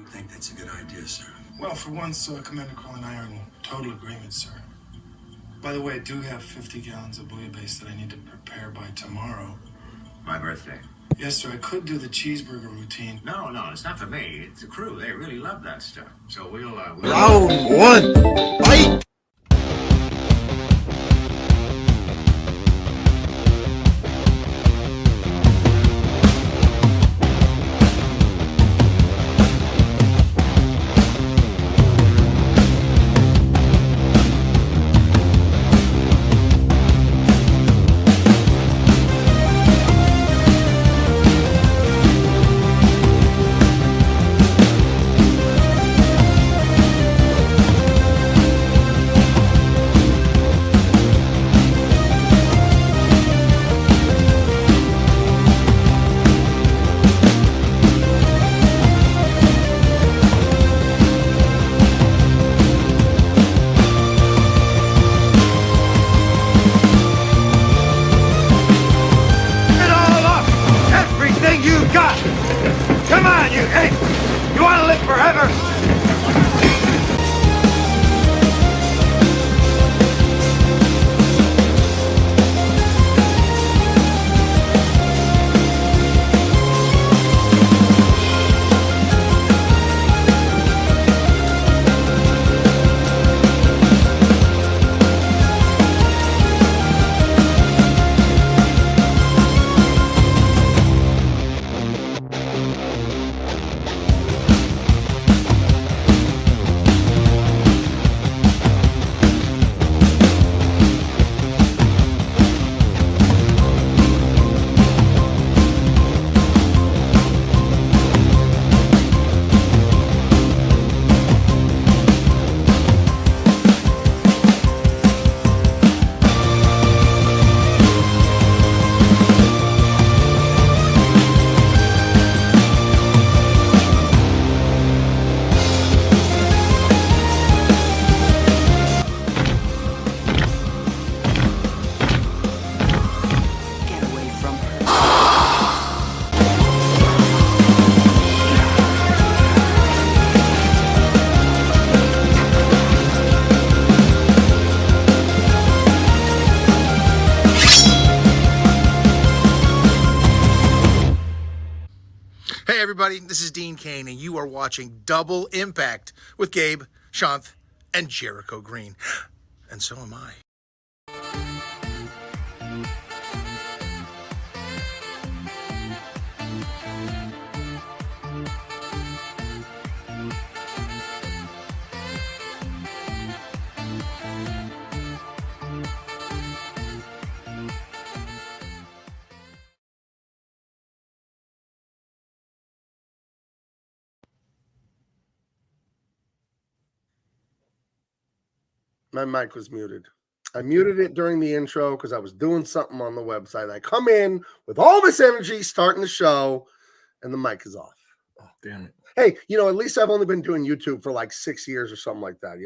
don't think that's a good idea, sir. Well, for once, Commander Cole and I are in total agreement, sir. By the way, I do have 50 gallons of bouillabaisse that I need to prepare by tomorrow. My birthday. Yes, sir. I could do the cheeseburger routine. No, it's not for me. It's the crew. They really love that stuff. So we'll Round one, fight! Hey everybody, this is Dean Cain, and you are watching Double Impact with Gabe, Shanth, and Jericho Green. And so am I. My mic was muted. I muted it during the intro because I was doing something on the website. I come in with all this energy starting the show, and the mic is off. Oh, damn it. Hey, at least I've only been doing YouTube for like 6 years or something like that,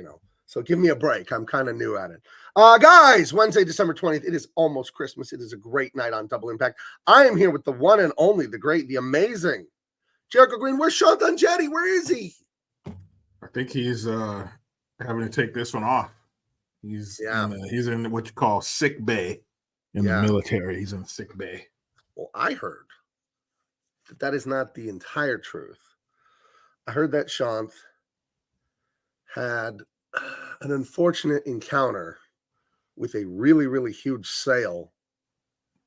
So give me a break. I'm kind of new at it. Guys, Wednesday, December 20th. It is almost Christmas. It is a great night on Double Impact. I am here with the one and only, the great, the amazing Jericho Green. Where's Sean Dungetti? Where is he? I think he's having to take this one off. He's in what you call sick bay in the military. He's in sick bay. Well, I heard that is not the entire truth. I heard that Shanth had an unfortunate encounter with a really, really huge sale,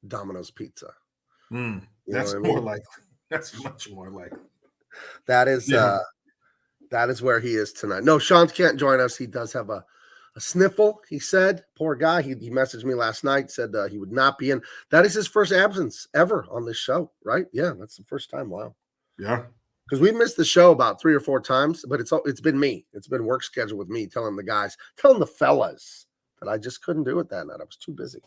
Domino's Pizza. That's more likely. That's much more likely. That is where he is tonight. No, Shanth can't join us. He does have a sniffle, he said. Poor guy. He messaged me last night, said he would not be in. That is his first absence ever on this show, right? Yeah, that's the first time. Wow. Yeah. Because we missed the show about 3 or 4 times, but it's been me. It's been work schedule with me telling the fellas that I just couldn't do it that night. I was too busy.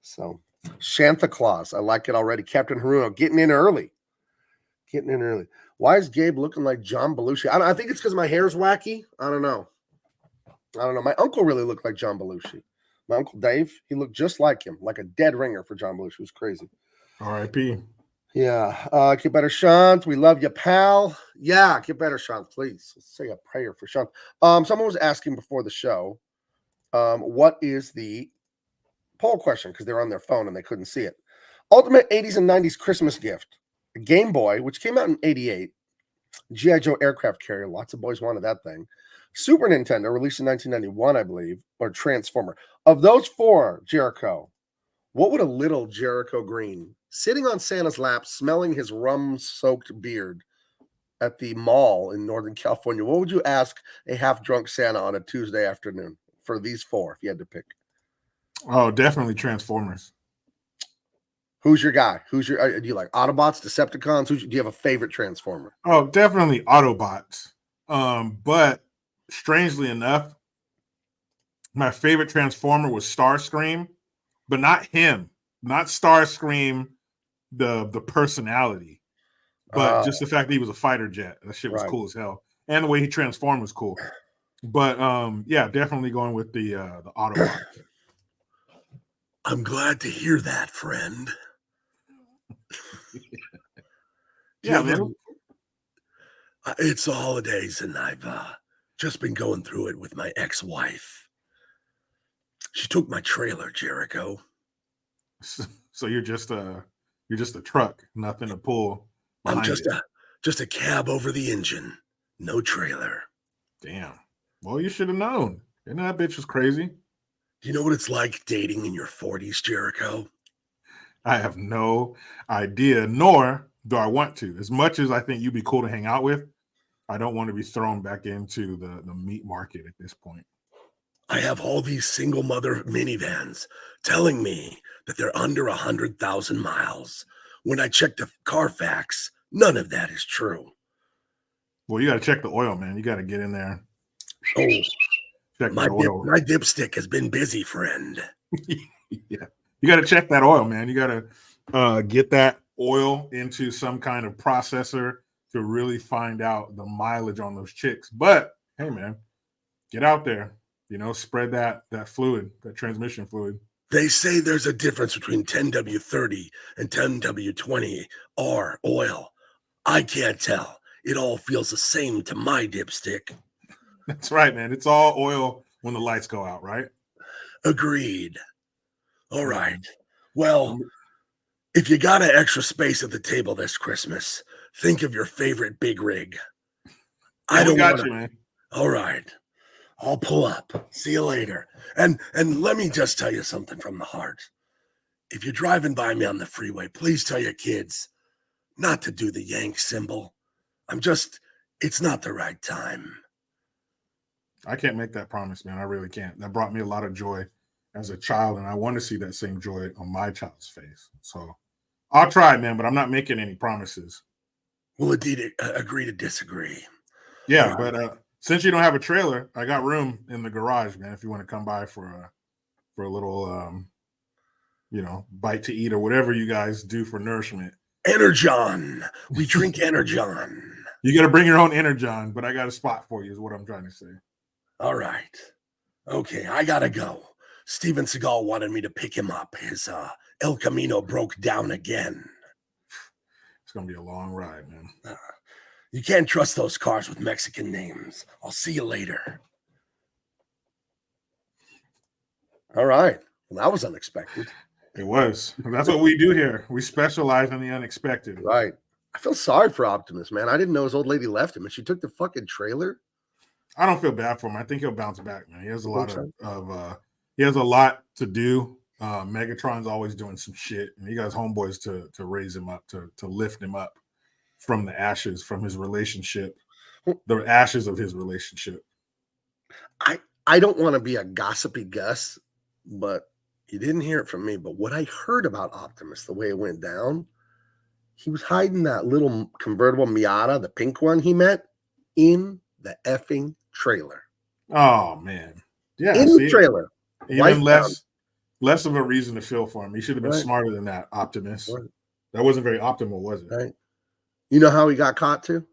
So Santa Claus, I like it already. Captain Haruno getting in early. Why is Gabe looking like John Belushi? I think it's because my hair's wacky. I don't know. My uncle really looked like John Belushi. My uncle Dave, he looked just like him, like a dead ringer for John Belushi. It was crazy. R.I.P. Yeah. Keep better, Shant. We love you, pal. Yeah, get better, Sean, please. Let's say a prayer for Sean. Someone was asking before the show, what is the poll question? Because they're on their phone and they couldn't see it. Ultimate 80s and 90s Christmas gift. A Game Boy, which came out in 88. G.I. Joe aircraft carrier. Lots of boys wanted that thing. Super Nintendo, released in 1991, I believe, or Transformer. Of those four, Jericho, what would a little Jericho Green, sitting on Santa's lap, smelling his rum-soaked beard at the mall in Northern California, what would you ask a half-drunk Santa on a Tuesday afternoon for these four, if you had to pick? Oh, definitely Transformers. Who's your guy? Do you like Autobots, Decepticons? Do you have a favorite Transformer? Oh, definitely Autobots. But strangely enough, my favorite Transformer was Starscream, but not him, not Starscream, the personality, but just the fact that he was a fighter jet. That shit was cool as hell, and the way he transformed was cool. But yeah, definitely going with the Autobots. I'm glad to hear that, friend. Yeah, man. It's the holidays, and I've just been going through it with my ex-wife. She took my trailer, Jericho. So you're just a truck, nothing to pull. I'm just a cab over the engine, no trailer. Damn. Well, you should have known. You know that bitch was crazy. Do you know what it's like dating in your 40s, Jericho? I have no idea, nor do I want to. As much as I think you'd be cool to hang out with, I don't want to be thrown back into the meat market at this point. I have all these single mother minivans telling me that they're under 100,000 miles. When I check the Carfax, none of that is true. Well, you got to check the oil, man. You got to get in there. Oh, check my dipstick has been busy, friend. Yeah. You got to check that oil, man. You got to get that oil into some kind of processor to really find out the mileage on those chicks. But hey, man, get out there, spread that fluid, that transmission fluid. They say there's a difference between 10W30 and 10W20R oil. I can't tell. It all feels the same to my dipstick. That's right, man. It's all oil when the lights go out, right? Agreed. All right. Well, if you got an extra space at the table this Christmas, think of your favorite big rig. I don't got you, man. All right. I'll pull up. See you later. And let me just tell you something from the heart. If you're driving by me on the freeway, please tell your kids not to do the yank symbol. It's not the right time. I can't make that promise, man. I really can't. That brought me a lot of joy as a child, and I want to see that same joy on my child's face. So I'll try, man, but I'm not making any promises. We'll indeed agree to disagree. Yeah, but since you don't have a trailer, I got room in the garage, man. If you want to come by for a little, bite to eat or whatever you guys do for nourishment. Energon. We drink Energon. You got to bring your own Energon, but I got a spot for you is what I'm trying to say. All right. Okay, I got to go. Steven Seagal wanted me to pick him up. His El Camino broke down again. It's going to be a long ride, man. You can't trust those cars with Mexican names. I'll see you later. All right. Well, that was unexpected. It was. That's what we do here. We specialize in the unexpected. Right. I feel sorry for Optimus, man. I didn't know his old lady left him, and she took the fucking trailer. I don't feel bad for him. I think he'll bounce back, man. He has a lot he has a lot to do. Megatron's always doing some shit, and he got his homeboys to raise him up, to lift him up from the ashes, from his relationship, the ashes of his relationship. I don't want to be a gossipy Gus, but you didn't hear it from me. But what I heard about Optimus, the way it went down, he was hiding that little convertible Miata, the pink one he met, in the effing trailer. Oh, man. Yeah. In the trailer. Even less of a reason to feel for him. He should have been smarter than that, Optimus. Right. That wasn't very optimal, was it? Right. You know how he got caught too?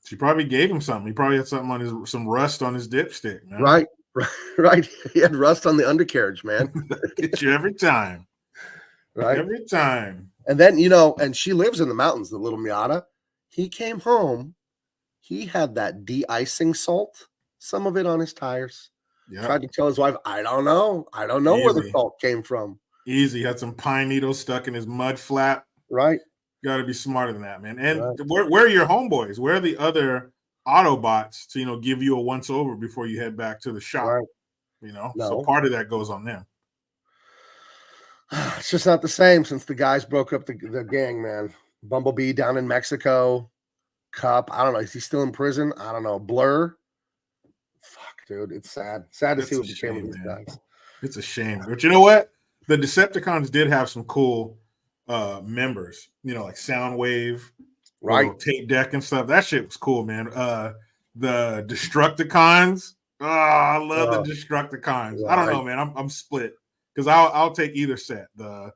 She probably gave him something. He probably had something on some rust on his dipstick, man. Right. He had rust on the undercarriage, man. Get you every time. Right. Every time. And then, and she lives in the mountains, the little Miata. He came home. He had that de-icing salt, some of it on his tires. Yeah. Tried to tell his wife, I don't know. I don't know where the salt came from. Easy. Had some pine needles stuck in his mud flap. Right. Got to be smarter than that, man. And where are your homeboys? Where are the other Autobots to, give you a once over before you head back to the shop? Right. So part of that goes on them. It's just not the same since the guys broke up the gang, man. Bumblebee down in Mexico. Cup, I don't know. Is he still in prison? I don't know. Blur. Fuck, dude. It's sad. Sad to see what became of these guys. It's a shame. But you know what? The Decepticons did have some cool members, like Soundwave, right? Tape deck and stuff. That shit was cool, man. The Destructicons. Oh, I love the Destructicons. Right. I don't know, man. I'm split because I'll take either set. The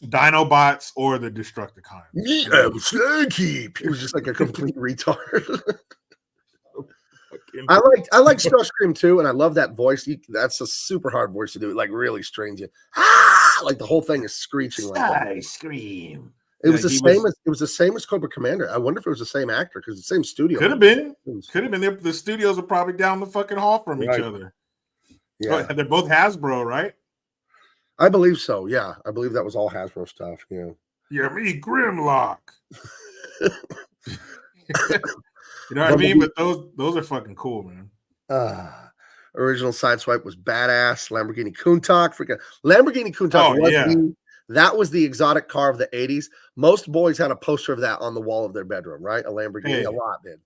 Dinobots or the Destructicons. Yeah, Snakeheap. He was just like a complete retard. I like Starscream too, and I love that voice. That's a super hard voice to do. It like really strains you. Like the whole thing is screeching like Starscream. It was the same as Cobra Commander. I wonder if it was the same actor because the same studio. Could have been. The studios are probably down the fucking hall from each other. Yeah, they're both Hasbro, right? I believe so. Yeah, I believe that was all Hasbro stuff. Yeah. Yeah, me Grimlock. You know what I mean? But those are fucking cool, man. Original Sideswipe was badass. Lamborghini Countach, freaking Lamborghini Countach. That was the exotic car of the 80s. Most boys had a poster of that on the wall of their bedroom, right? A Lamborghini, a lot did.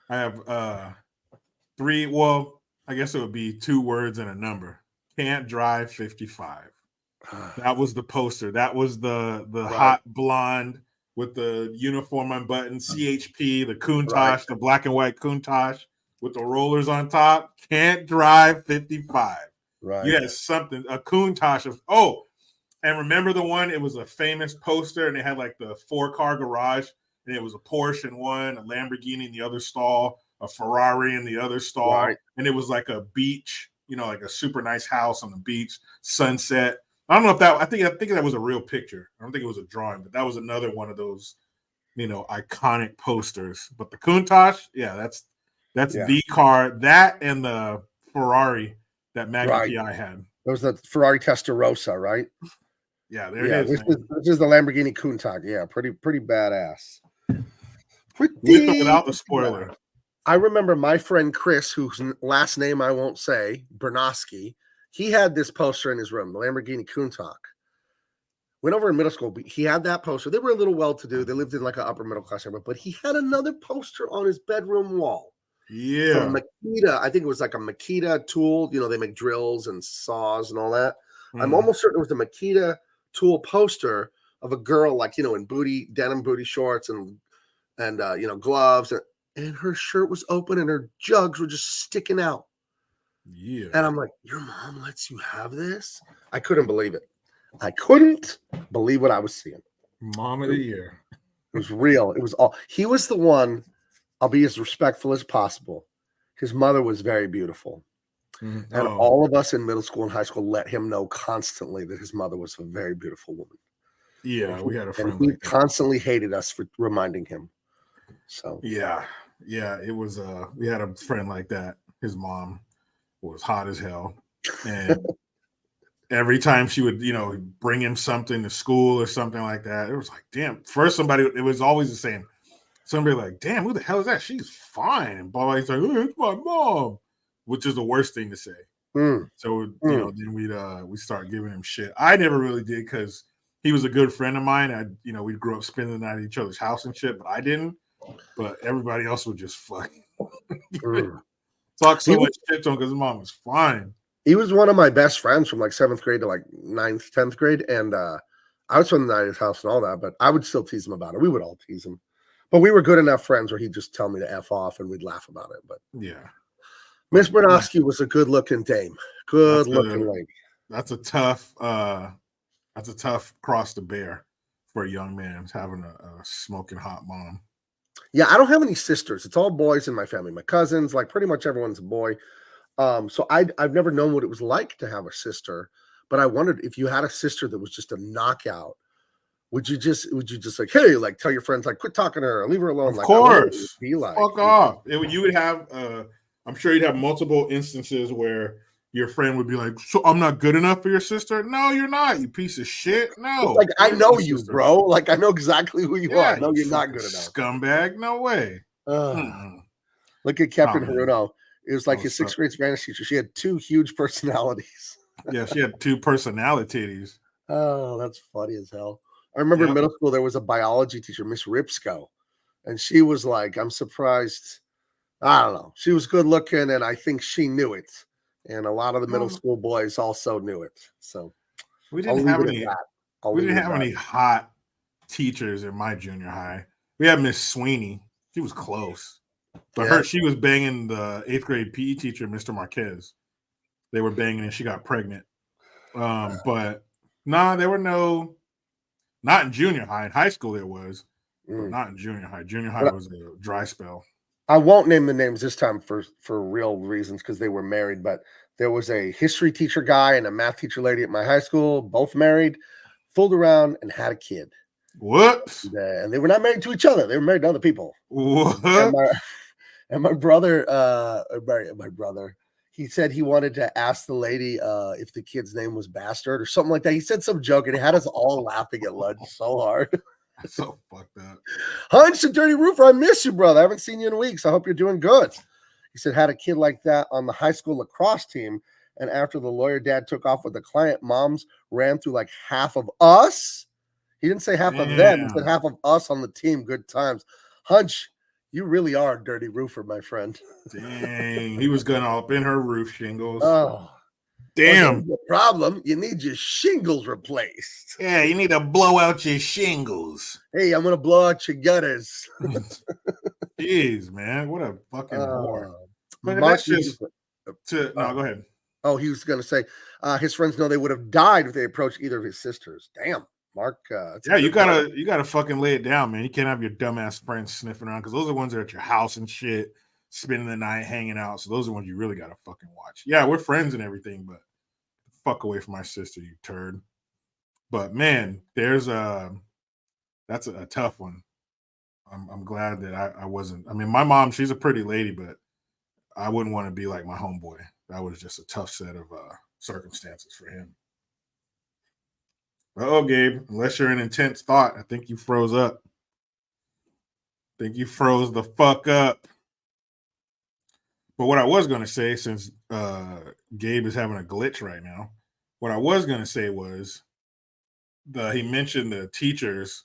I have 3. Well, I guess it would be 2 words and a number. Can't drive 55. That was the poster. That was the hot blonde with the uniform unbuttoned, CHP, the Countach, the black and white Countach with the rollers on top. Can't drive 55. Right. You had something, a Countach of, and remember the one, it was a famous poster and it had like the 4-car garage and it was a Porsche in one, a Lamborghini in the other stall, a Ferrari in the other stall. Right. And it was like a beach, like a super nice house on the beach, sunset. I don't know if I think that was a real picture. I don't think it was a drawing, but that was another one of those, iconic posters. But the Countach, that's the car. That and the Ferrari that Maggie PI had. That was the Ferrari Testarossa, right? Yeah, there it is. This is the Lamborghini Countach. Yeah, pretty badass. With or without the spoiler. I remember my friend Chris, whose last name I won't say, Bernosky. He had this poster in his room, the Lamborghini Countach. Went over in middle school, but he had that poster. They were a little well-to-do. They lived in like an upper middle class area, but he had another poster on his bedroom wall. Yeah. From Makita. I think it was like a Makita tool. They make drills and saws and all that. I'm almost certain it was the Makita tool poster of a girl like, in denim booty shorts and gloves. And her shirt was open and her jugs were just sticking out. Yeah. And I'm like, your mom lets you have this? I couldn't believe it. I couldn't believe what I was seeing. Mom of the year. It was real. It was all. He was the one. I'll be as respectful as possible. His mother was very beautiful. And all of us in middle school and high school let him know constantly that his mother was a very beautiful woman. Yeah, we had a friend. And he constantly hated us for reminding him. So yeah, it was. We had a friend like that. His mom was hot as hell, and every time she would, bring him something to school or something like that, it was like, damn. First, it was always the same. Somebody like, damn, who the hell is that? She's fine. And Bobby's like, oh, it's my mom, which is the worst thing to say. So then we'd start giving him shit. I never really did because he was a good friend of mine. We grew up spending the night at each other's house and shit, but I didn't. But everybody else would just fucking talk so much shit to him because his mom was fine. He was one of my best friends from like 7th grade to like 9th, 10th grade. And I would spend the night at his house and all that, but I would still tease him about it. We would all tease him. But we were good enough friends where he'd just tell me to F off and we'd laugh about it. But yeah. Miss Bernosky was a good looking dame. Good looking lady. That's a tough cross to bear for a young man having a smoking hot mom. Yeah, I don't have any sisters. It's all boys in my family. My cousins, like pretty much everyone's a boy. So I've never known what it was like to have a sister, but I wondered if you had a sister that was just a knockout. would you just like, hey, like tell your friends like quit talking to her, leave her alone? Of Like, I wonder what it would course, be like. fuck off. You would have. I'm sure you'd have multiple instances where your friend would be like, "So I'm not good enough for your sister." No, you're not. You piece of shit. It's No, like I where's know my you, sister? bro. Like I know exactly who you are. No, you you're not fucking good enough. scumbag. No way. Look at Captain man. Haruno. It was like Oh, his sixth grade Spanish teacher. She had 2 huge personalities. Yeah, she had 2 personalities. Oh, that's funny as hell. I remember in Yep. middle school there was a biology teacher, Miss Ripsco, and she was like, I'm surprised. I don't know. She was good looking, and I think she knew it. And a lot of the middle school boys also knew it. So We I'll didn't leave have it at any. that. We didn't have any hot teachers in my junior high. We had Miss Sweeney. She was close, but she was banging the 8th grade PE teacher, Mr. Marquez. They were banging, and she got pregnant. But nah, there were no. Not in junior high. In high school, there was, but not in junior high. Junior high was a dry spell. I won't name the names this time for real reasons because they were married, but there was a history teacher guy and a math teacher lady at my high school, both married, fooled around, and had a kid. What? And they were not married to each other. They were married to other people. What? And my brother, my brother, he said he wanted to ask the lady if the kid's name was Bastard or something like that. He said some joke and it had us all laughing at lunch so hard. So fucked up. Hunch, the dirty roofer, I miss you, brother. I haven't seen you in weeks. I hope you're doing good. He said, had a kid like that on the high school lacrosse team. And after the lawyer dad took off with the client, moms ran through like half of us. He didn't say half of them. He said half of us on the team. Good times. Hunch, you really are a dirty roofer, my friend. Dang. He was going up in her roof shingles. Oh. Damn. Well, the problem, you need your shingles replaced. Yeah, you need to blow out your shingles. Hey, I'm going to blow out your gutters. Jeez, man. What a fucking whore. But Mark, that's just no, go ahead. Oh, he was going to say his friends know they would have died if they approached either of his sisters. Damn, Mark. Yeah, you gotta fucking lay it down, man. You can't have your dumbass friends sniffing around because those are the ones that are at your house and shit, spending the night hanging out. So those are the ones you really gotta fucking watch. Yeah, we're friends and everything, but fuck away from my sister, you turd. But man, that's a tough one. I'm glad that I wasn't. I mean, my mom, she's a pretty lady, but I wouldn't want to be like my homeboy. That was just a tough set of circumstances for him. Oh, Gabe, unless you're in intense thought, I think you froze up. I think you froze the fuck up. But what I was going to say, since Gabe is having a glitch right now, what I was going to say was he mentioned the teachers.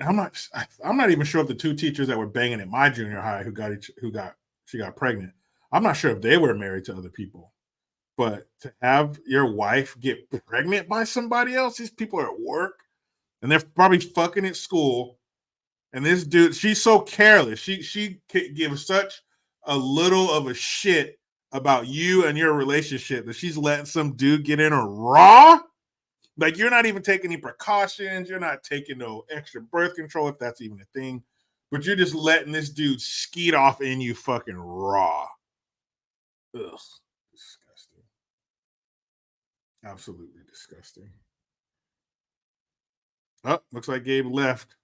I'm not even sure if the 2 teachers that were banging at my junior high she got pregnant. I'm not sure if they were married to other people. But to have your wife get pregnant by somebody else, these people are at work and they're probably fucking at school. And this dude, she's so careless. She gives such a little of a shit about you and your relationship that she's letting some dude get in her raw. Like, you're not even taking any precautions. You're not taking no extra birth control, if that's even a thing. But you're just letting this dude skeet off in you fucking raw. Ugh. Disgusting. Absolutely disgusting. Oh, looks like Gabe left.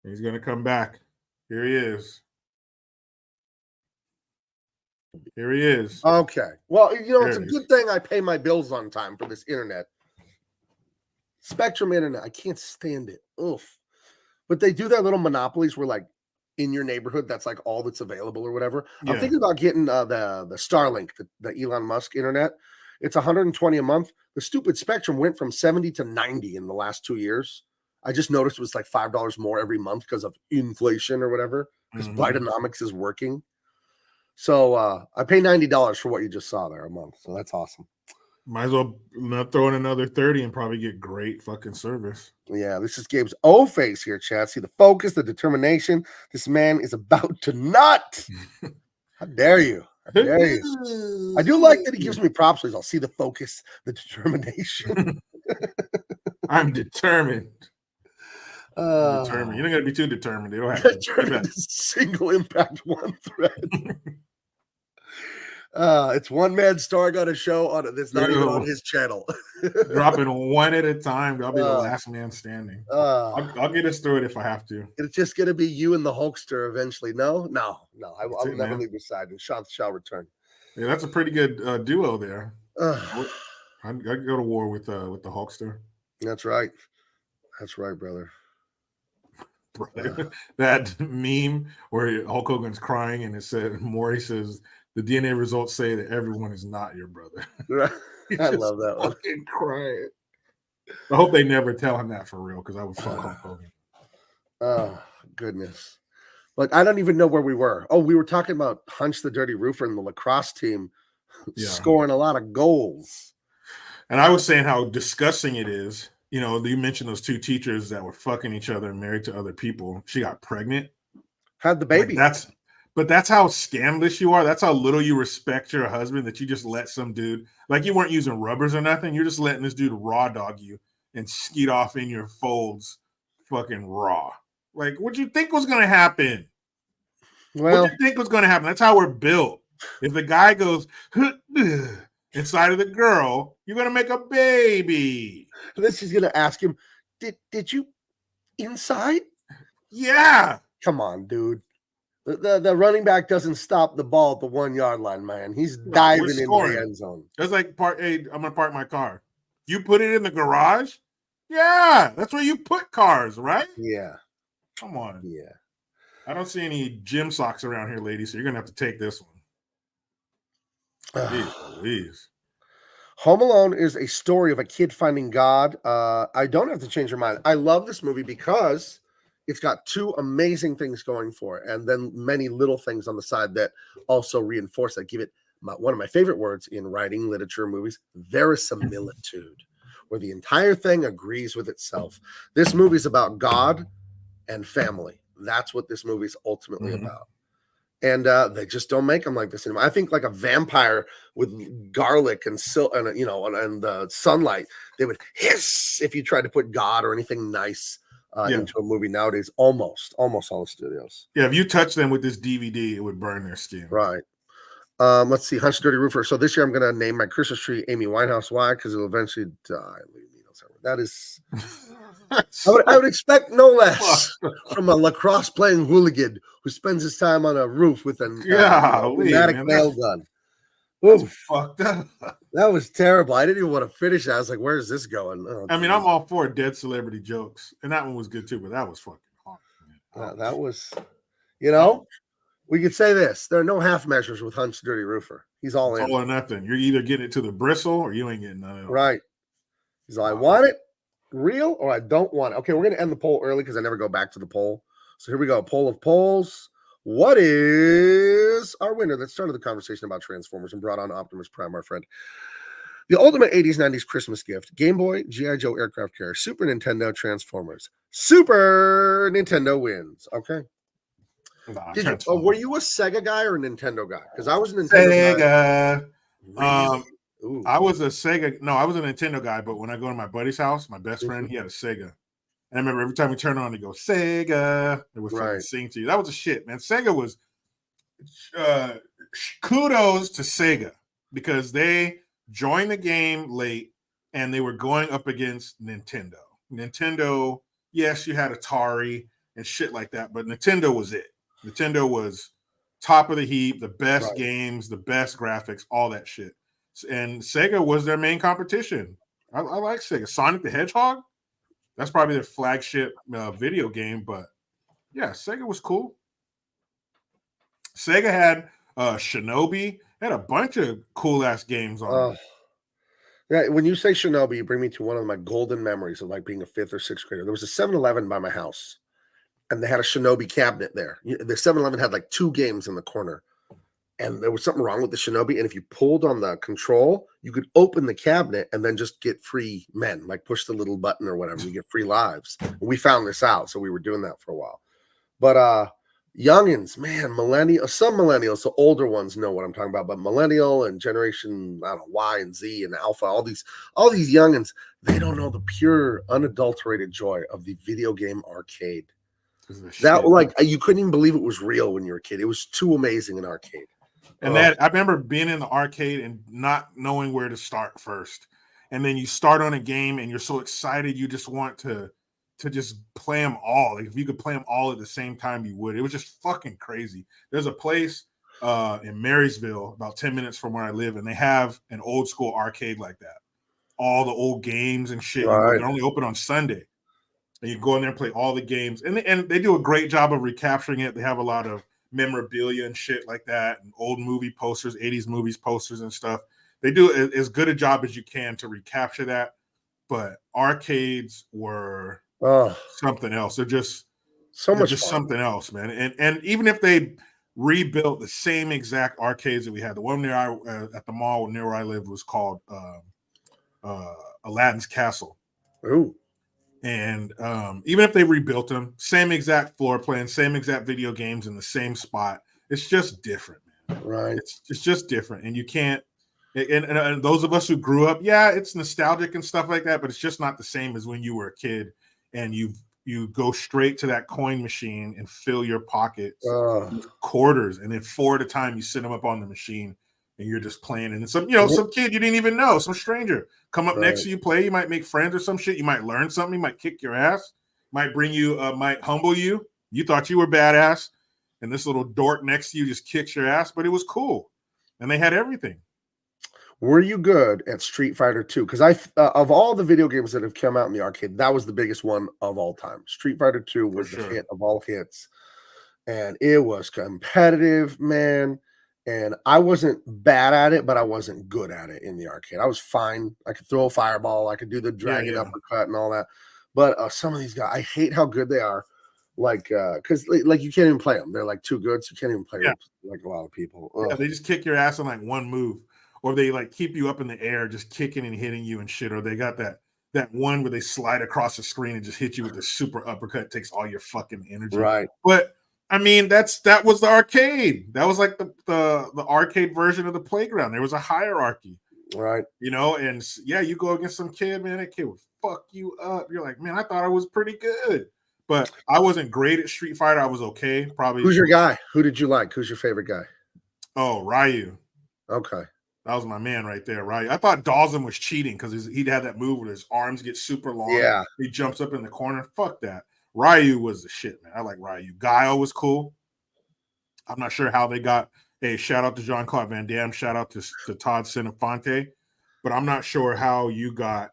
He's going to come back. Here he is. Here he is. Okay. Well, it's a good thing I pay my bills on time for this internet. Spectrum internet. I can't stand it. Oof. But they do their little monopolies where, like, in your neighborhood, that's like all that's available or whatever. Yeah. I'm thinking about getting the Starlink, the Elon Musk internet. It's $120 a month. The stupid Spectrum went from 70 to 90 in the last 2 years. I just noticed it was like $5 more every month because of inflation or whatever, because Bidenomics is working. So I pay $90 for what you just saw there a month. So that's awesome. Might as well not throw in another 30 and probably get great fucking service. Yeah, this is Gabe's O-face here, chat. See the focus, the determination. This man is about to nut. How dare you? How dare you? I do like that he gives me props. I'll see the focus, the determination. I'm determined. Determined. You don't got to be too determined. You don't have to. Single impact, one thread. It's one man starring on a show on it that's not even on his channel. Dropping one at a time. I'll be the last man standing. I'll get us through it if I have to. It's just gonna be you and the Hulkster eventually. No. I'll never leave your side, and Sean shall return. Yeah, that's a pretty good duo there. I'd go to war with the Hulkster. That's right. That's right, brother. That meme where Hulk Hogan's crying and it said Maury says the DNA results say that everyone is not your brother. I love that one. Fucking crying. I hope they never tell him that for real because I would fuck Hulk Hogan. Oh goodness. Like I don't even know where we were. Oh, we were talking about Hunch the Dirty Roofer and the lacrosse team scoring a lot of goals. And I was saying how disgusting it is. You know, you mentioned those two teachers that were fucking each other and married to other people. She got pregnant. Had the baby. But that's how scandalous you are. That's how little you respect your husband that you just let some dude, like you weren't using rubbers or nothing. You're just letting this dude raw dog you and skeet off in your folds fucking raw. Like, what'd you think was going to happen? Well, what'd you think was going to happen? That's how we're built. If the guy goes inside of the girl, you're going to make a baby. And then she's going to ask him, did you inside? Yeah. Come on, dude. The running back doesn't stop the ball at the 1 yard line, man. He's diving into the end zone. That's like I'm gonna park my car. You put it in the garage? Yeah, that's where you put cars, right? Yeah. Come on. Yeah. I don't see any gym socks around here, ladies, so you're gonna have to take this one. Please. Home Alone is a story of a kid finding God. I don't have to change your mind. I love this movie because it's got two amazing things going for it, and then many little things on the side that also reinforce that. Give it one of my favorite words in writing, literature, movies, verisimilitude, where the entire thing agrees with itself. This movie is about God and family. That's what this movie is ultimately about. And they just don't make them like this anymore. I think like a vampire with garlic and sunlight, they would hiss if you tried to put God or anything nice into a movie nowadays. Almost all the studios. Yeah, if you touch them with this DVD, it would burn their skin. Right. Let's see. Hunch the Dirty Roofer. So this year I'm going to name my Christmas tree Amy Winehouse. Why? Because it'll eventually die. That is... I would expect no less from a lacrosse playing hooligan who spends his time on a roof with an automatic nail gun. That's fucked up. That was terrible. I didn't even want to finish that. I was like, where's this going? I mean, I'm all for dead celebrity jokes, and that one was good too, but that was fucking hard. That was, we could say this. There are no half measures with Hunch the Dirty Roofer. He's all in. All or nothing. You're either getting it to the bristle or you ain't getting none of it. Right. He's like, I want it real or I don't want it. Okay, we're going to end the poll early because I never go back to the poll. So here we go. Poll of polls. What is our winner that started the conversation about Transformers and brought on Optimus Prime, our friend? The ultimate 80s, 90s Christmas gift. Game Boy, G.I. Joe aircraft carrier, Super Nintendo, Transformers. Super Nintendo wins. Okay. Were you a Sega guy or a Nintendo guy? Because I was a Nintendo guy. Really? I was a Sega. No, I was a Nintendo guy, but when I go to my buddy's house, my best friend, he had a Sega. And I remember every time we turned on, he go, Sega. It would fucking sing to you. That was a shit, man. Sega was kudos to Sega because they joined the game late and they were going up against Nintendo. Nintendo, yes, you had Atari and shit like that, but Nintendo was it. Nintendo was top of the heap, the best games, the best graphics, all that shit. And Sega was their main competition. I like Sega. Sonic the Hedgehog, that's probably their flagship video game. But yeah, Sega was cool. Sega had Shinobi, had a bunch of cool ass games on it. Yeah, when you say Shinobi, you bring me to one of my golden memories of like being a 5th or 6th grader. There was a 7-Eleven by my house, and they had a Shinobi cabinet there. The 7-Eleven had like 2 games in the corner. And there was something wrong with the Shinobi. And if you pulled on the control, you could open the cabinet and then just get free men, like push the little button or whatever, you get free lives. And we found this out. So we were doing that for a while. But youngins, man, some millennials, the older ones know what I'm talking about, but millennial and generation, I don't know, Y and Z and Alpha, all these youngins, they don't know the pure, unadulterated joy of the video game arcade. That, like, you couldn't even believe it was real when you were a kid. It was too amazing in arcade. And that I remember being in the arcade and not knowing where to start first. And then you start on a game and you're so excited you just want to just play them all. Like if you could play them all at the same time, you would. It was just fucking crazy. There's a place in Marysville, about 10 minutes from where I live, and they have an old school arcade like that. All the old games and shit. Right. They're only open on Sunday. And you go in there and play all the games. And they do a great job of recapturing it. They have a lot of memorabilia and shit like that, and old movie posters, 80s movies posters and stuff. They do as good a job as you can to recapture that. But arcades were something else. They're just fun. Something else, man. And even if they rebuilt the same exact arcades that we had, the one near at the mall near where I lived was called Aladdin's Castle. Ooh. And even if they rebuilt them, same exact floor plan, same exact video games in the same spot, it's just different, man. Right. It's just different. And you can't, and those of us who grew up, yeah, it's nostalgic and stuff like that, but it's just not the same as when you were a kid and you go straight to that coin machine and fill your pockets with quarters, and then 4 at a time you sit them up on the machine and you're just playing. And some kid you didn't even know, some stranger come up next to you, play. You might make friends or some shit. You might learn something. You might kick your ass. Might bring you, might humble you. You thought you were badass, and this little dork next to you just kicks your ass. But it was cool, and they had everything. Were you good at Street Fighter 2? Because of all the video games that have come out in the arcade, that was the biggest one of all time. Street Fighter 2 was the hit of all hits, and it was competitive, man. And I wasn't bad at it, but I wasn't good at it in the arcade. I was fine. I could throw a fireball. I could do the dragon uppercut and all that. But some of these guys, I hate how good they are. Like, because like you can't even play them. They're like too good, so you can't even play them like a lot of people. Yeah, they just kick your ass on like one move, or they like keep you up in the air, just kicking and hitting you and shit. Or they got that one where they slide across the screen and just hit you with the super uppercut, takes all your fucking energy. Right. But I mean, that was the arcade. That was like the arcade version of the playground. There was a hierarchy, right? And yeah, you go against some kid, man. That kid would fuck you up. You're like, man, I thought I was pretty good, but I wasn't great at Street Fighter. I was okay, probably. Who's your guy? Who did you like? Who's your favorite guy? Oh, Ryu. Okay, that was my man right there, Ryu. I thought Dawson was cheating because he'd had that move where his arms get super long. Yeah, he jumps up in the corner. Fuck that. Ryu was the shit, man. I like Ryu. Guile was cool. I'm not sure how they got. Hey, shout out to Jean-Claude Van Damme. Shout out to Todd Cinefonte. But I'm not sure how you got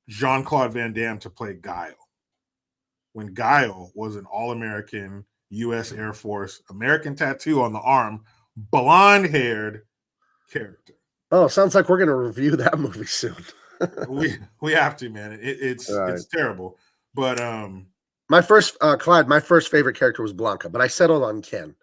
Jean-Claude Van Damme to play Guile when Guile was an all-American U.S. Air Force, American tattoo on the arm, blonde-haired character. Oh, sounds like we're going to review that movie soon. we have to, man. It's terrible. But my first Clyde, my first favorite character was Blanca, but I settled on Ken.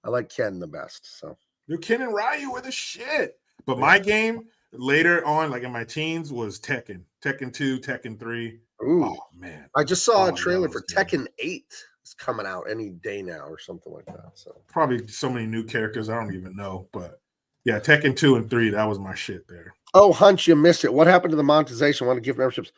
I like Ken the best. So Ken and Ryu were the shit. But my game later on, like in my teens, was Tekken. Tekken 2, Tekken 3. Ooh. Oh man. I just saw a trailer for Tekken 8. It's coming out any day now or something like that. So probably so many new characters, I don't even know. But yeah, Tekken 2 and 3, that was my shit there. Oh, Hunch, you missed it. What happened to the monetization? Want to give memberships?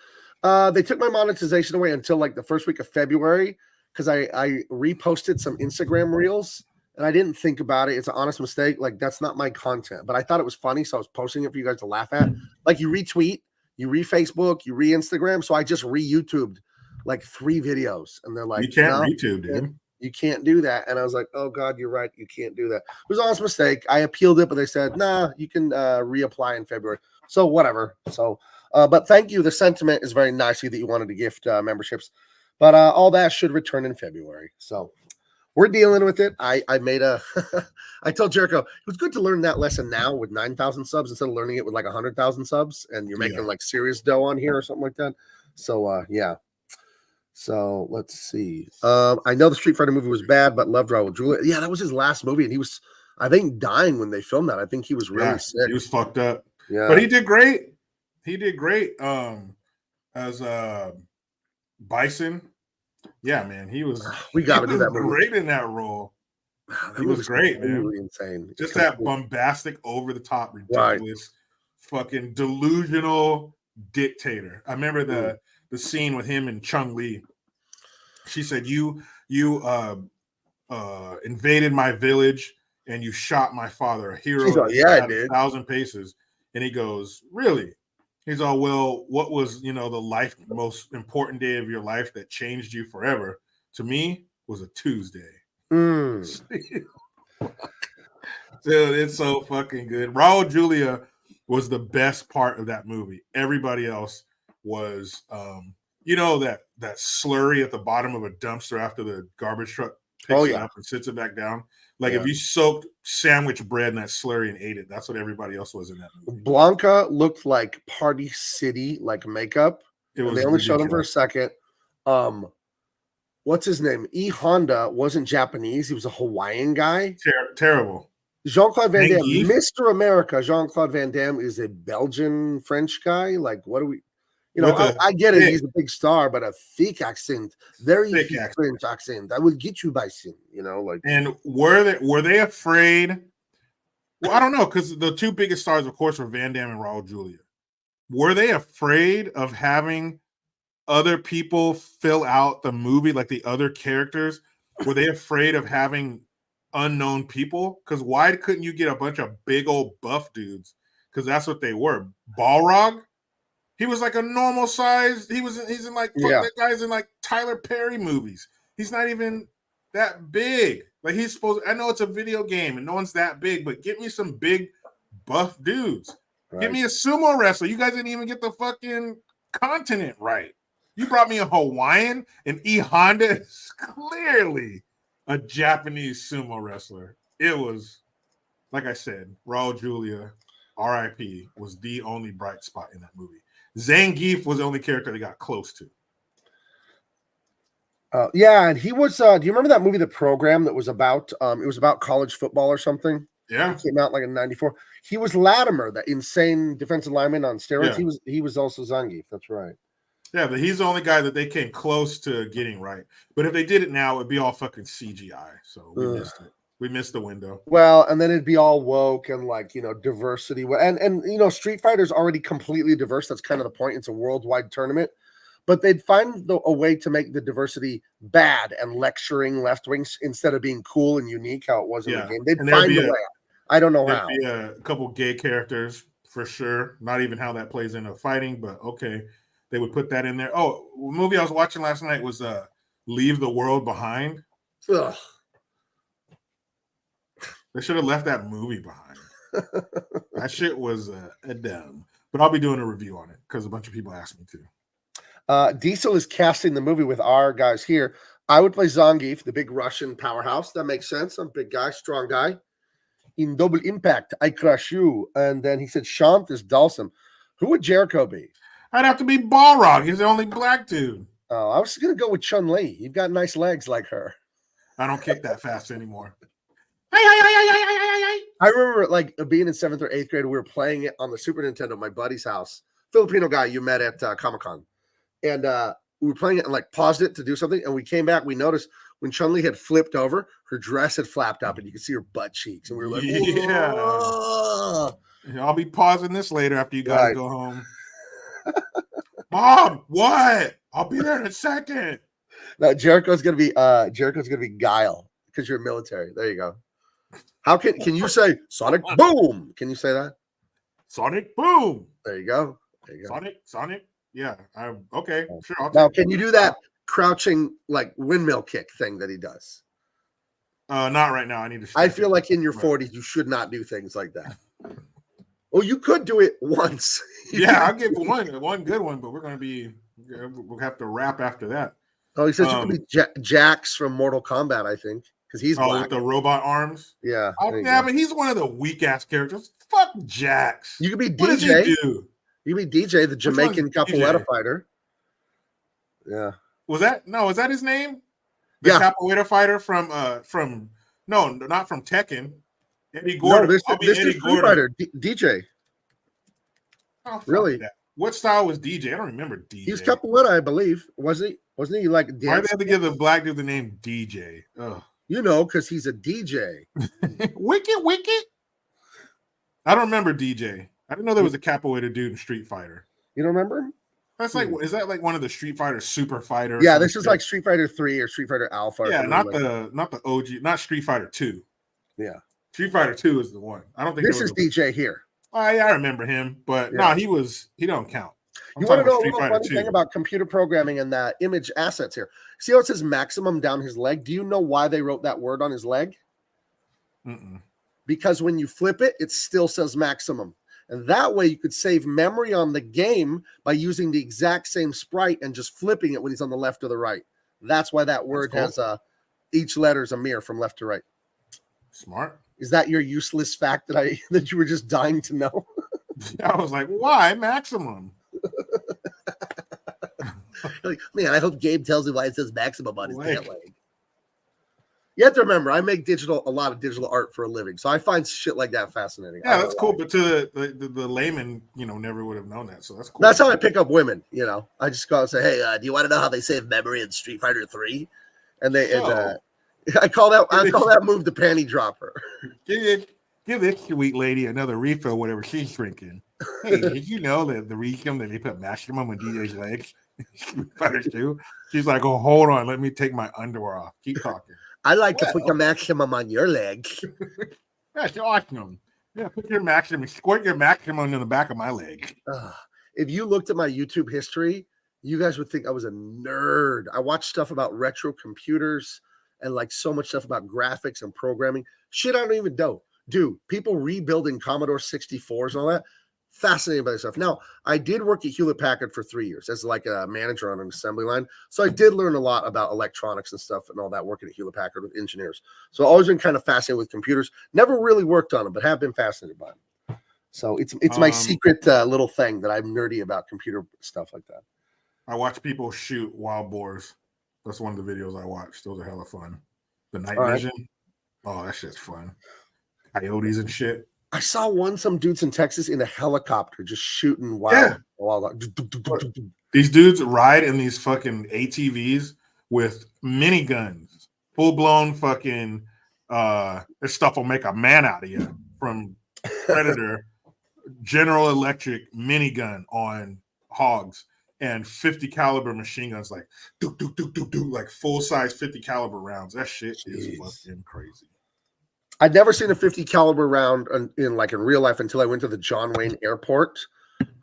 They took my monetization away until like the first week of February because I reposted some Instagram reels and I didn't think about it. It's an honest mistake. Like that's not my content, but I thought it was funny, so I was posting it for you guys to laugh at. Like you retweet, you re-Facebook, you re-Instagram. So I just re-YouTubed like 3 videos, and they're like, "You can't YouTube, dude. You can't do that." And I was like, "Oh God, you're right. You can't do that." It was an honest mistake. I appealed it, but they said, "Nah, you can reapply in February." So whatever. So. But thank you. The sentiment is very nicely that you wanted to gift memberships, but all that should return in February. So we're dealing with it. I made a, I told Jericho, it was good to learn that lesson now with 9,000 subs instead of learning it with like 100,000 subs and you're making like serious dough on here or something like that. So yeah. So let's see. I know the Street Fighter movie was bad, but loved Raul Julia. Yeah, that was his last movie. And he was, I think, dying when they filmed that. I think he was really sick. He was fucked up. Yeah. But he did great. He did great as Bison. Yeah, man, he was. We got to do that movie. Great in that role. He was great, man. Really insane. Just that bombastic, over the top, ridiculous, fucking delusional dictator. I remember the scene with him and Chung Li. She said, "You invaded my village. and you shot my father, a hero. She's like, that yeah, I had did. 1,000 paces. And he goes, really? He's all, well, what was, the most important day of your life that changed you forever? To me, was a Tuesday. Mm. Dude, it's so fucking good. Raul Julia was the best part of that movie. Everybody else was, that slurry at the bottom of a dumpster after the garbage truck picks it up and sits it back down. Like if you soaked sandwich bread in that slurry and ate it, that's what everybody else was in that movie. Blanca looked like Party City, like makeup. They only showed him for a second. What's his name? E. Honda wasn't Japanese. He was a Hawaiian guy. Terrible. Jean-Claude Van Damme, Mr. America. Jean-Claude Van Damme is a Belgian French guy. Like, what do we? I get it. He's a big star, but a thick accent, very thick French accent. I will get you by sin. And were they afraid? Well, I don't know, because the two biggest stars, of course, were Van Damme and Raul Julia. Were they afraid of having other people fill out the movie, like the other characters? Were they afraid of having unknown people? Because why couldn't you get a bunch of big old buff dudes? Because that's what they were. Balrog, he was like a normal size. He's in like that guy's in like Tyler Perry movies. He's not even that big. Like he's supposed. I know it's a video game and no one's that big, but get me some big buff dudes. Right. Give me a sumo wrestler. You guys didn't even get the fucking continent right. You brought me a Hawaiian, and E. Honda is clearly a Japanese sumo wrestler. It was, like I said, Raul Julia, R.I.P., was the only bright spot in that movie. Zangief was the only character they got close to. And he was. Do you remember that movie, The Program, that was about? It was about college football or something. Yeah, it came out like in '94. He was Latimer, that insane defensive lineman on steroids. Yeah. He was also Zangief. That's right. Yeah, but he's the only guy that they came close to getting right. But if they did it now, it'd be all fucking CGI. So we missed it. We missed the window. Well, and then it'd be all woke and like, diversity. And Street Fighter's already completely diverse. That's kind of the point. It's a worldwide tournament. But they'd find a way to make the diversity bad and lecturing left wings instead of being cool and unique how it was in the game. They'd find a way. I don't know how. There'd be a couple gay characters for sure. Not even how that plays into fighting, but okay. They would put that in there. Oh, a movie I was watching last night was Leave the World Behind. Ugh. They should have left that movie behind. That shit was dumb. But I'll be doing a review on it because a bunch of people asked me to. Diesel is casting the movie with our guys here. I would play Zangief, the big Russian powerhouse. That makes sense. I'm a big guy, strong guy. In Double Impact, I crush you. And then he said, Shant is Dawson. Who would Jericho be? I'd have to be Balrog. He's the only black dude. Oh, I was going to go with Chun-Li. You've got nice legs like her. I don't kick that fast anymore. I remember like being in 7th or 8th grade. We were playing it on the Super Nintendo at my buddy's house. Filipino guy you met at Comic-Con. And we were playing it and like paused it to do something. And we came back. We noticed when Chun-Li had flipped over, her dress had flapped up and you could see her butt cheeks. And we were like, whoa. Yeah. I'll be pausing this later after you guys go home. Mom, what? I'll be there in a second. No, Jericho's gonna be Guile because you're military. There you go. How can you say Sonic Boom? Can you say that? Sonic Boom. There you go. Sonic. Yeah. Okay. Sure. Now, can you do that crouching like windmill kick thing that he does? Not right now. I need to. I feel like in your 40s, you should not do things like that. Well, you could do it once. Yeah, I'll give one good one, but we'll have to wrap after that. Oh, he says you could be Jax from Mortal Kombat, I think, because he's black. With the robot arms. Yeah, but he's one of the weak ass characters. Fuck Jax. You could be what DJ. Does he do? You could be DJ, the Jamaican capoeira fighter. Yeah. Was that his name? The capoeira fighter from not from Tekken. Eddie Gordon. No, this is Street Fighter, DJ. Oh, really? That. What style was DJ? I don't remember DJ. He's capoeira, I believe. Wasn't he like dancing? Why did they have to give the black dude the name DJ? Ugh. Because he's a DJ. Wicked. I don't remember DJ. I didn't know there was a capoeira dude in Street Fighter. You don't remember him? That's like, is that like one of the Street Fighter Super Fighters? Yeah, this is like Street Fighter 3 or Street Fighter Alpha. Yeah, not the OG, not Street Fighter 2. Yeah. Street Fighter 2 is the one. I don't think This there is was a, DJ here. I remember him, but Yeah. no, he don't count. I'm You want to talking know a about Street little Fighter funny 2. thing about computer programming and the image assets here? See how it says maximum down his leg? Do you know why they wrote that word on his leg? Mm-mm. Because when you flip it, it still says maximum. And that way you could save memory on the game by using the exact same sprite and just flipping it when he's on the left or the right. That's why that word cool. has each letter is a mirror from left to right. Smart. Is that your useless fact that you were just dying to know? I was like, why maximum? Like, man, I hope Gabe tells me why it says maximum on his pant leg. You have to remember, I make a lot of digital art for a living, so I find shit like that fascinating. Yeah, that's cool. But to the layman, never would have known that. So that's cool. That's how I pick up women. I just go and say, "Hey, do you want to know how they save memory in Street Fighter 3?" And I call that move the panty dropper. Give this sweet lady another refill, whatever she's drinking. Hey, did you know that the refill that they put maximum on DJ's legs? She's like, oh, hold on, let me take my underwear off. Keep talking. I like to put the maximum on your leg. That's awesome. Yeah, put your maximum, squirt your maximum in the back of my leg. If you looked at my YouTube history, you guys would think I was a nerd. I watched stuff about retro computers and like so much stuff about graphics and programming. Shit, I don't even know. Dude, people rebuilding Commodore 64s and all that. Fascinated by this stuff. Now, I did work at Hewlett Packard for 3 years as like a manager on an assembly line. So I did learn a lot about electronics and stuff and all that, working at Hewlett Packard with engineers. So I've always been kind of fascinated with computers. Never really worked on them, but have been fascinated by them. So it's my secret little thing that I'm nerdy about computer stuff like that. I watch people shoot wild boars. That's one of the videos I watch. Those are hella fun. The night vision. Oh, that shit's fun. Coyotes and shit. I saw some dudes in Texas in a helicopter just shooting wild. These dudes ride in these fucking ATVs with miniguns, full blown fucking. This stuff will make a man out of you. From Predator, General Electric minigun on hogs, and 50 caliber machine guns, like like full size 50 caliber rounds. That shit is fucking crazy. I'd never seen a 50 caliber round in real life until I went to the John Wayne Airport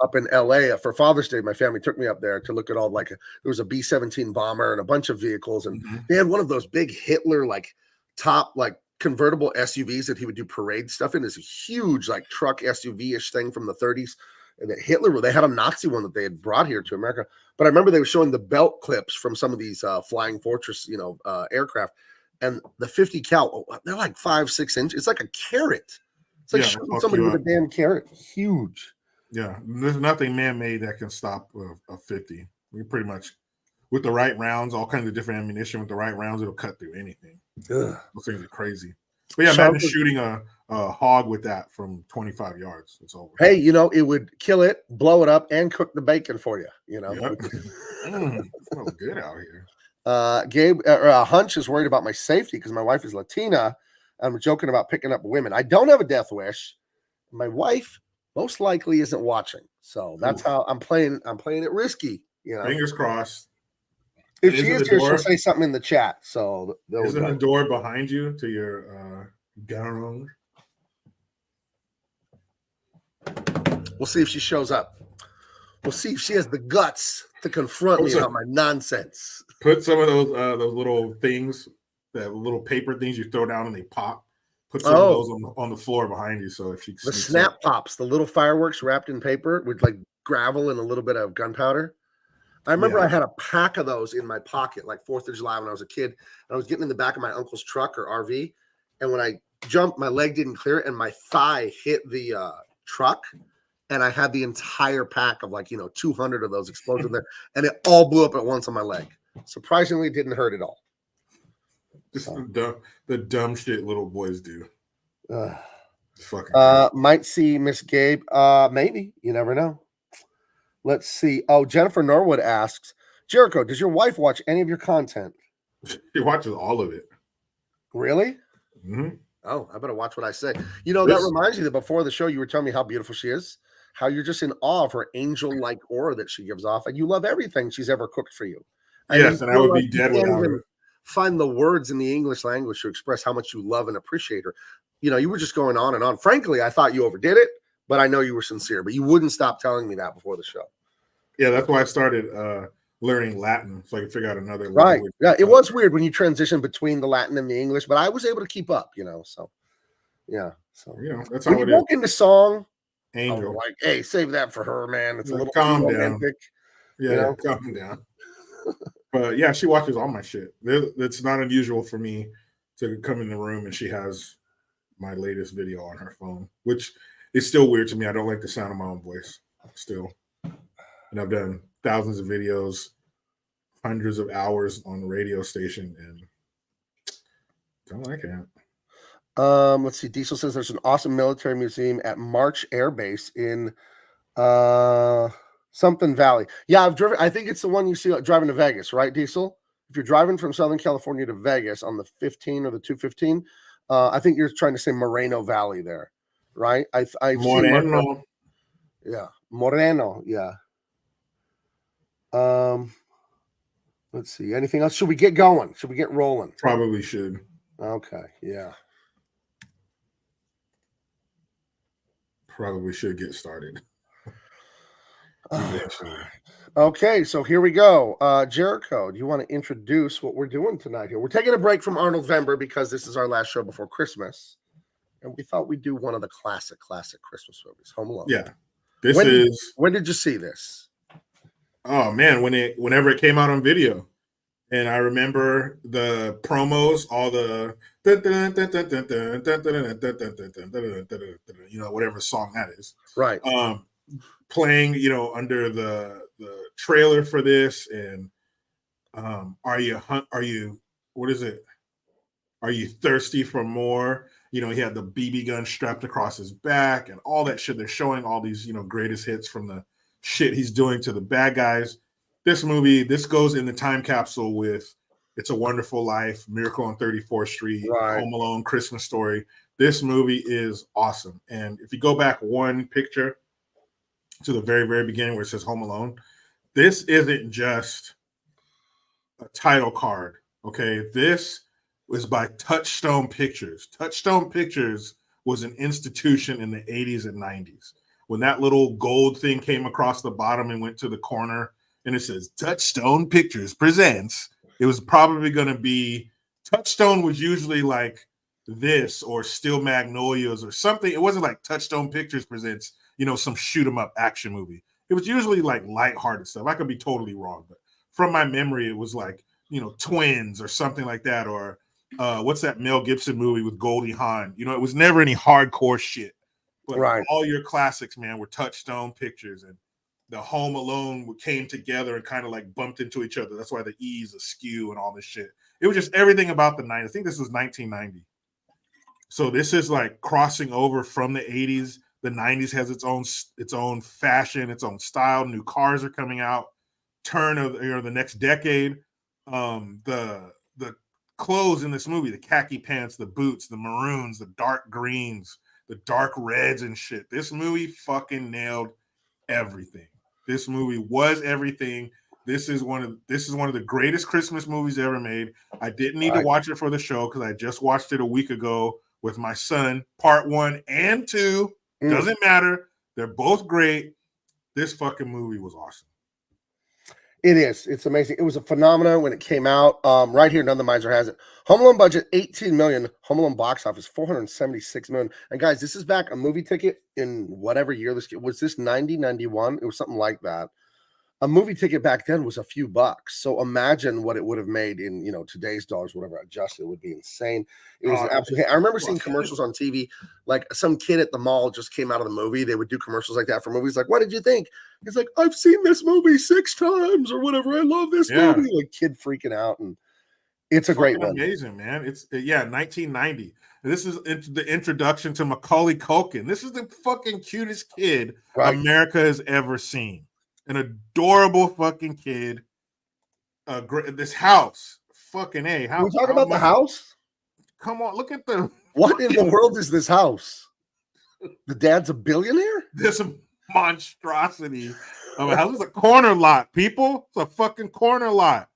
up in LA for Father's Day. My family took me up there to look at all there was a B-17 bomber and a bunch of vehicles, and they had one of those big Hitler top convertible SUVs that he would do parade stuff in. This huge truck SUV-ish thing from the 30s. And that they had a Nazi one that they had brought here to America. But I remember they were showing the belt clips from some of these Flying Fortress, aircraft. And the 50 cal, they're like 5-6 inches. It's like a carrot. It's like shooting somebody with a damn carrot. Huge. Yeah, there's nothing man-made that can stop a 50. We pretty much, with the right rounds, all kinds of different ammunition. With the right rounds, it'll cut through anything. Those things are crazy. But yeah, imagine shooting a hog with that from 25 yards. It's over. Hey, it would kill it, blow it up, and cook the bacon for you. Yep. Smells good out here. Gabe, Hunch is worried about my safety because my wife is Latina. I'm joking about picking up women. I don't have a death wish. My wife most likely isn't watching, so that's how I'm playing. I'm playing it risky. Fingers crossed. If she is here, she'll say something in the chat. So isn't the door behind you to your garage? We'll see if she shows up. We'll see if she has the guts to confront me about my nonsense. Put some of those little things, that little paper things you throw down and they pop. Put some of those on the floor behind you, so if she the snap pops, the little fireworks wrapped in paper with gravel and a little bit of gunpowder. I remember I had a pack of those in my pocket, 4th of July when I was a kid. And I was getting in the back of my uncle's truck or RV. And when I jumped, my leg didn't clear it, and my thigh hit the truck. And I had the entire pack of 200 of those exploded there. And it all blew up at once on my leg. Surprisingly, it didn't hurt at all. Just the dumb shit little boys do. Might see Miss Gabe. Maybe. You never know. Let's see. Oh, Jennifer Norwood asks, Jericho, does your wife watch any of your content? She watches all of it. Really? Mm-hmm. Oh, I better watch what I say. That reminds me that before the show, you were telling me how beautiful she is, how you're just in awe of her angel-like aura that she gives off, and you love everything she's ever cooked for you. Yes, and I would be dead without her. find the words in the English language to express how much you love and appreciate her. You know, you were just going on and on. Frankly, I thought you overdid it, but I know you were sincere. But you wouldn't stop telling me that before the show. Yeah, that's why I started learning Latin so I could figure out another Right. language. Yeah, it was weird when you transitioned between the Latin and the English, but I was able to keep up, you know. So yeah. So You know, that's when how you it broke is. into song, I was Angel. like, hey, save that for her, man. It's a little too Calm down. romantic. Yeah, You know? calm down. But yeah, she watches all my shit. It's not unusual for me to come in the room and she has my latest video on her phone, which is still weird to me. I don't like the sound of my own voice still. And I've done thousands of videos, hundreds of hours on the radio station, and don't like it. Let's see. Diesel says there's an awesome military museum at March Air Base in something Valley. Yeah, I've driven. I think it's the one you see driving to Vegas, right, Diesel? If you're driving from Southern California to Vegas on the 15 or the 215, I think you're trying to say Moreno Valley there, right? I've seen Moreno. yeah, Moreno. Yeah. Let's see. Anything else? Should we get going? Should we get rolling? Probably should. Okay. Yeah. Probably should get started. Eventually. Okay, so here we go. Jericho, do you want to introduce what we're doing tonight here? We're taking a break from Arnold Vember because this is our last show before Christmas. And we thought we'd do one of the classic Christmas movies, Home Alone. Yeah. When did you see this? Oh man, whenever it came out on video. And I remember the promos, all the you know, whatever song that is. Right. Playing, you know, under the trailer for this, and are you what is it? Are you thirsty for more? You know, he had the BB gun strapped across his back and all that shit. They're showing all these, you know, greatest hits from the shit he's doing to the bad guys. This movie, this goes in the time capsule with It's a Wonderful Life, Miracle on 34th Street, right. Home Alone, Christmas Story. This movie is awesome. And if you go back one picture to the very, very beginning where it says Home Alone, this isn't just a title card, okay? This was by Touchstone Pictures. Touchstone Pictures was an institution in the 80s and 90s. When that little gold thing came across the bottom and went to the corner, and it says Touchstone Pictures presents, it was probably going to be, Touchstone was usually like this or Steel Magnolias or something. It wasn't like Touchstone Pictures presents, you know, some shoot 'em up action movie. It was usually like lighthearted stuff. I could be totally wrong, but from my memory, it was like, you know, Twins or something like that. Or what's that Mel Gibson movie with Goldie Hawn? You know, it was never any hardcore shit. But right. All your classics, man, were Touchstone Pictures, and the Home Alone came together and kind of like bumped into each other. That's why the E's askew and all this shit. It was just everything about the 90s. I think this was 1990. So this is like crossing over from the 80s. The 90s has its own fashion, its own style. New cars are coming out. Turn of the next decade. The clothes in this movie, the khaki pants, the boots, the maroons, the dark greens, the dark reds and shit. This movie fucking nailed everything. This movie was everything. This is one of the greatest Christmas movies ever made. I didn't need to watch it for the show because I just watched it a week ago with my son. Part 1 and 2 doesn't matter. They're both great. This fucking movie was awesome. It is. It's amazing. It was a phenomenon when it came out. Right here, None the Miser has it. Home Alone budget, $18 million. Home Alone box office, $476 million. And guys, this is back a movie ticket in whatever year this was. This 90, 91? It was something like that. A movie ticket back then was a few bucks. So imagine what it would have made in, you know, today's dollars, whatever adjusted, it would be insane. It was absolutely. I remember seeing commercials on TV, like some kid at the mall just came out of the movie. They would do commercials like that for movies. Like, what did you think? He's like, I've seen this movie 6 times or whatever. I love this movie. Like kid freaking out, and it's a great one. Amazing, man. It's 1990. This is the introduction to Macaulay Culkin. This is the fucking cutest kid America has ever seen. An adorable fucking kid. This house, fucking A. Can we talk about the house? Come on, look at the. What in the world is this house? The dad's a billionaire? This monstrosity of a house. It's a corner lot, people. It's a fucking corner lot.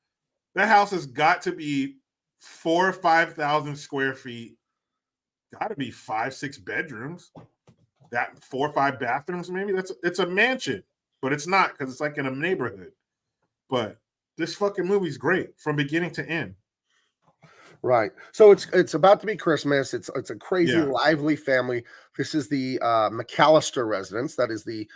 That house has got to be 4,000 or 5,000 square feet. Got to be 5-6 bedrooms. That 4 or 5 bathrooms, maybe. It's a mansion, but it's not because it's like in a neighborhood. But this fucking movie's great from beginning to end. Right. So it's about to be Christmas. It's a crazy, Yeah. lively family. This is the McAllister residence. That is the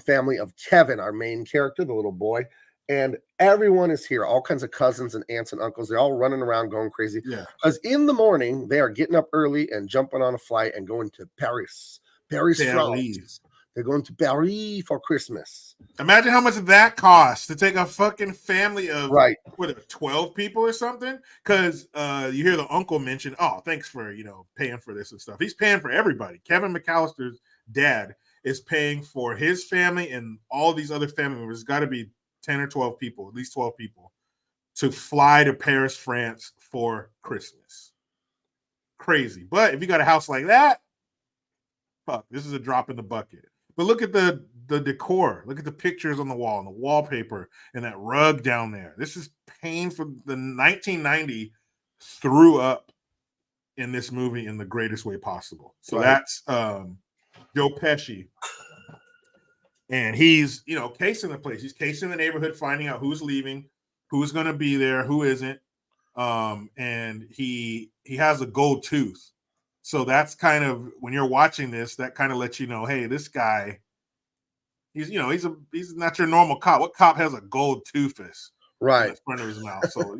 family of Kevin, our main character, the little boy. And everyone is here, all kinds of cousins and aunts and uncles. They're all running around going crazy. Yeah. Because in the morning, they are getting up early and jumping on a flight and going to Paris. Paris, France. They're going to Paris for Christmas. Imagine how much that costs to take a fucking family of Right. what, 12 people or something? Because you hear the uncle mention, oh, thanks for paying for this and stuff. He's paying for everybody. Kevin McAllister's dad is paying for his family and all these other family members. It's got to be 10 or 12 people, at least 12 people, to fly to Paris, France for Christmas. Crazy. But if you got a house like that, fuck, this is a drop in the bucket. But look at the decor. Look at the pictures on the wall and the wallpaper and that rug down there. This is pain from the 1990 threw up in this movie in the greatest way possible. So that's Joe Pesci. And he's, casing the place. He's casing the neighborhood, finding out who's leaving, who's going to be there, who isn't. And he has a gold tooth. So that's kind of, when you're watching this, that kind of lets you know, hey, this guy, he's not your normal cop. What cop has a gold tooth in front of his mouth? So,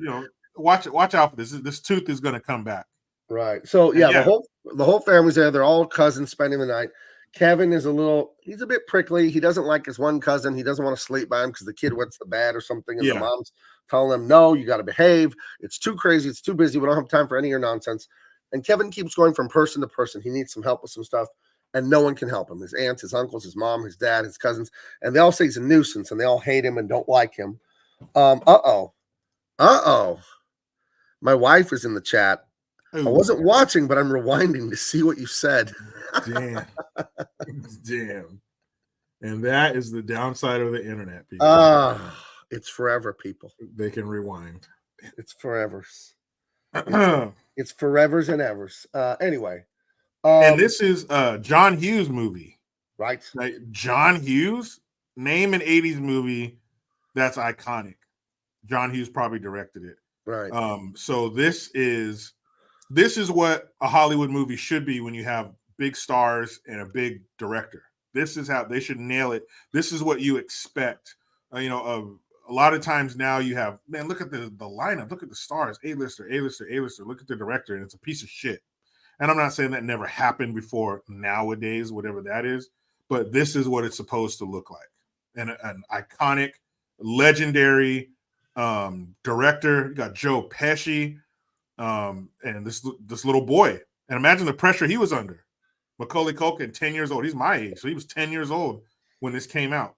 watch out for this. This tooth is going to come back. Right. So the whole family's there. They're all cousins spending the night. Kevin is he's a bit prickly. He doesn't like his one cousin. He doesn't want to sleep by him because the kid wets the bed or something. And the mom's telling him, no, you got to behave. It's too crazy. It's too busy. We don't have time for any of your nonsense. And Kevin keeps going from person to person. He needs some help with some stuff, and no one can help him. His aunts, his uncles, his mom, his dad, his cousins, and they all say he's a nuisance, and they all hate him and don't like him. My wife is in the chat. Ooh. I wasn't watching, but I'm rewinding to see what you said. Damn. And that is the downside of the internet, people. It's forever, people. They can rewind. It's forever. It's forevers and evers. Anyway. And this is John Hughes movie. Right. Like John Hughes, name an 80s movie that's iconic. John Hughes probably directed it. Right. So this is what a Hollywood movie should be when you have big stars and a big director. This is how they should nail it. This is what you expect. A lot of times now you have, man, look at the lineup. Look at the stars. A-lister. Look at the director, and it's a piece of shit. And I'm not saying that never happened before nowadays, whatever that is, but this is what it's supposed to look like. And an iconic, legendary director. You got Joe Pesci and this little boy. And imagine the pressure he was under. Macaulay Culkin, 10 years old. He's my age, so he was 10 years old when this came out.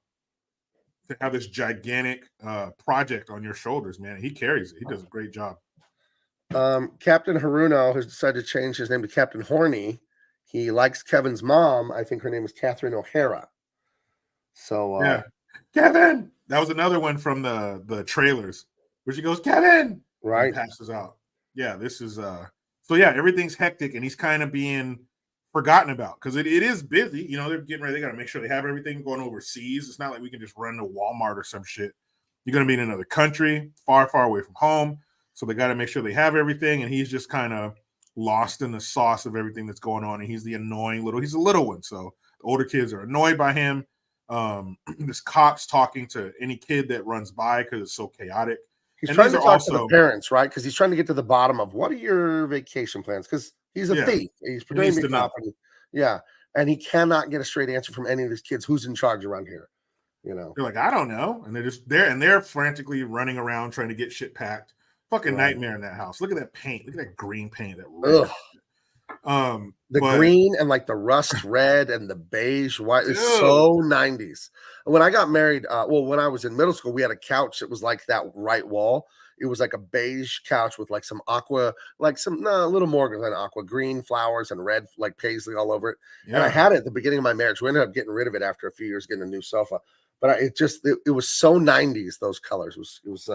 To have this gigantic project on your shoulders, man. He carries it. He does a great job. Captain Haruno has decided to change his name to Captain Horny. He likes Kevin's mom. I think her name is Catherine O'Hara. So Kevin. That was another one from the trailers where she goes, Kevin. Right. And passes out. Yeah, this is everything's hectic and he's kind of being forgotten about because it is busy. They're getting ready. They got to make sure they have everything going overseas. It's not like we can just run to Walmart or some shit. You're going to be in another country, far, far away from home. So they got to make sure they have everything. And he's just kind of lost in the sauce of everything that's going on. And he's the annoying he's a little one. So the older kids are annoyed by him. This cop's talking to any kid that runs by because it's so chaotic. He's trying to talk to the parents, right? Because he's trying to get to the bottom of what are your vacation plans? Because he's a thief. He's pretending to be a cop. And he cannot get a straight answer from any of his kids. Who's in charge around here? They're like, I don't know. And they're frantically running around trying to get shit packed. Fucking nightmare in that house. Look at that paint. Look at that green paint. That green and like the rust red and the beige white is so 90s. When I got married, when I was in middle school, we had a couch that was like that right wall. It was like a beige couch with like some aqua, like a little more than aqua, green flowers and red like paisley all over it. Yeah. And I had it at the beginning of my marriage. We ended up getting rid of it after a few years, getting a new sofa. But it was so 90s. Those colors it was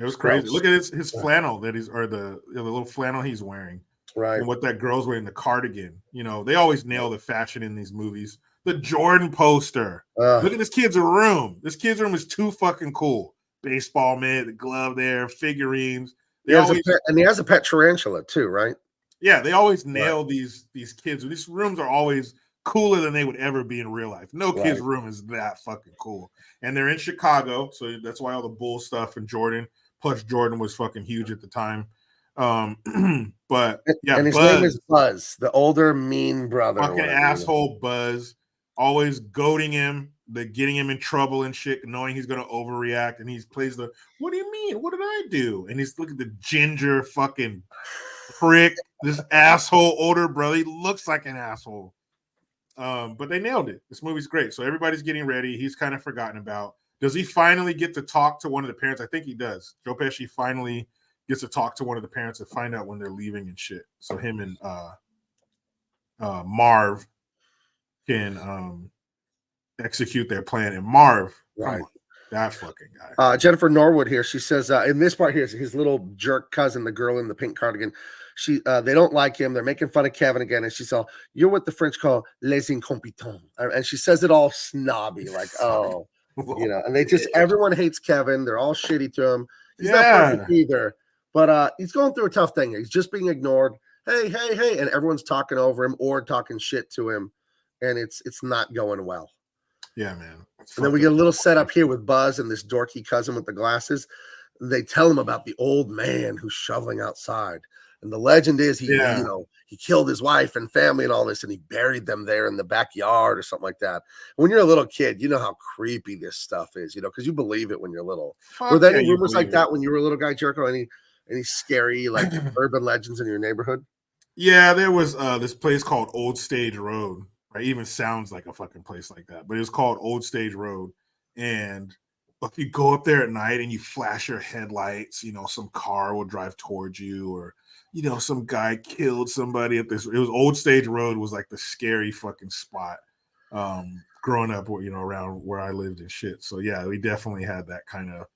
It was crazy. Gross. Look at his flannel that he's, or the little flannel he's wearing. Right. And what that girl's wearing, the cardigan. You know, they always nail the fashion in these movies. The Jordan poster. Look at this kid's room. This kid's room is too fucking cool. Baseball mitt, the glove there, figurines. He has a pet tarantula too, right? Yeah, they always nail these kids. These rooms are always cooler than they would ever be in real life. No kid's room is that fucking cool. And they're in Chicago, so that's why all the Bull stuff and Jordan. Plus, Jordan was fucking huge at the time. But yeah, and his name is Buzz, the older mean brother. Fucking asshole Buzz, always goading him, getting him in trouble and shit, knowing he's gonna overreact. And he plays the, what do you mean? What did I do? And he's looking at the ginger fucking prick, this asshole older brother. He looks like an asshole. But they nailed it. This movie's great. So everybody's getting ready. He's kind of forgotten about. Does he finally get to talk to one of the parents? I think he does. Joe Pesci finally gets to talk to one of the parents and find out when they're leaving and shit. So him and Marv can execute their plan. And Marv, come on, that fucking guy. Jennifer Norwood here. She says in this part here, his little jerk cousin, the girl in the pink cardigan. They don't like him. They're making fun of Kevin again, and she's all, "You're what the French call les incompetents," and she says it all snobby, like, "Oh." You know, and everyone hates Kevin. They're all shitty to him. He's not perfect either, but he's going through a tough thing. He's just being ignored. Hey, and everyone's talking over him or talking shit to him, and it's not going well. Yeah, man. And then we get a little setup here with Buzz and this dorky cousin with the glasses. They tell him about the old man who's shoveling outside. And the legend is he killed his wife and family and all this, and he buried them there in the backyard or something like that. When you're a little kid, you know how creepy this stuff is, because you believe it when you're little. Were there any rumors like that when you were a little guy, Jericho? Any scary like urban legends in your neighborhood? Yeah, there was this place called Old Stage Road. Right, even sounds like a fucking place like that, but it was called Old Stage Road. And if you go up there at night and you flash your headlights, some car will drive towards you, or some guy killed somebody at this. It was Old Stage Road was like the scary fucking spot. Growing up, around where I lived and shit. So yeah, we definitely had that kind of,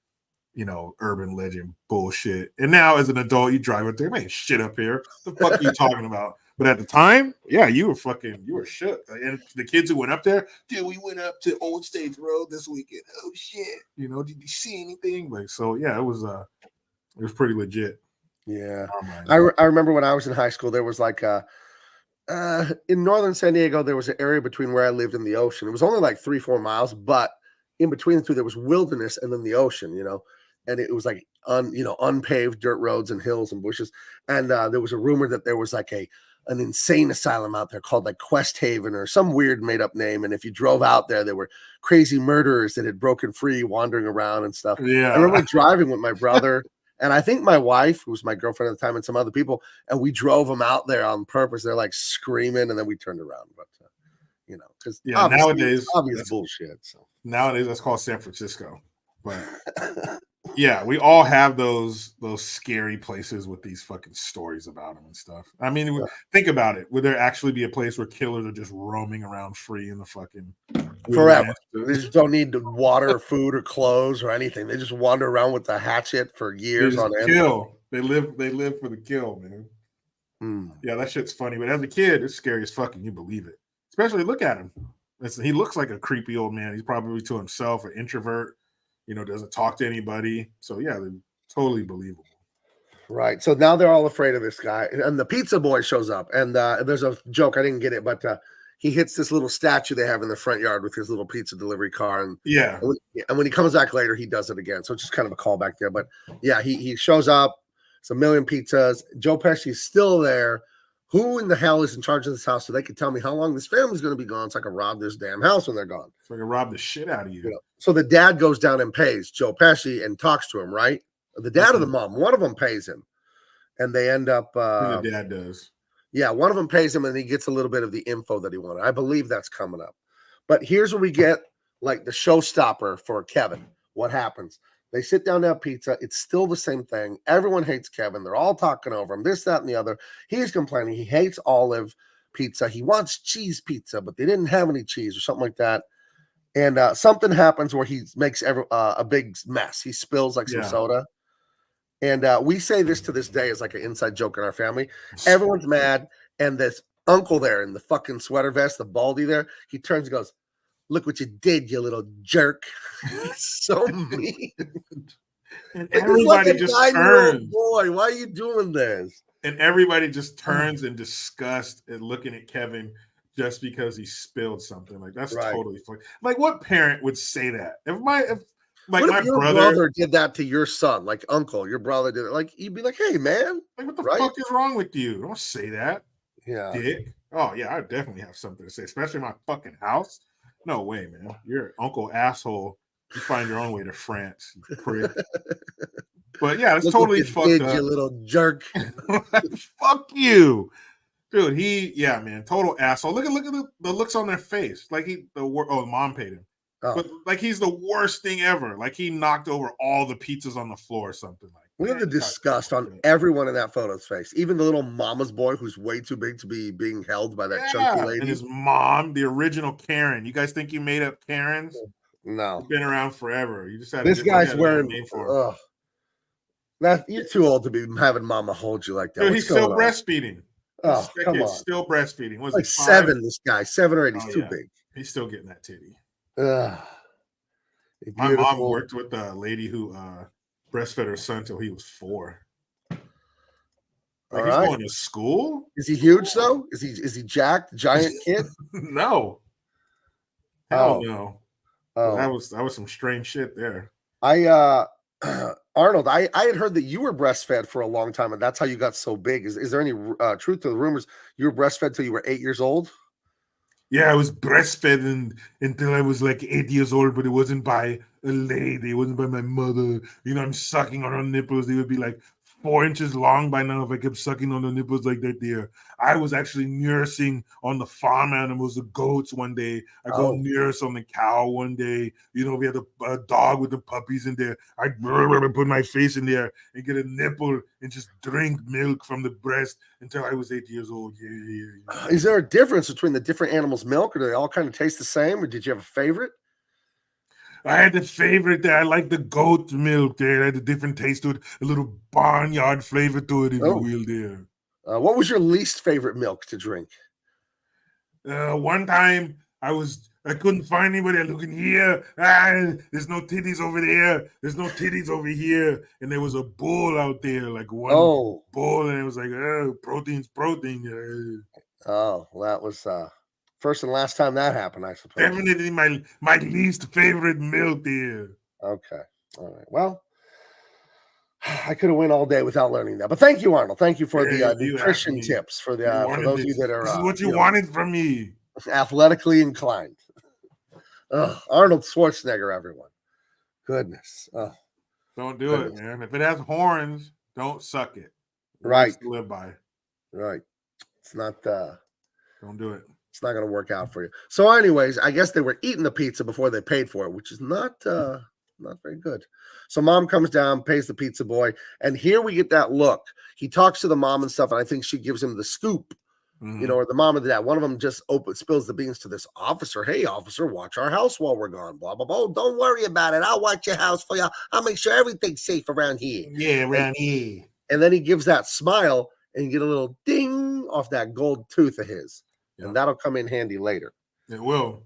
urban legend bullshit. And now as an adult, you drive up there, man, shit up here. What the fuck are you talking about? But at the time, yeah, you were shook. And the kids who went up there, dude, we went up to Old Stage Road this weekend. Oh shit, did you see anything? Like, so yeah, it was pretty legit. Yeah, I remember when I was in high school, there was like in northern San Diego, there was an area between where I lived and the ocean. It was only like 3-4 miles, but in between the two, there was wilderness and then the ocean. And it was like unpaved dirt roads and hills and bushes. And there was a rumor that there was like an insane asylum out there called like Quest Haven or some weird made up name. And if you drove out there, there were crazy murderers that had broken free, wandering around and stuff. Yeah, I remember driving with my brother and I think my wife, who was my girlfriend at the time, and some other people, and we drove them out there on purpose. They're like screaming, and then we turned around. But because nowadays obvious bullshit. So nowadays that's called San Francisco. But yeah, we all have those scary places with these fucking stories about them and stuff. I mean, think about it. Would there actually be a place where killers are just roaming around free in the fucking forever? They just don't need water or food or clothes or anything. They just wander around with a hatchet for years on end. Kill. They live for the kill, man. Yeah, that shit's funny. But as a kid, it's scary as fucking. You believe it. Especially look at him. He looks like a creepy old man. He's probably to himself, an introvert. Doesn't talk to anybody. So yeah, they're totally believable. Right. So now they're all afraid of this guy. And the pizza boy shows up. And there's a joke. I didn't get it, but he hits this little statue they have in the front yard with his little pizza delivery car. And yeah. And when he comes back later, he does it again. So it's just kind of a callback there. But yeah, he shows up. It's a million pizzas. Joe Pesci's still there. Who in the hell is in charge of this house so they can tell me how long this family's going to be gone so I can rob this damn house when they're gone? So I can rob the shit out of you. So the dad goes down and pays Joe Pesci and talks to him, right? The dad or the mom, one of them pays him. And they end up... the dad does. Yeah, one of them pays him and he gets a little bit of the info that he wanted. I believe that's coming up. But here's where we get like the showstopper for Kevin. What happens? They sit down to have pizza. It's still the same thing. Everyone hates Kevin. They're all talking over him, this, that, and the other. He's complaining. He hates olive pizza. He wants cheese pizza, but they didn't have any cheese or something like that. And something happens where he makes a big mess. He spills like some soda. And we say this to this day as like an inside joke in our family. Everyone's mad, and this uncle there in the fucking sweater vest, the baldy there, he turns and goes, "Look what you did, you little jerk." He's so mean. And Like, everybody like a just 9-year-old turns. boy. Why are you doing this? And everybody just turns in disgust at looking at Kevin just because he spilled something. Like, that's Right. totally funny. Like, what parent would say that? If my What my if your brother brother did that to your son, like uncle, your brother did it? Like, you'd be like, "Hey, man." like, what the Right? fuck is wrong with you? Don't say that, Yeah. dick. Oh yeah, I definitely have something to say, especially in my fucking house. No way, man. You're uncle asshole. You find your own way to France, you prick. But yeah, it's Look totally what you fucked did, up. you little jerk. Fuck you, dude. Yeah, man, total asshole. Look at the looks on their face. Like mom paid him, Oh. but like he's the worst thing ever. Like he knocked over all the pizzas on the floor or something. Like, Look at the man, disgust on everyone in that photo's face. Even the little mama's boy who's way too big to be being held by that chunky and lady. his mom, the original Karen. You guys think you made up Karens? No. They've been around forever. You just had This guy's a wearing. name for him. You're too old to be having mama hold you like that. Dude, What's he's still going on? breastfeeding. Oh, That come kid's on. still breastfeeding. Was Like he 5? 7, this guy. 7 or 8. He's Oh, too yeah. big. He's still getting that titty. Ugh. My mom worked with a lady who breastfed her son till he was 4. Like, he's going to school? Is he huge though? Is he jacked, giant kid? No. Hell no. That was some strange shit there. Arnold, I had heard that you were breastfed for a long time, and that's how you got so big. Is there any truth to the rumors you were breastfed till you were 8 years old? Yeah, I was breastfed until I was like 8 years old, but it wasn't by a lady. It wasn't by my mother. You know, I'm sucking on her nipples. They would be like 4 inches long by now if I kept sucking on the nipples like that there. I was actually nursing on the farm animals, the goats one day. I go nurse on the cow one day. You know, we had a dog with the puppies in there. I'd put my face in there and get a nipple and just drink milk from the breast until I was 8 years old. Yeah. Is there a difference between the different animals' milk, or do they all kind of taste the same, or did you have a favorite? I had the favorite there. I like the goat milk there. It had a different taste to it, a little barnyard flavor to it, if you will, there. What was your least favorite milk to drink? One time I couldn't find anybody. I'm looking here. There's no titties over there. There's no titties over here. And there was a bull out there, like one bull, and it was like, protein's protein. Oh, well, that was first and last time that happened, I suppose. Definitely my least favorite milk there. Okay. All right. Well, I could have went all day without learning that. But thank you, Arnold. Thank you for the nutrition tips for those of you that are this is what you wanted from me. Athletically inclined. Arnold Schwarzenegger, everyone. Goodness. Don't do it, man. If it has horns, don't suck it. Right. To live by. Right. It's not don't do it. It's not going to work out for you. So anyways, I guess they were eating the pizza before they paid for it, which is not very good. So mom comes down, pays the pizza boy, and here we get that look. He talks to the mom and stuff, and I think she gives him the scoop, you know, or the mom or the dad. One of them just spills the beans to this officer. Hey, officer, watch our house while we're gone. Blah, blah, blah. Don't worry about it. I'll watch your house for you. I'll make sure everything's safe around here. Yeah, around here. And then he gives that smile, and you get a little ding off that gold tooth of his. Yep. And that'll come in handy later. It will.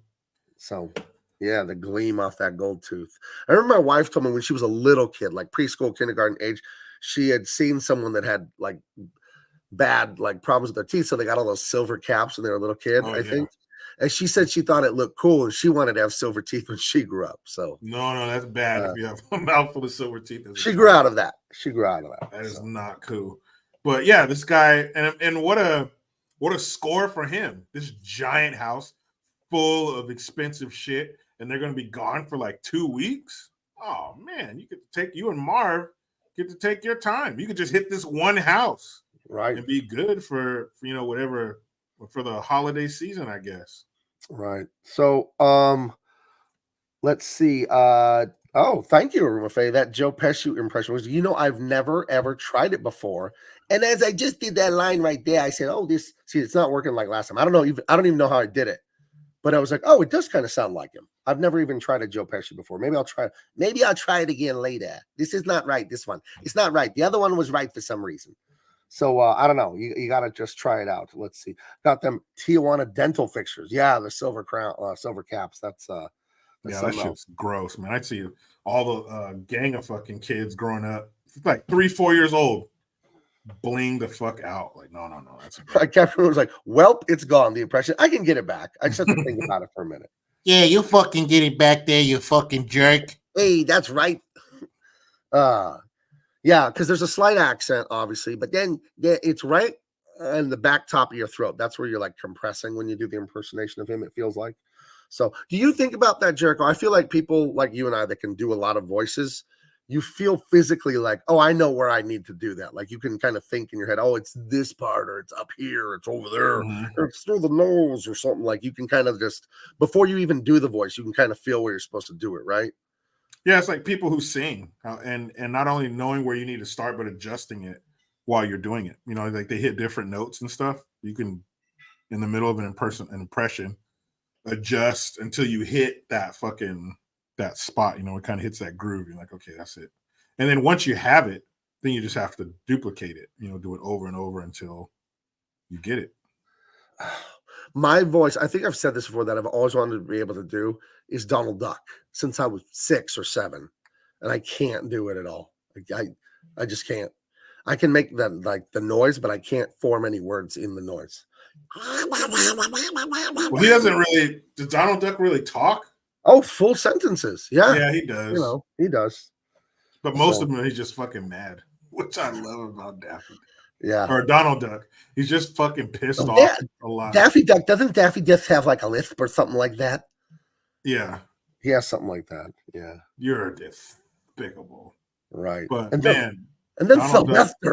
So, yeah, the gleam off that gold tooth. I remember my wife told me when she was a little kid, like preschool, kindergarten age, she had seen someone that had like bad like problems with their teeth. So they got all those silver caps when they were a little kid, I think. And she said she thought it looked cool and she wanted to have silver teeth when she grew up. So no, that's bad. If you have a mouthful of silver teeth. She grew out of that. That is not cool. But yeah, this guy, and what a score for him. This giant house full of expensive shit, and they're going to be gone for like 2 weeks. Oh, man, you and Marv get to take your time. You could just hit this one house. Right. And be good for whatever, for the holiday season, I guess. Right. So, let's see. Thank you, Rumafe. That Joe Pesci impression was, I've never, ever tried it before. And as I just did that line right there, I said, it's not working like last time. I don't even know how I did it, but I was like, it does kind of sound like him. I've never even tried a Joe Pesci before. Maybe I'll try. Maybe I'll try it again later. This is not right. This one, it's not right. The other one was right for some reason. So I don't know. You got to just try it out. Let's see. Got them Tijuana dental fixtures. Yeah, the silver crown, silver caps. That's yeah, that shit's gross, man. I see all the gang of fucking kids growing up, like 3-4 years old, bling the fuck out. Like, no, that's like Captain was like, "Welp, it's gone." The impression. I can get it back. I just have to think about it for a minute. Yeah, you fucking get it back there, you fucking jerk. Hey, that's right. Yeah, because there's a slight accent, obviously, but then it's right on the back top of your throat. That's where you're like compressing when you do the impersonation of him, it feels like. So do you think about that, Jericho? I feel like people like you and I that can do a lot of voices, you feel physically like, oh, I know where I need to do that. Like you can kind of think in your head, oh, it's this part, or it's up here, it's over there, or it's through the nose or something. Like you can kind of just, before you even do the voice, you can kind of feel where you're supposed to do it, right? Yeah, it's like people who sing and not only knowing where you need to start, but adjusting it while you're doing it. You know, like they hit different notes and stuff. You can, in the middle of an impression, adjust until you hit that spot. You know, it kind of hits that groove. You're like, okay, that's it. And then once you have it, then you just have to duplicate it. You know, do it over and over until you get it. My voice, I think I've said this before, that I've always wanted to be able to do is Donald Duck since I was 6 or 7, and I can't do it at all. I just can't. I can make the noise, but I can't form any words in the noise. Well, he doesn't really. Does Donald Duck really talk? Oh, full sentences. Yeah. Yeah, he does. You know, he does. But most of them, he's just fucking mad, which I love about Daffy. Yeah. Or Donald Duck. He's just fucking pissed off a lot. Daffy Duck, doesn't Daffy just have like a lisp or something like that? Yeah. He has something like that. Yeah. You're despicable. Right. But and man. Then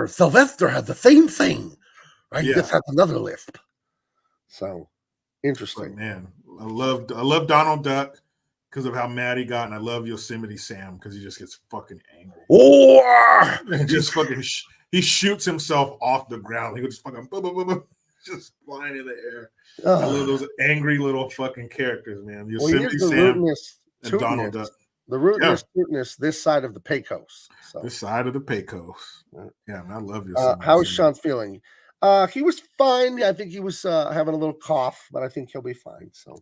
Sylvester had the same thing. Right? Yeah. He just has another lisp. So interesting. But man, I love Donald Duck because of how mad he got, and I love Yosemite Sam because he just gets fucking angry. Oh, and just fucking he shoots himself off the ground. He goes just fucking boom, boom, boom, boom, just flying in the air. I love those angry little fucking characters, man. Yosemite Sam and Donald Duck. The rootness this side of the Pecos. So. This side of the Pecos. Yeah, man, I love Yosemite. How is Sean feeling? He was fine. I think he was having a little cough, but I think he'll be fine. So.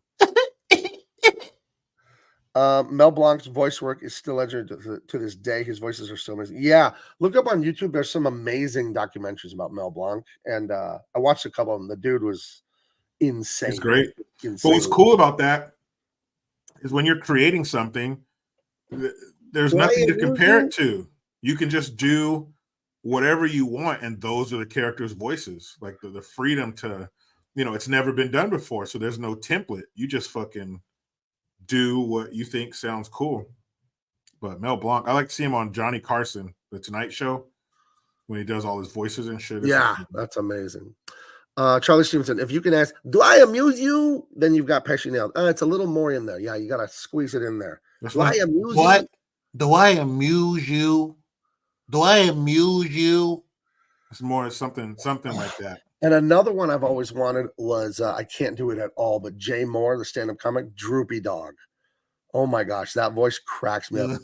Mel Blanc's voice work is still legendary to this day. His voices are still amazing. Yeah, look up on YouTube. There's some amazing documentaries about Mel Blanc, and I watched a couple of them. The dude was insane. It's great. Insane. But what's cool about that is when you're creating something, there's nothing to compare it to. You can just do whatever you want, and those are the characters' voices. Like the freedom to, you know, it's never been done before, so there's no template. You just fucking do what you think sounds cool. But Mel Blanc, I like to see him on Johnny Carson, the Tonight Show, when he does all his voices and shit. Yeah, that's amazing. Charlie Stevenson, if you can ask, do I amuse you? Then you've got Pesci nailed. It's a little more in there. Yeah, you got to squeeze it in there. Do I amuse you? Do I amuse you? It's more something like that. And another one I've always wanted was, I can't do it at all, but Jay Moore, the stand-up comic, Droopy Dog. Oh my gosh, that voice cracks me up.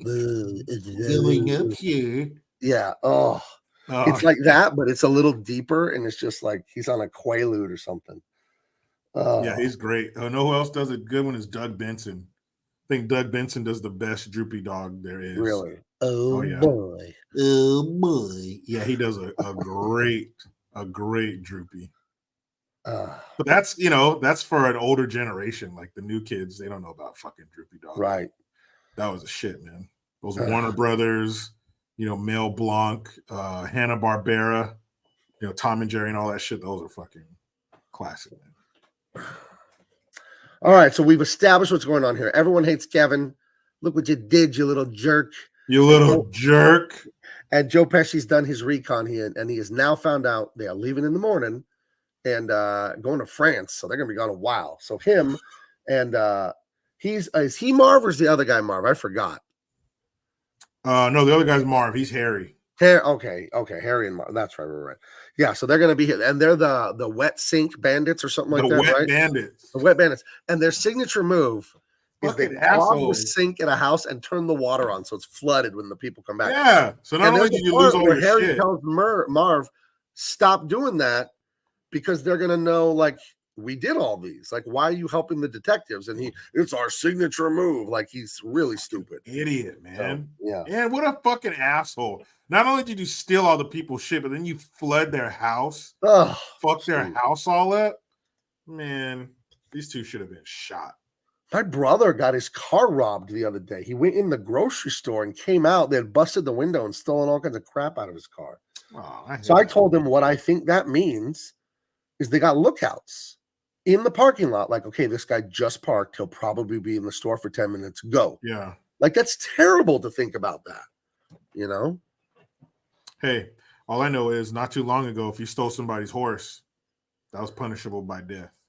Going up here. Yeah. Oh, it's like that, but it's a little deeper, and it's just like he's on a Quaalude or something. Yeah, he's great. I know who else does it good one is Doug Benson. I think Doug Benson does the best Droopy Dog there is. Really? Oh yeah. Boy. Oh boy. Yeah, he does a great Droopy. But that's, you know, that's for an older generation. Like the new kids, they don't know about fucking Droopy Dog. Right. That was a shit, man. Those Warner Brothers, you know, Mel Blanc, Hanna-Barbera, you know, Tom and Jerry and all that shit. Those are fucking classic, man. All right, so we've established what's going on here. Everyone hates Kevin. Look what you did, you little jerk. You little jerk. And Joe Pesci's done his recon here, and he has now found out they are leaving in the morning and going to France. So they're going to be gone a while. So him and is he Marv or is the other guy Marv? I forgot. No, the other guy's Marv. He's Harry. Okay, Harry and Marv. That's right. Yeah, so they're going to be here, and they're the wet sink bandits or something like that, right? Bandits. The wet bandits, and their signature move is they Fucking clog the assholes. sink in a house and turn the water on so it's flooded when the people come back. Yeah. So not And only there's did a you lose part all where your Harry shit. tells Marv, stop doing that because they're gonna know like we did all these. Like, why are you helping the detectives? And it's our signature move. Like he's really stupid. Idiot, man. So, yeah. And what a fucking asshole. Not only did you steal all the people's shit, but then you flood their house, Oh, fuck their house all up. Man, these two should have been shot. my brother got his car robbed the other day. He went in the grocery store and came out. They had busted the window and stolen all kinds of crap out of his car. Oh, So I told him what I think that means is they got lookouts in the parking lot. Like, okay, this guy just parked. He'll probably be in the store for 10 minutes. Go. Yeah. Like, that's terrible to think about that, you know? Hey, all I know is not too long ago, if you stole somebody's horse, that was punishable by death.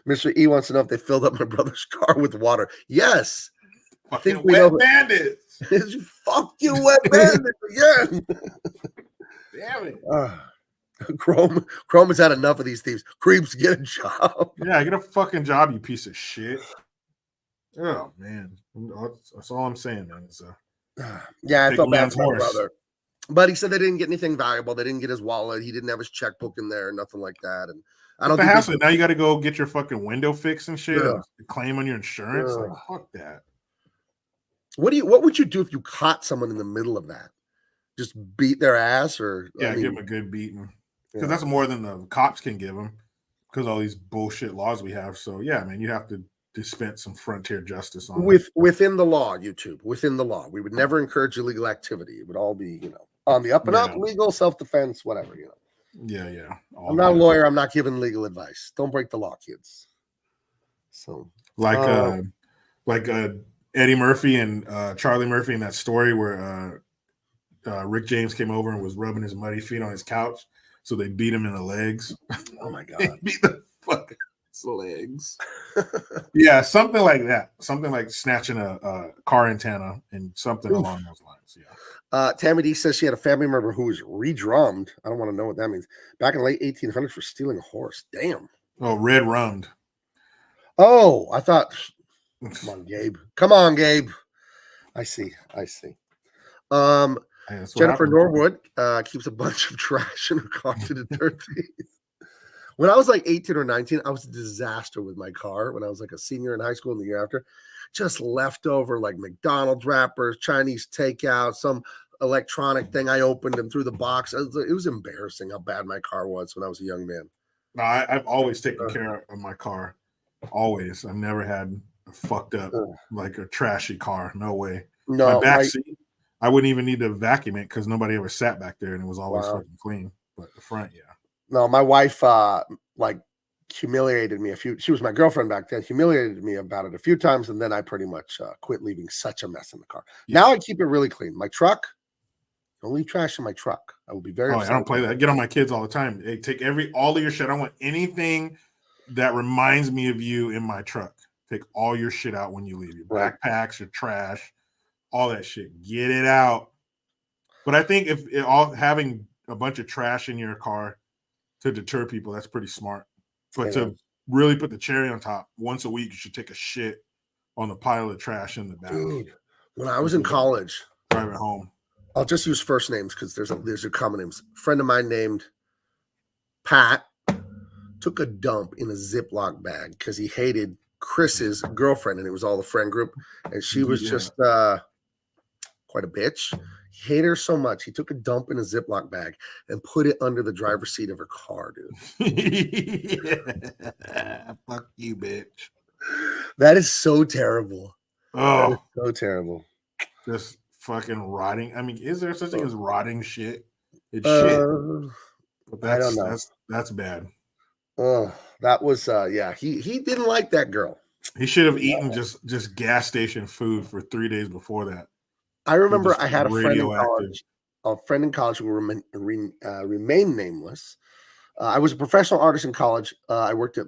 Mr. E wants to know if they filled up my brother's car with water. Yes. Fucking I think we wet know. bandits. Fucking wet bandit again. Damn it. Chrome has had enough of these thieves. Creeps, get a job. Yeah, get a fucking job, you piece of shit. Oh, man. That's all I'm saying, man. It's, yeah, I take felt a bad man's for my horse. brother. But he said they didn't get anything valuable. They didn't get his wallet. He didn't have his checkbook in there, nothing like that. And I don't think hassle. Now you got to go get your fucking window fixed and shit. Yeah. And claim on your insurance. Like, fuck that. What would you do if you caught someone in the middle of that? Just beat their ass, or Yeah, give them a good beating, because that's more than the cops can give them, because all these bullshit laws we have. So yeah, man, you have to dispense some frontier justice on within the law. YouTube, within the law, we would never encourage illegal activity. It would all be, on the up and up, legal, self-defense, whatever. Yeah. I'm not a lawyer. I'm not giving legal advice. Don't break the law, kids. So like Eddie Murphy and Charlie Murphy in that story where Rick James came over and was rubbing his muddy feet on his couch, so they beat him in the legs. Oh my god, they beat the fucking legs. Yeah, something like that. Something like snatching a car antenna and something along those lines. Yeah. Tammy D says she had a family member who was redrummed. I don't want to know what that means. Back in the late 1800s for stealing a horse. Damn. Oh, red rummed. Oh, I thought. Come on, Gabe. Come on, Gabe. I see. Jennifer Norwood keeps a bunch of trash in her car to deter thieves. When I was like 18 or 19, I was a disaster with my car. When I was like a senior in high school and the year after, just leftover like McDonald's wrappers, Chinese takeout, some electronic thing I opened and threw the box. It was embarrassing how bad my car was when I was a young man. No, I've always taken care of my car. Always. I've never had a fucked up, like a trashy car. No way. No, my back seat, I wouldn't even need to vacuum it because nobody ever sat back there and it was always fucking clean. But the front, yeah. No, my wife like humiliated me she was my girlfriend back then, humiliated me about it a few times, and then I pretty much quit leaving such a mess in the car. Yeah. Now I keep it really clean. My truck, don't leave trash in my truck. I will be very upset. I don't play that. I get on my kids all the time. Hey, take all of your shit. I don't want anything that reminds me of you in my truck. Take all your shit out when you leave. Your backpacks, your trash, all that shit. Get it out. But I think having a bunch of trash in your car to deter people, that's pretty smart. But to really put the cherry on top, once a week you should take a shit on the pile of trash in the back. Dude, when I was in college, drive it home. I'll just use first names because there's a common names. A friend of mine named Pat took a dump in a Ziploc bag because he hated Chris's girlfriend, and it was all the friend group, and she was just quite a bitch. He hated her so much, he took a dump in a Ziploc bag and put it under the driver's seat of her car, dude. Fuck you, bitch. That is so terrible. Oh, so terrible. Just fucking rotting. I mean, is there such thing as rotting shit? It's shit. But I don't know. That's bad. Oh, that was he didn't like that girl. He should have eaten just gas station food for 3 days before that. I remember I had a friend in college who will remain nameless. I was a professional artist in college. I worked at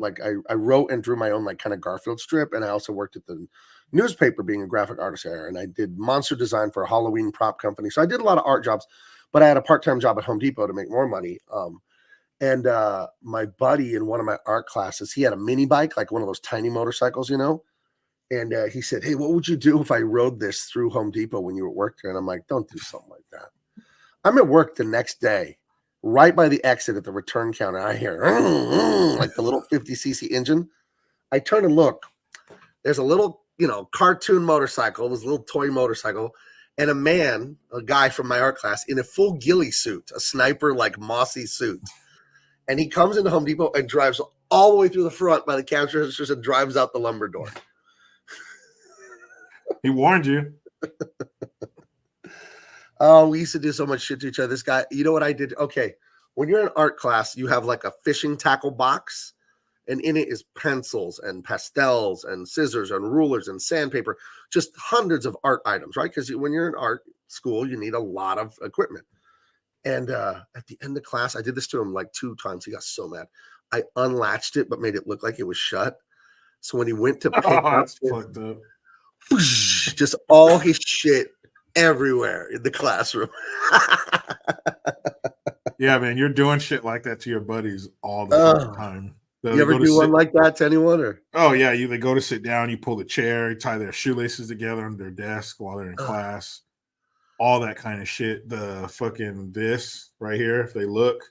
I wrote and drew my own kind of Garfield strip, and I also worked at the newspaper being a graphic artist there, and I did monster design for a Halloween prop company. So I did a lot of art jobs, but I had a part-time job at Home Depot to make more money. And my buddy in one of my art classes, he had a mini bike, like one of those tiny motorcycles, you know. And he said, "Hey, what would you do if I rode this through Home Depot when you were at work there?" And I'm like, "Don't do something like that." I'm at work the next day, right by the exit at the return counter. I hear like the little 50cc engine. I turn and look. There's a little, cartoon motorcycle, this little toy motorcycle, and a guy from my art class in a full ghillie suit, a sniper, like mossy suit. And he comes into Home Depot and drives all the way through the front by the cash registers and drives out the lumber door. He warned you. Oh, we used to do so much shit to each other. This guy, you know what I did? Okay, when you're in art class, you have like a fishing tackle box, and in it is pencils and pastels and scissors and rulers and sandpaper, just hundreds of art items, right? Because when you're in art school, you need a lot of equipment. And at the end of class, I did this to him like 2 times. He got so mad. I unlatched it, but made it look like it was shut. So when he went to pick up, That's fucked up. just all his shit everywhere in the classroom. Yeah, man, you're doing shit like that to your buddies all the time. You ever do one like that to anyone? Or oh yeah, they go to sit down, you pull the chair, you tie their shoelaces together on their desk while they're in class. All that kind of shit. The fucking this right here, if they look.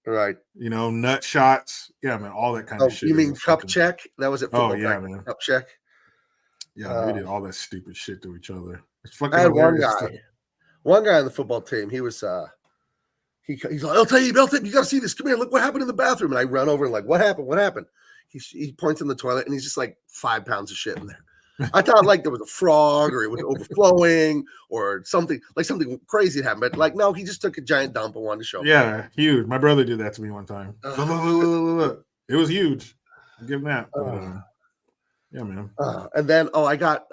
Right. Nut shots. Yeah, man, all that kind of shit. You mean cup check? That was it. Oh yeah, man. Cup check. Yeah, we did all that stupid shit to each other. It's fucking I had hilarious. one guy on the football team. He was he's like, I'll tell you, you got to see this. Come here, look what happened in the bathroom. And I run over and like, what happened? What happened? He points in the toilet and he's just like 5 pounds of shit in there. I thought like there was a frog or it was overflowing or something crazy had happened. But like, no, he just took a giant dump and wanted to show me. Yeah, huge. My brother did that to me one time. Look. It was huge. I'll give him that. But, yeah, man. And then, I got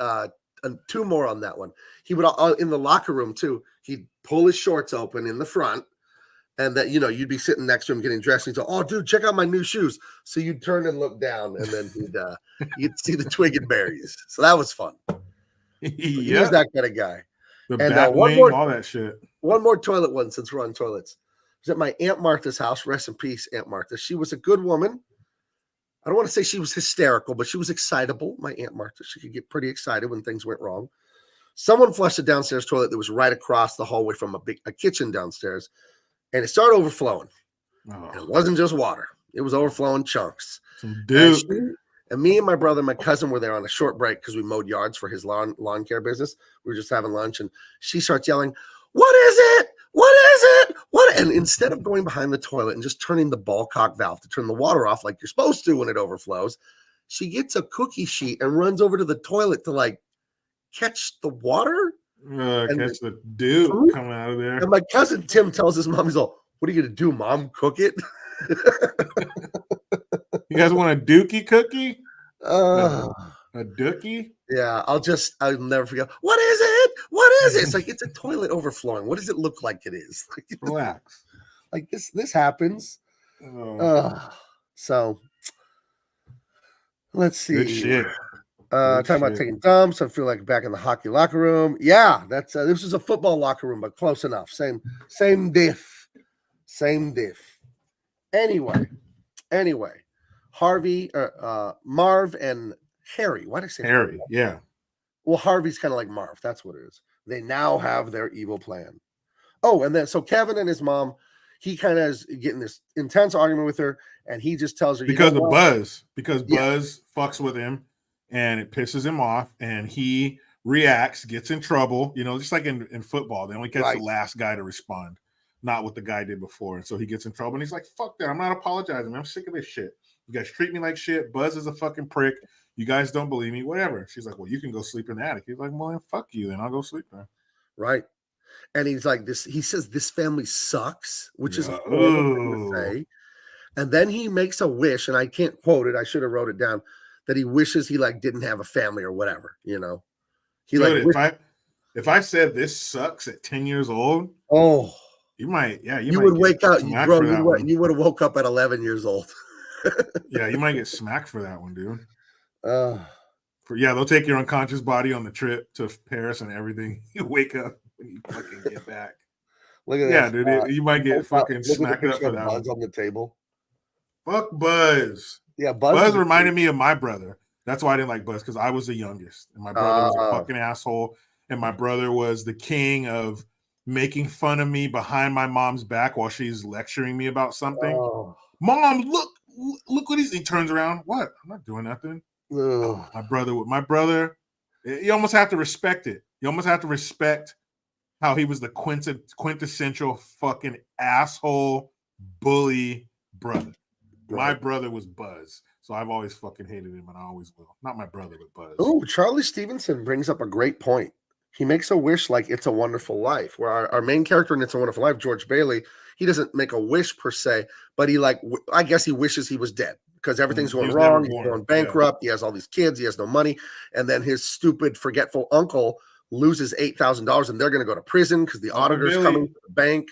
2 more on that one. He would, in the locker room too, he'd pull his shorts open in the front. And that, you'd be sitting next to him getting dressed. And he'd go, "Oh, dude, check out my new shoes." So you'd turn and look down, and then you'd see the twig and berries. So that was fun. He was that kind of guy. The bat wing, all that shit. One more toilet one, since we're on toilets. It was at my Aunt Martha's house. Rest in peace, Aunt Martha. She was a good woman. I don't want to say she was hysterical, but she was excitable. My Aunt Martha. She could get pretty excited when things went wrong. Someone flushed the downstairs toilet that was right across the hallway from a kitchen downstairs. And it started overflowing. And it wasn't just water. It was overflowing chunks. And me and my brother and my cousin were there on a short break because we mowed yards for his lawn care business. We were just having lunch. And she starts yelling, "What is it? What is it? What?" And instead of going behind the toilet and just turning the ball cock valve to turn the water off like you're supposed to when it overflows, she gets a cookie sheet and runs over to the toilet to like catch the water. Catch the dude coming out of there. And my cousin Tim tells his mom, he's all, "What are you gonna do, Mom? Cook it?" You guys want a dookie cookie? A dookie? Yeah, I'll never forget. What is it? What is it? It's like it's a toilet overflowing. What does it look like it is? Relax. Like this happens. So let's see. Good shit. Talking about taking dumps. I feel like back in the hockey locker room. Yeah, that's this is a football locker room, but close enough. Same diff. Anyway, Harvey, Marv, and Harry. Why did I say Harry? Yeah. Well, Harvey's kind of like Marv. That's what it is. They now have their evil plan. Oh, and then so Kevin and his mom, he kind of is getting this intense argument with her, and he just tells her because of Buzz. Because Buzz fucks with him. And it pisses him off, and he reacts, gets in trouble. Just like in football, they only catch the last guy to respond, not what the guy did before. And so he gets in trouble, and he's like, "Fuck that! I'm not apologizing. I'm sick of this shit. You guys treat me like shit. Buzz is a fucking prick. You guys don't believe me. Whatever." She's like, "Well, you can go sleep in the attic." He's like, "Well, then fuck you. Then I'll go sleep there." Right. And he's like, he says, "This family sucks," which is a horrible thing to say. And then he makes a wish, and I can't quote it. I should have wrote it down. That he wishes he like didn't have a family or whatever, He Dude, if I said this sucks at 10 years old, you might would wake up, bro. You would have woke up at 11 years old. Yeah, you might get smacked for that one, dude. They'll take your unconscious body on the trip to Paris and everything. You wake up when you fucking get back. Look at Yeah, this. dude, you might get fucking Look at the smacked up picture for of that Buzz one. on the table. Fuck Buzz. Yeah, Buzz. Buzz reminded me of my brother. That's why I didn't like Buzz, because I was the youngest, and my brother was a fucking asshole, and my brother was the king of making fun of me behind my mom's back while she's lecturing me about something. Oh. Mom, look what he turns around. What? I'm not doing nothing. Oh, my brother, you almost have to respect it. You almost have to respect how he was the quintessential fucking asshole bully brother. My brother was Buzz, so I've always fucking hated him, and I always will. Not my brother, but Buzz. Oh, Charlie Stevenson brings up a great point. He makes a wish like It's a Wonderful Life, where our main character in It's a Wonderful Life, George Bailey, he doesn't make a wish per se, but he I guess he wishes he was dead because everything's going wrong. He's going bankrupt. Yeah. He has all these kids. He has no money. And then his stupid, forgetful uncle loses $8,000 and they're going to go to prison because the auditor's coming to the bank.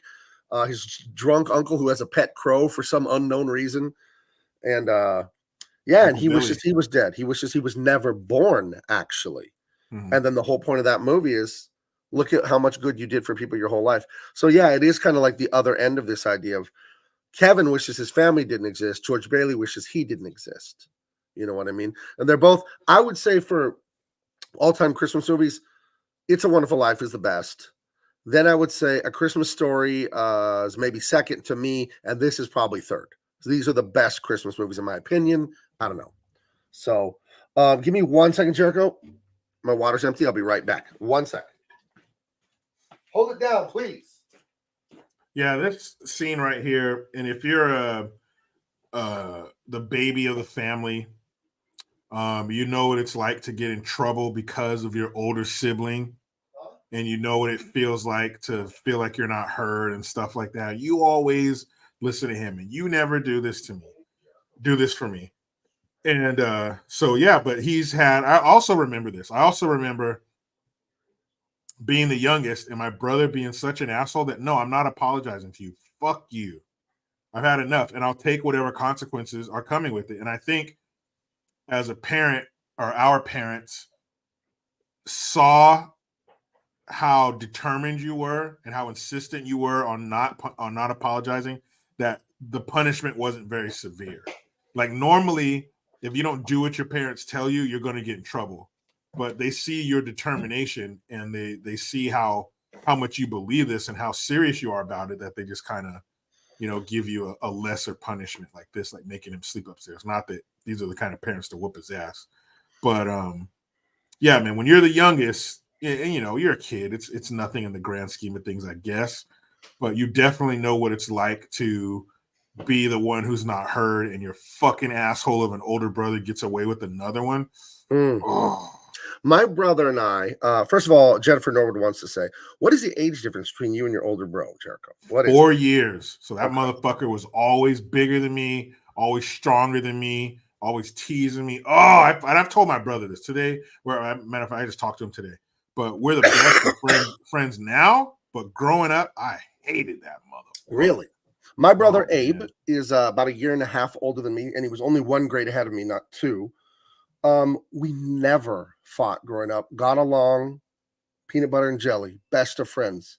His drunk uncle who has a pet crow for some unknown reason. And and he wishes he was dead. He wishes he was never born, actually. Mm-hmm. And then the whole point of that movie is look at how much good you did for people your whole life. So yeah, it is kind of like the other end of this idea of Kevin wishes his family didn't exist. George Bailey wishes he didn't exist. You know what I mean? And they're both, I would say, for all-time Christmas movies, It's a Wonderful Life is the best. Then I would say A Christmas Story is maybe second to me, and this is probably third. So these are the best Christmas movies in my opinion. I don't know. So give me 1 second, Jericho. My water's empty. I'll be right back. 1 second. Hold it down, please. Yeah, this scene right here, and if you're the baby of the family, you know what it's like to get in trouble because of your older sibling, and you know what it feels like to feel like you're not heard and stuff like that. You always listen to him, and you never do this to me. Do this for me. And so, yeah, but I also remember this. I also remember being the youngest and my brother being such an asshole that, no, I'm not apologizing to you. Fuck you. I've had enough, and I'll take whatever consequences are coming with it. And I think as a parent, or our parents saw how determined you were and how insistent you were on not apologizing, that the punishment wasn't very severe. Like normally, if you don't do what your parents tell you, you're going to get in trouble. But they see your determination, and they see how much you believe this and how serious you are about it, that they just kind of, give you a lesser punishment like this, like making him sleep upstairs. Not that these are the kind of parents to whoop his ass. But yeah, man, when you're the youngest, and you're a kid, it's nothing in the grand scheme of things, I guess. But you definitely know what it's like to be the one who's not heard, and your fucking asshole of an older brother gets away with another one. Oh. My brother and I, first of all, Jennifer Norwood wants to say, what is the age difference between you and your older bro, Jericho? What is 4 years. So that motherfucker was always bigger than me, always stronger than me, always teasing me. Oh, I've told my brother this today. Matter of fact, I just talked to him today. But we're the best friends now. But growing up, I hated that motherfucker. Really? My brother Abe is about 1.5 years older than me, and he was only 1 grade ahead of me, not 2. We never fought growing up, got along, peanut butter and jelly, best of friends.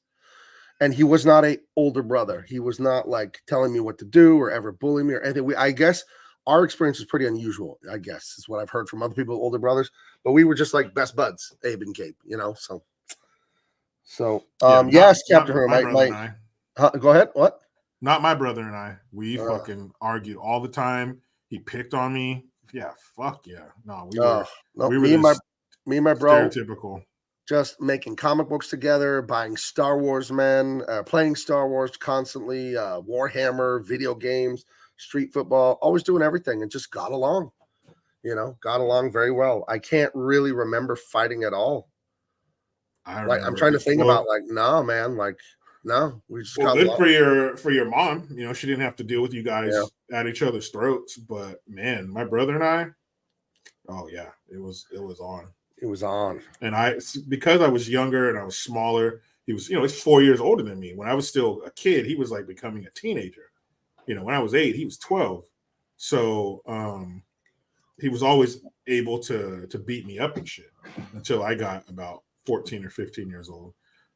And he was not an older brother. He was not like telling me what to do or ever bullying me or anything. I guess our experience is pretty unusual, I guess, is what I've heard from other people, older brothers. But we were just like best buds, Abe and Gabe, So yes, Captain Herman. Go ahead. What? Not my brother and I. We fucking argued all the time. He picked on me. Yeah, fuck yeah. No, me and my bro, stereotypical. Just making comic books together, buying Star Wars men, playing Star Wars constantly, Warhammer, video games, street football, always doing everything, and just got along. Got along very well. I can't really remember fighting at all. I'm trying to think about no, man, no, we just got good for your mom. She didn't have to deal with you guys at each other's throats. But man, my brother and I, oh yeah, it was on. It was on. And because I was younger and I was smaller, he was, he's 4 years older than me. When I was still a kid, he was like becoming a teenager. When I was 8, he was 12. So he was always able to beat me up and shit until I got about 14 or 15 years old.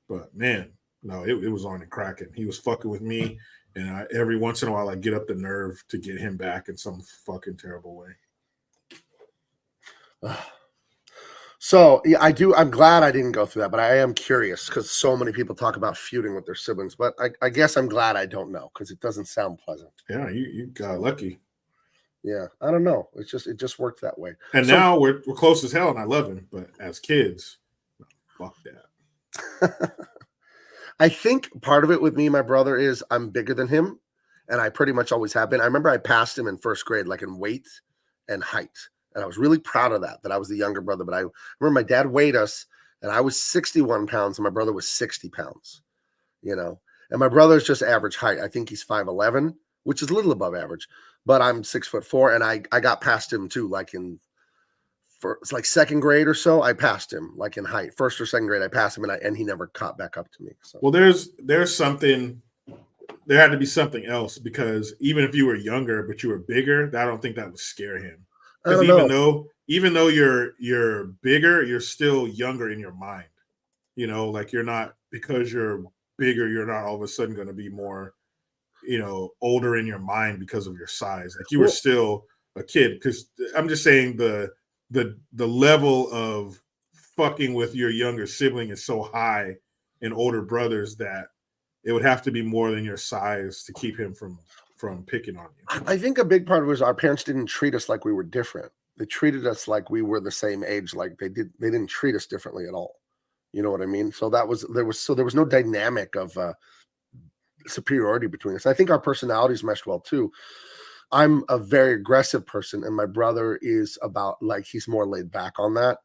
But man, No, it was on and cracking. He was fucking with me, and every once in a while I get up the nerve to get him back in some fucking terrible way. So yeah, I'm glad I didn't go through that, but I am curious because so many people talk about feuding with their siblings. But I guess I'm glad I don't know because it doesn't sound pleasant. Yeah, you got lucky. Yeah, I don't know. It just worked that way. And So, now we're close as hell, and I love him. But as kids, fuck that. I think part of it with me and my brother is I'm bigger than him, and I pretty much always have been. I remember I passed him in first grade, like in weight and height. And I was really proud of that I was the younger brother. But I remember my dad weighed us, and I was 61 pounds, and my brother was 60 pounds, you know. And my brother's just average height. I think he's 5'11", which is a little above average. But I'm 6'4", and I got past him too, like it's like second grade or so. I passed him, like in height. First or second grade, I passed him, and he never caught back up to me. So. Well, there's something. There had to be something else because even if you were younger but you were bigger, I don't think that would scare him. Because even though you're bigger, you're still younger in your mind. You know, like you're not, because you're bigger, you're not all of a sudden going to be more, you know, older in your mind because of your size. Like you were still a kid. Because I'm just saying the level of fucking with your younger sibling is so high in older brothers that it would have to be more than your size to keep him from picking on you. I think a big part of it was our parents didn't treat us like we were different. They treated us like we were the same age. Like they didn't treat us differently at all. You know what I mean? So there was no dynamic of superiority between us. I think our personalities meshed well too. I'm a very aggressive person, and my brother is he's more laid back on that.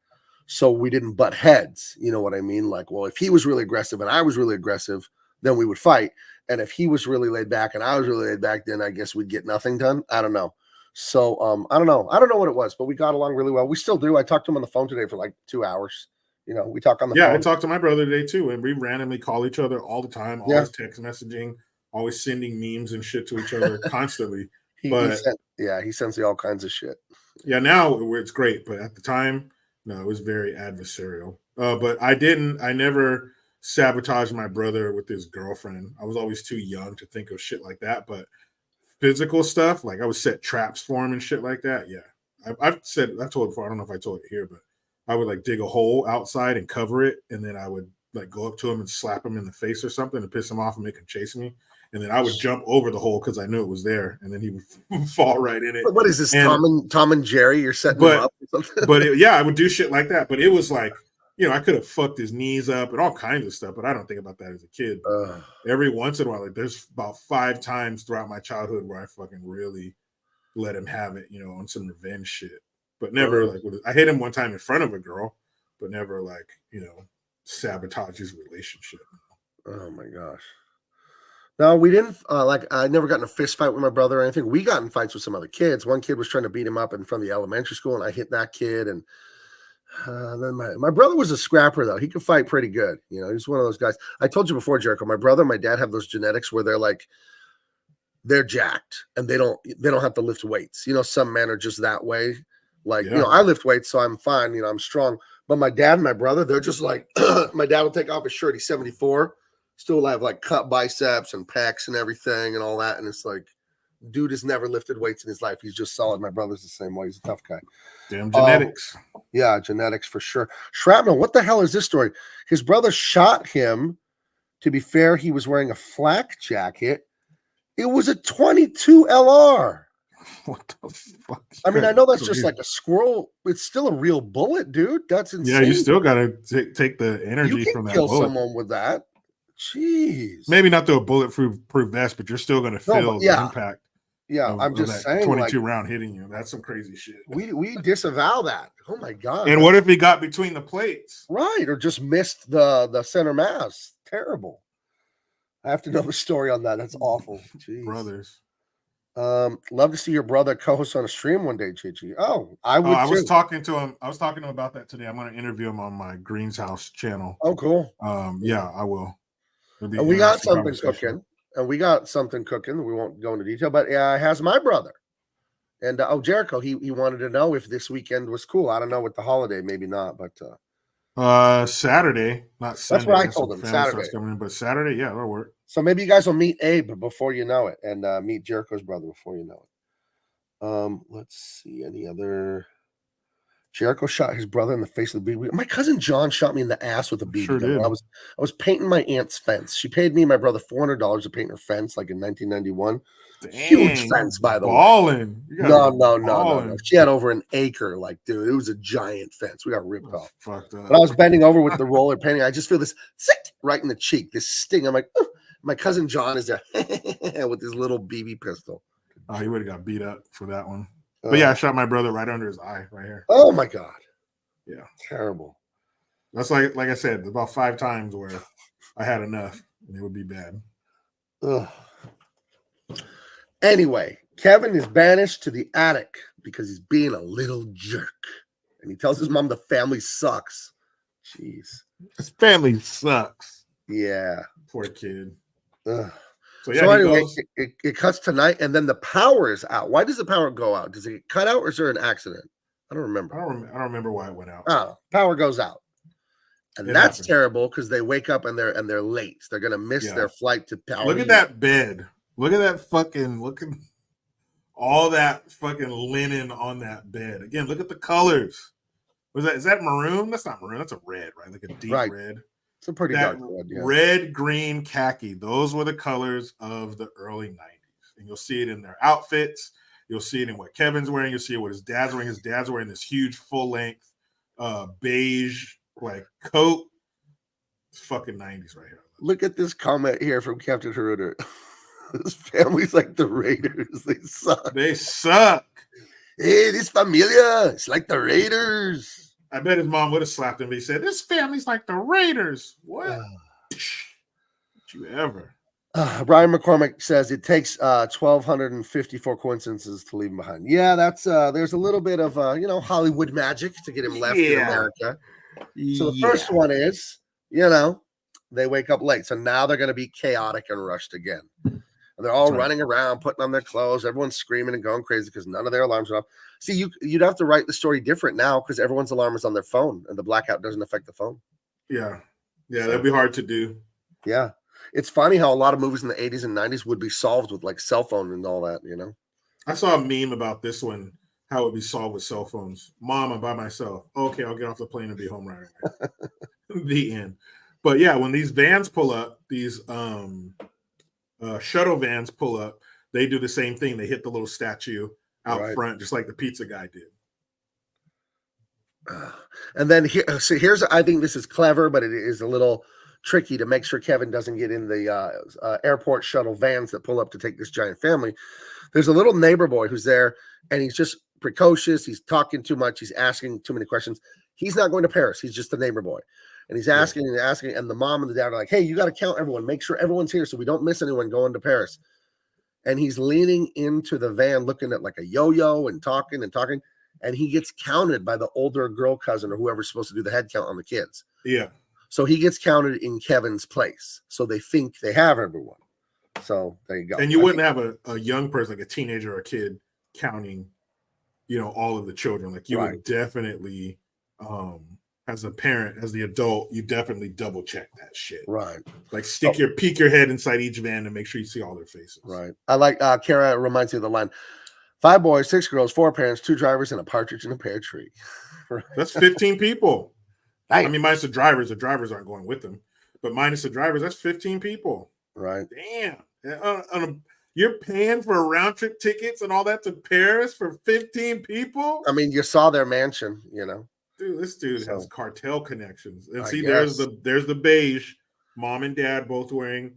So we didn't butt heads. You know what I mean? Like, well, if he was really aggressive and I was really aggressive, then we would fight. And if he was really laid back and I was really laid back, then I guess we'd get nothing done. I don't know. So I don't know. I don't know what it was, but we got along really well. We still do. I talked to him on the phone today for like 2 hours. You know, we talk on the phone. Yeah, I talked to my brother today too, and we randomly call each other all the time, always text messaging, always sending memes and shit to each other constantly. He sends me all kinds of shit. Yeah, now it's great, but at the time, no, it was very adversarial. But I never sabotaged my brother with his girlfriend. I was always too young to think of shit like that. But physical stuff, like I would set traps for him and shit like that. Yeah, I've told it before. I don't know if I told it here, but I would like dig a hole outside and cover it, and then I would like go up to him and slap him in the face or something to piss him off and make him chase me. And then I would jump over the hole because I knew it was there, and then he would fall right in it. What is this, Tom and Jerry? You're setting him up or something? But I would do shit like that. But it was like, you know, I could have fucked his knees up and all kinds of stuff, but I don't think about that as a kid. Every once in a while, like there's about 5 times throughout my childhood where I fucking really let him have it, you know, on some revenge shit. But never I hit him one time in front of a girl, but never like, you know, sabotage his relationship. Oh my gosh. No, we didn't. I never got in a fist fight with my brother or anything. We got in fights with some other kids. One kid was trying to beat him up in front of the elementary school, and I hit that kid. And then my brother was a scrapper, though. He could fight pretty good. You know, he's one of those guys. I told you before, Jericho, my brother and my dad have those genetics where they're jacked and they don't have to lift weights. You know, some men are just that way. Like, you know, I lift weights, so I'm fine. You know, I'm strong. But my dad and my brother, they're just like, my dad will take off his shirt. He's 74. Still have like cut biceps and pecs and everything and all that. And it's like, dude has never lifted weights in his life. He's just solid. My brother's the same way. He's a tough guy. Damn genetics. Yeah, genetics for sure. Shrapnel, what the hell is this story? His brother shot him. To be fair, he was wearing a flak jacket. It was a 22 LR. What the fuck? I mean, I know that's just like a squirrel. It's still a real bullet, dude. That's insane. Yeah, you still got to take the energy from that bullet. You can kill someone with that. Jeez. Maybe not through a bulletproof vest, but you're still going to feel the impact. Yeah, I'm just saying. 22 round hitting you. That's some crazy shit. We disavow that. Oh my god. And what if he got between the plates? Right, or just missed the center mass. Terrible. I have to know the story on that. That's awful. Jeez. Brothers. Love to see your brother co-host on a stream one day, Gigi. Oh, I would. I was talking to him. I was talking to him about that today. I'm going to interview him on my Green's House channel. Oh, cool. Yeah, I will. And we got something cooking. We won't go into detail, but it has my brother. And Jericho, he wanted to know if this weekend was cool. I don't know with the holiday, maybe not, but Saturday, not Sunday. That's what I Got some told him, family stuff's Saturday. coming in, but Saturday, yeah, that'll work. So maybe you guys will meet Abe before you know it, and meet Jericho's brother before you know it. Let's see any other. Jericho shot his brother in the face with a BB. My cousin John shot me in the ass with a BB Sure gun. did. I was painting my aunt's fence. She paid me and my brother $400 to paint her fence, like in 1991. Huge Dang, fence, by the way. balling. You guys No, are no, no, no, no. balling. She had over an acre, like, dude. It was a giant fence. We got ripped off. Fucked up. But I was bending over with the roller painting. I just feel this right in the cheek, this sting. I'm like, oh. My cousin John is there with his little BB pistol. Oh, he would have got beat up for that one. But yeah, I shot my brother right under his eye, right here. Oh my God. Yeah. Terrible. That's like I said, about 5 times where I had enough and it would be bad. Ugh. Anyway, Kevin is banished to the attic because he's being a little jerk. And he tells his mom the family sucks. Jeez. His family sucks. Yeah. Poor kid. Ugh. So yeah, So he anyway, goes, it cuts tonight, and then the power is out. Why does the power go out? Does it get cut out, or is there an accident? I don't remember. I don't remember why it went out. Oh, power goes out, and It that's happened. terrible because they wake up and they're late. They're gonna miss their flight to power. Look at that bed. Look at that fucking all that fucking linen on that bed. Again, look at the colors. Is that maroon? That's not maroon. That's a red, right? Like a deep red. It's a pretty That dark red, yeah. red, green, khaki. Those were the colors of the early 90s. And you'll see it in their outfits. You'll see it in what Kevin's wearing. You'll see it what his dad's wearing. His dad's wearing this huge full-length beige like coat. It's fucking 90s right here. Look at this comment here from Captain Haruder. This family's like the Raiders. They suck. They suck. Hey, this familia. It's like the Raiders. I bet his mom would have slapped him. But he said, "This family's like the Raiders." What? Don't you ever? Brian McCormick says it takes 1,254 coincidences to leave him behind. Yeah, that's there's a little bit of Hollywood magic to get him left in America. So the first one is, they wake up late. So now they're going to be chaotic and rushed again. And they're all running around, putting on their clothes. Everyone's screaming and going crazy because none of their alarms are off. See, you'd have to write the story different now because everyone's alarm is on their phone and the blackout doesn't affect the phone. Yeah. Yeah, that'd be hard to do. Yeah. It's funny how a lot of movies in the 80s and 90s would be solved with like cell phone and all that, I saw a meme about this one, how it would be solved with cell phones. Mom, I'm by myself. Okay, I'll get off the plane and be home right away. The end. But yeah, when these vans pull up, these shuttle vans pull up, they do the same thing. They hit the little statue out front, just like the pizza guy did. And then here's I think this is clever, but it is a little tricky to make sure Kevin doesn't get in the airport shuttle vans that pull up to take this giant family. There's a little neighbor boy who's there, and he's just precocious. He's talking too much. He's asking too many questions. He's not going to Paris. He's just the neighbor boy. And he's asking and asking, and the mom and the dad are like, hey, you got to count everyone. Make sure everyone's here so we don't miss anyone going to Paris. And he's leaning into the van looking at like a yo-yo and talking. And he gets counted by the older girl cousin or whoever's supposed to do the head count on the kids. Yeah. So he gets counted in Kevin's place. So they think they have everyone. So there you go. And you wouldn't have a young person, like a teenager or a kid, counting, all of the children. Like you would definitely, as a parent, as the adult, you definitely double check that shit. Right. Like peek your head inside each van and make sure you see all their faces. Right. I like Kara reminds me of the line, 5 boys, 6 girls, 4 parents, 2 drivers, and a partridge in a pear tree. Right. That's 15 people. Right. I mean, minus the drivers. The drivers aren't going with them. But minus the drivers, that's 15 people. Right. Damn. You're paying for round trip tickets and all that to Paris for 15 people? I mean, you saw their mansion, Dude, this dude has cartel connections. And there's the beige. Mom and dad both wearing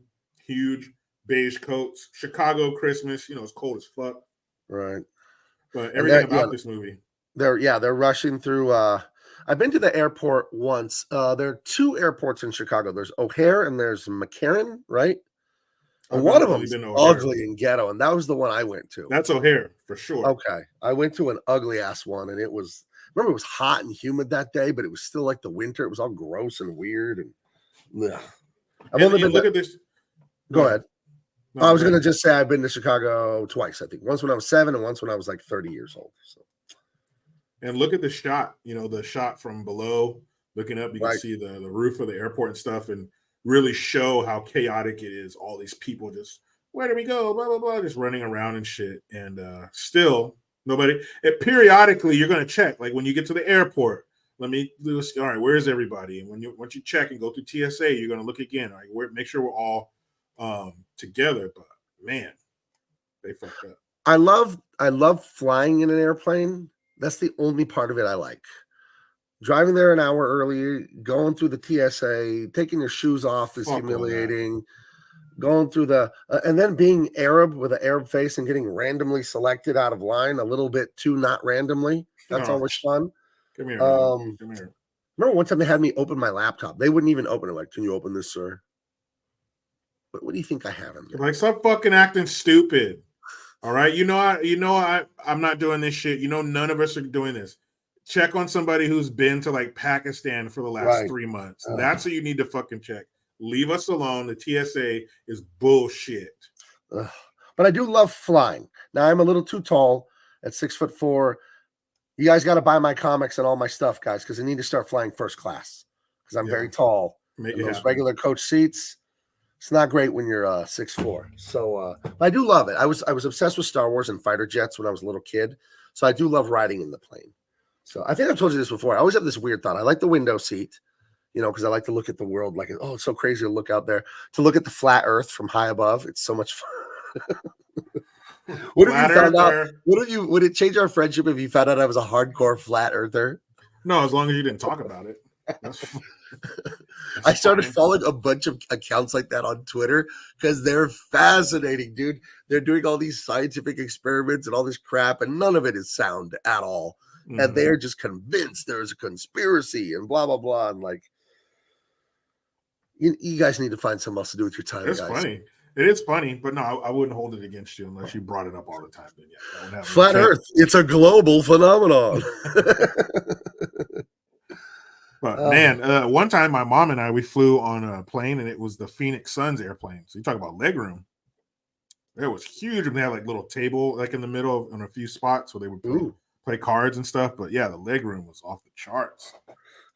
huge beige coats. Chicago Christmas, it's cold as fuck. Right. But everything about this movie. They're rushing through. I've been to the airport once. There are 2 airports in Chicago. There's O'Hare and there's McCarran, right? And one of them is ugly and ghetto, and that was the one I went to. That's O'Hare for sure. Okay. I went to an ugly ass one, and it was hot and humid that day, but it was still like the winter. It was all gross and weird. And look at this. Go ahead. No, I was going to just say I've been to Chicago twice, I think. Once when I was 7 and once when I was like 30 years old. So. And look at the shot, the shot from below Looking up, you can Right. see the roof of the airport and stuff, and really show how chaotic it is. All these people just, where do we go? Blah blah blah, just running around and shit. And still nobody. Periodically, you're gonna check. Like when you get to the airport, let me do this. All right, where's everybody? And once you check and go through TSA, you're gonna look again. Like make sure we're all together. But man, they fucked up. I love flying in an airplane. That's the only part of it I like. Driving there an hour early, going through the TSA, taking your shoes off is Fuck all that. humiliating. Going through the and then being Arab with an Arab face and getting randomly selected out of line a little bit too not randomly. That's Oh, always fun. Come here, man. Come here. Remember one time they had me open my laptop. They wouldn't even open it. Like, can you open this, sir? What do you think I have in there? Like, stop fucking acting stupid. All right, I'm not doing this shit. None of us are doing this. Check on somebody who's been to like Pakistan for the last 3 months. That's what you need to fucking check. Leave us alone. The TSA is bullshit. But I do love flying. Now I'm a little too tall at 6'4". You guys got to buy my comics and all my stuff, guys, because I need to start flying first class because I'm very tall. Those regular coach seats, it's not great when you're 6'4". So I do love it. I was obsessed with Star Wars and fighter jets when I was a little kid. So I do love riding in the plane. So I think I've told you this before. I always have this weird thought. I like the window seat, because I like to look at the world like, oh, it's so crazy to look out there, to look at the flat earth from high above. It's so much fun. What if you found out? Would it change our friendship if you found out I was a hardcore flat earther? No, as long as you didn't talk about it. I started following a bunch of accounts like that on Twitter because they're fascinating, dude. They're doing all these scientific experiments and all this crap, and none of it is sound at all. Mm-hmm. And they're just convinced there's a conspiracy and blah, blah, blah. And like, you guys need to find something else to do with your time, It's guys. funny. It is funny, but no, I wouldn't hold it against you unless you brought it up all the time. Then yeah, Flat Earth, it's a global phenomenon. But man, one time my mom and we flew on a plane, and it was the Phoenix Suns airplane. So you talk about leg room. It was huge, and they had like little table like in the middle in a few spots where they would play cards and stuff. But yeah, the leg room was off the charts.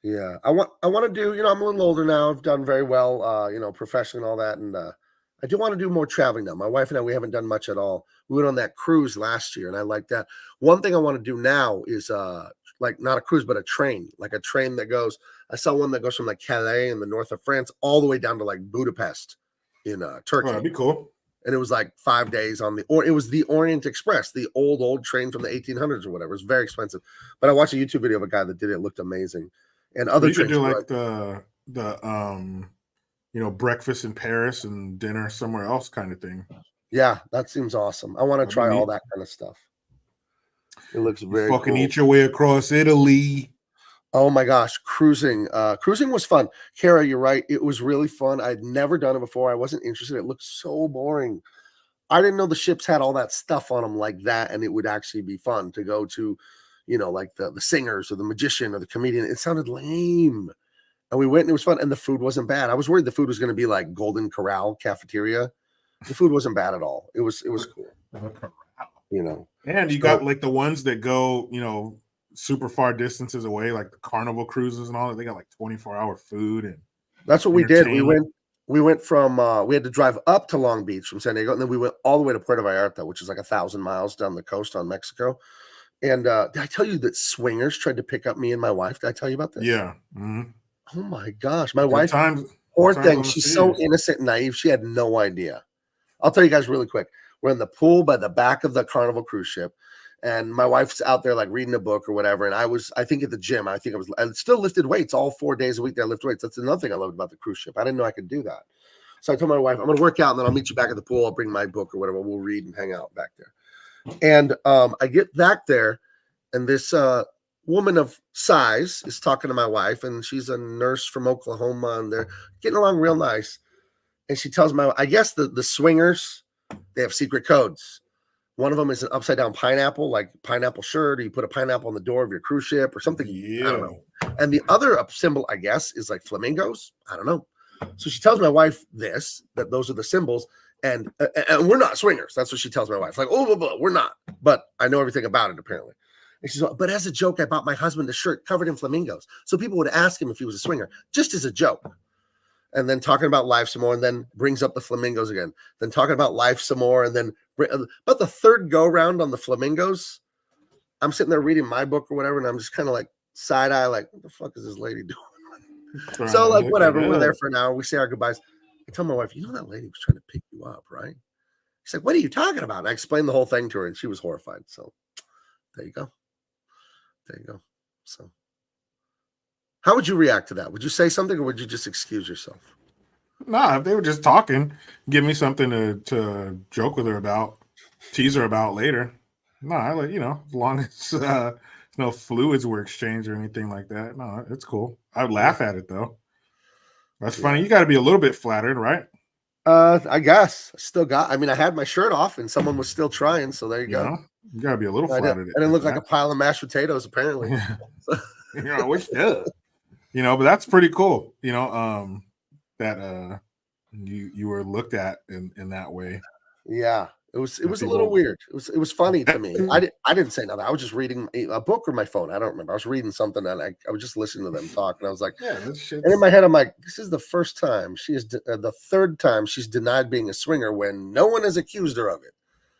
Yeah, I want to do. I'm a little older now. I've done very well, professionally and all that, and I do want to do more traveling now. My wife and I, we haven't done much at all. We went on that cruise last year, and I like that. One thing I want to do now is like not a cruise, but a train that goes. I saw one that goes from like Calais in the north of France all the way down to like Budapest in Turkey. Oh, that'd be cool. And it was like 5 days it was the Orient Express, the old train from the 1800s or whatever. It was very expensive. But I watched a YouTube video of a guy that did it. It looked amazing. And other you could do like the breakfast in Paris and dinner somewhere else kind of thing. Yeah, that seems awesome. I want to try all that kind of stuff. It looks very fucking cool. Eat your way across Italy. Oh my gosh, cruising. Cruising was fun. Kara, you're right. It was really fun. I'd never done it before. I wasn't interested. It looked so boring. I didn't know the ships had all that stuff on them like that, and it would actually be fun to go to, like the singers or the magician or the comedian. It sounded lame. And we went and it was fun, and the food wasn't bad. I was worried the food was going to be like Golden Corral cafeteria. The food wasn't bad at all. It was cool. And you got like the ones that go, super far distances away, like the Carnival cruises and all that. They got like 24-hour food, and that's what we did. We went from we had to drive up to Long Beach from San Diego, and then we went all the way to Puerto Vallarta, which is like 1,000 miles down the coast on Mexico. And did I tell you that swingers tried to pick up me and my wife? Did I tell you about this? Yeah. Mm-hmm. Oh my gosh, my wife. Poor thing. She's so innocent and naive. She had no idea. I'll tell you guys really quick. We're in the pool by the back of the Carnival cruise ship. And my wife's out there like reading a book or whatever. And I think at the gym, I still lifted weights all 4 days a week. I lift weights. That's another thing I loved about the cruise ship. I didn't know I could do that. So I told my wife, I'm going to work out and then I'll meet you back at the pool. I'll bring my book or whatever. We'll read and hang out back there. And I get back there and this woman of size is talking to my wife, and she's a nurse from Oklahoma, and they're getting along real nice. And she tells I guess the swingers, they have secret codes. One of them is an upside down pineapple, like pineapple shirt, or you put a pineapple on the door of your cruise ship or something. Yeah. I don't know. And the other symbol, I guess, is like flamingos. I don't know. So she tells my wife that those are the symbols, and we're not swingers. That's what she tells my wife. Like, we're not. But I know everything about it, apparently. And she's like, but as a joke, I bought my husband a shirt covered in flamingos. So people would ask him if he was a swinger, just as a joke. And then talking about life some more, and then brings up the flamingos again. Then talking about life some more, and then about the third go round on the flamingos, I'm sitting there reading my book or whatever, and I'm just kind of like side eye, like, what the fuck is this lady doing? So like, whatever, we're there for an hour. We say our goodbyes. I tell my wife, you know that lady was trying to pick you up, right? She's like, what are you talking about? And I explained the whole thing to her, and she was horrified. So there you go. There you go. So how would you react to that? Would you say something, or would you just excuse yourself? Nah, if they were just talking, give me something to joke with her about, tease her about later. No, I let as long as no fluids were exchanged or anything like that. No, it's cool. I'd laugh at it though. That's funny. You got to be a little bit flattered, right? I guess I had my shirt off and someone was still trying. So there you go. You got to be a little flattered. I didn't look like a pile of mashed potatoes, apparently. I wish but that's pretty cool. That you were looked at in that way. Yeah. It was a little weird. It was funny to me. I didn't say nothing. I was just reading a book or my phone. I don't remember. I was reading something and I was just listening to them talk, and I was like, yeah, and in my head I'm like, this is the first time the third time she's denied being a swinger when no one has accused her of it.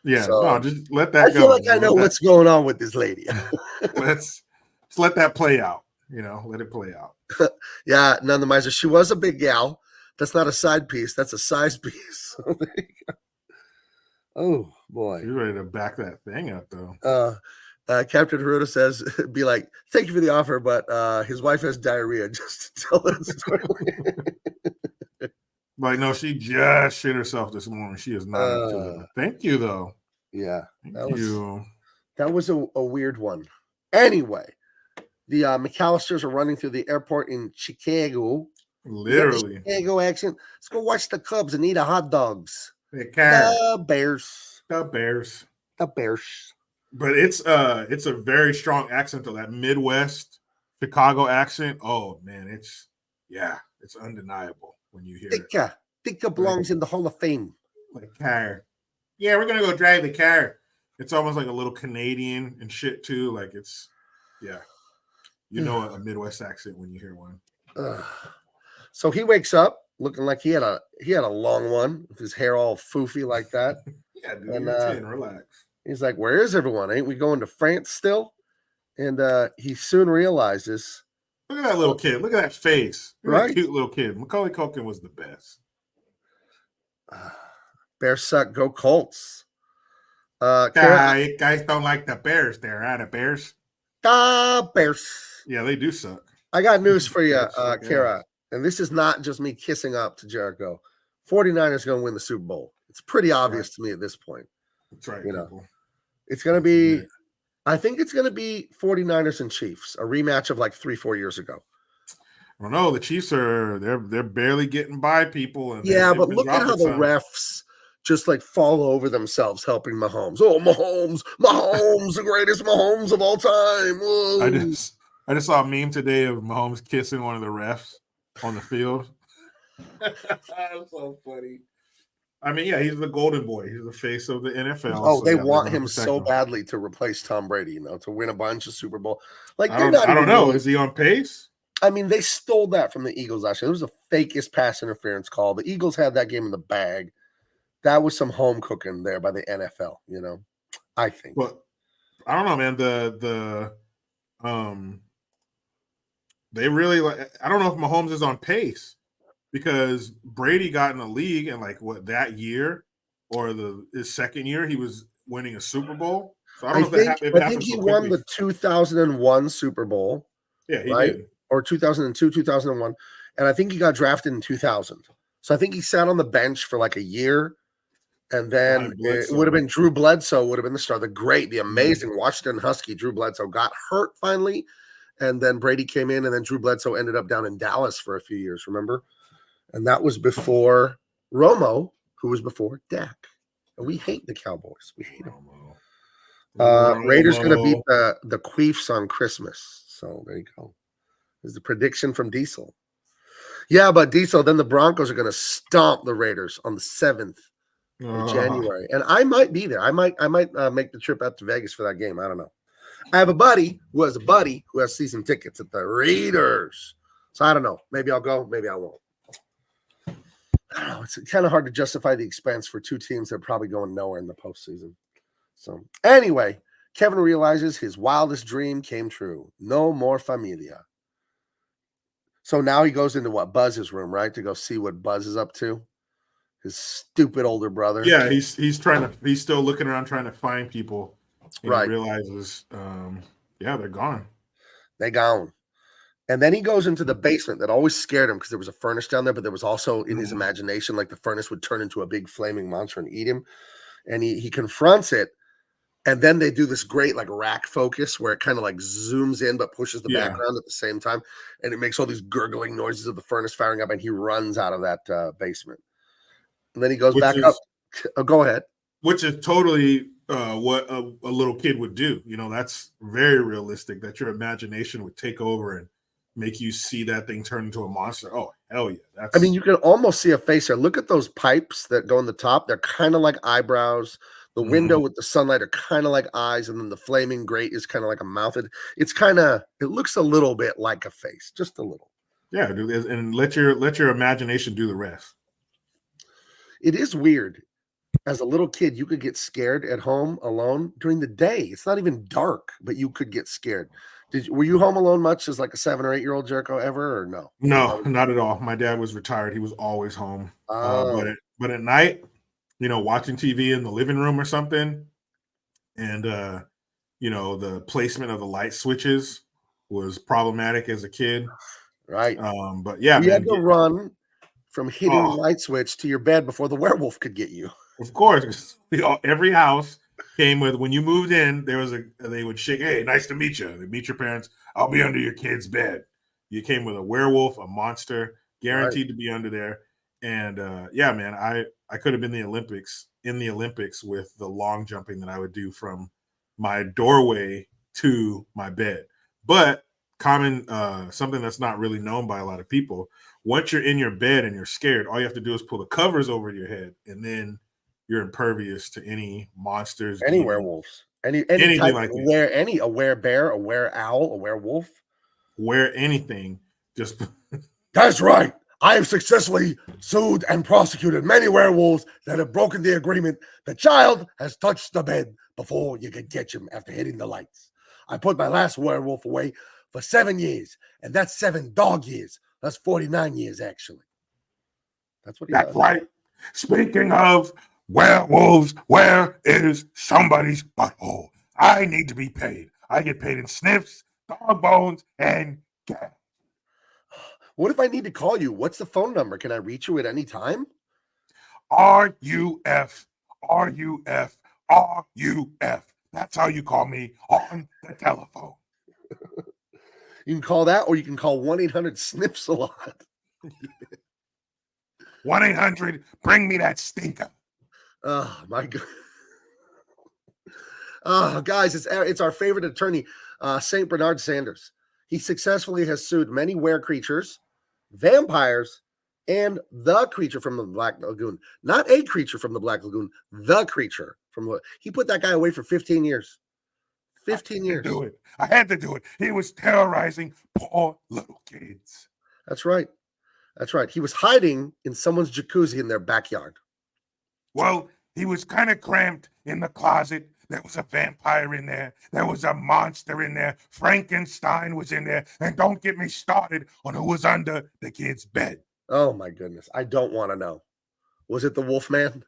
Yeah, so, no, just let that go. I feel like I know what's going on with this lady. Let's let that play out. Let it play out. Yeah, none the miser. She was a big gal. That's not a side piece. That's a size piece. So there you go. Oh boy, you're ready to back that thing up though. Captain Haruto says, "Be like, thank you for the offer, but his wife has diarrhea." Just to tell that story. Like, no, she just shit herself this morning. She is not. Thank you though. Yeah, that was a weird one. Anyway, the McAllisters are running through the airport in Chicago. Literally, Chicago accent. Let's go watch the Cubs and eat dogs. The Bears. But it's a very strong accent though, that Midwest Chicago accent. Oh man, it's undeniable when you hear it. Tika belongs in the Hall of Fame. Like car. Yeah, we're gonna go drive the car. It's almost like a little Canadian and shit too. Like it's a Midwest accent when you hear one. So he wakes up looking like he had a long one with his hair all foofy like that. Yeah, dude, and relax. He's like, where is everyone? Ain't we going to France still? And he soon realizes. Look at that little kid. Look at that face. Right? That cute little kid. Macaulay Culkin was the best. Bears suck. Go Colts. Guys don't like the Bears there, huh? The Bears? The Bears. Yeah, they do suck. I got news for you, Kara. And this is not just me kissing up to Jericho. 49ers going to win the Super Bowl. It's pretty obvious to me at this point. That's right. It's going to be, I think it's going to be 49ers and Chiefs, a rematch of like 3-4 years ago. I don't know. The Chiefs they're barely getting by people. And but look at how the refs just like fall over themselves helping Mahomes. Oh, Mahomes, the greatest Mahomes of all time. Whoa. I just saw a meme today of Mahomes kissing one of the refs on the field. That's so funny. I mean, yeah, he's the golden boy. He's the face of the NFL. Oh, so they want him so badly to replace Tom Brady, to win a bunch of Super Bowl. Like I don't know. Is he on pace? I mean, they stole that from the Eagles last year. It was the fakest pass interference call. The Eagles had that game in the bag. That was some home cooking there by the NFL, I think. Well, I don't know, man. They really I don't know if Mahomes is on pace because Brady got in the league and that year or his second year he was winning a Super Bowl. So I don't know if I think he won the 2001 Super Bowl. Yeah, he did. Or 2002, 2001, and I think he got drafted in 2000. So I think he sat on the bench for like a year, and then it would have been Drew Bledsoe would have been the star, the amazing Washington Husky Drew Bledsoe got hurt finally. And then Brady came in, and then Drew Bledsoe ended up down in Dallas for a few years, remember? And that was before Romo, who was before Dak. And we hate the Cowboys. We hate them. Raiders going to beat the Queefs on Christmas. So there you go. There's the prediction from Diesel. Yeah, but Diesel, then the Broncos are going to stomp the Raiders on the 7th of January. And I might be there. I might make the trip out to Vegas for that game. I don't know. I have a buddy who has a buddy who has season tickets at the Raiders. So I don't know. Maybe I'll go. Maybe I won't. I don't know. It's kind of hard to justify the expense for two teams that are probably going nowhere in the postseason. So anyway, Kevin realizes his wildest dream came true. No more familia. So now he goes into what? Buzz's room, right? To go see what Buzz is up to. His stupid older brother. Yeah, he's still looking around trying to find people. And Right. he realizes, yeah, they're gone. They gone. And then he goes into the basement that always scared him because there was a furnace down there, but there was also in his imagination, like the furnace would turn into a big flaming monster and eat him. And he confronts it. And then they do this great like rack focus where it kind of like zooms in but pushes the background at the same time. And it makes all these gurgling noises of the furnace firing up, and he runs out of that basement. And then he goes back up. Oh, go ahead. Which is totally what a little kid would do. You know, that's very realistic, that your imagination would take over and make you see that thing turn into a monster. Oh, hell yeah. I mean, you can almost see a face there. Look at those pipes that go in the top. They're kind of like eyebrows. The window with the sunlight are kind of like eyes, and then the flaming grate is kind of like a mouth. It's kind of, it looks a little bit like a face, just a little. Yeah, dude, and let your imagination do the rest. It is weird. As a little kid, you could get scared at home alone during the day. It's not even dark, but you could get scared. Were you home alone much as like a 7 or 8 year old, Jericho, ever, or no? No, not at all. My dad was retired. He was always home. But at night, you know, watching TV in the living room or something, and you know, the placement of the light switches was problematic as a kid. Right. But yeah, you had to run from hitting the light switch to your bed before the werewolf could get you. Of course, every house came with, when you moved in, they would shake, hey, nice to meet you. They meet your parents. I'll be under your kid's bed. You came with a werewolf, a monster, guaranteed to be under there. And yeah, man, I could have been in the Olympics with the long jumping that I would do from my doorway to my bed. But something that's not really known by a lot of people, once you're in your bed and you're scared, all you have to do is pull the covers over your head, and then you're impervious to any monsters, any werewolves, anything type, like that. A were-bear, a were-owl, a werewolf, anything. Just that's right. I have successfully sued and prosecuted many werewolves that have broken the agreement. The child has touched the bed before you could catch him after hitting the lights. I put my last werewolf away for 7 years, and that's 7 dog years. That's 49 years, actually. That's what he does. Right. Speaking of werewolves, where is somebody's butthole? I need to be paid. I get paid in sniffs, dog bones, and gas. What if I need to call you? What's the phone number? Can I reach you at any time? RUF, RUF, RUF. That's how you call me on the telephone. You can call that, or you can call 1-800-SNIFS-A-LOT. 1-800, bring me that stinker. Oh, my God. Oh, guys, it's our favorite attorney, St. Bernard Sanders. He successfully has sued many were creatures, vampires, and the creature from the Black Lagoon. Not a creature from the Black Lagoon, the creature from the... He put that guy away for 15 years. 15 years. I had to do it. He was terrorizing poor little kids. That's right. That's right. He was hiding in someone's jacuzzi in their backyard. Well, he was kind of cramped in the closet. There was a vampire in there. There was a monster in there. Frankenstein was in there. And don't get me started on who was under the kid's bed. Oh, my goodness. I don't want to know. Was it the Wolfman?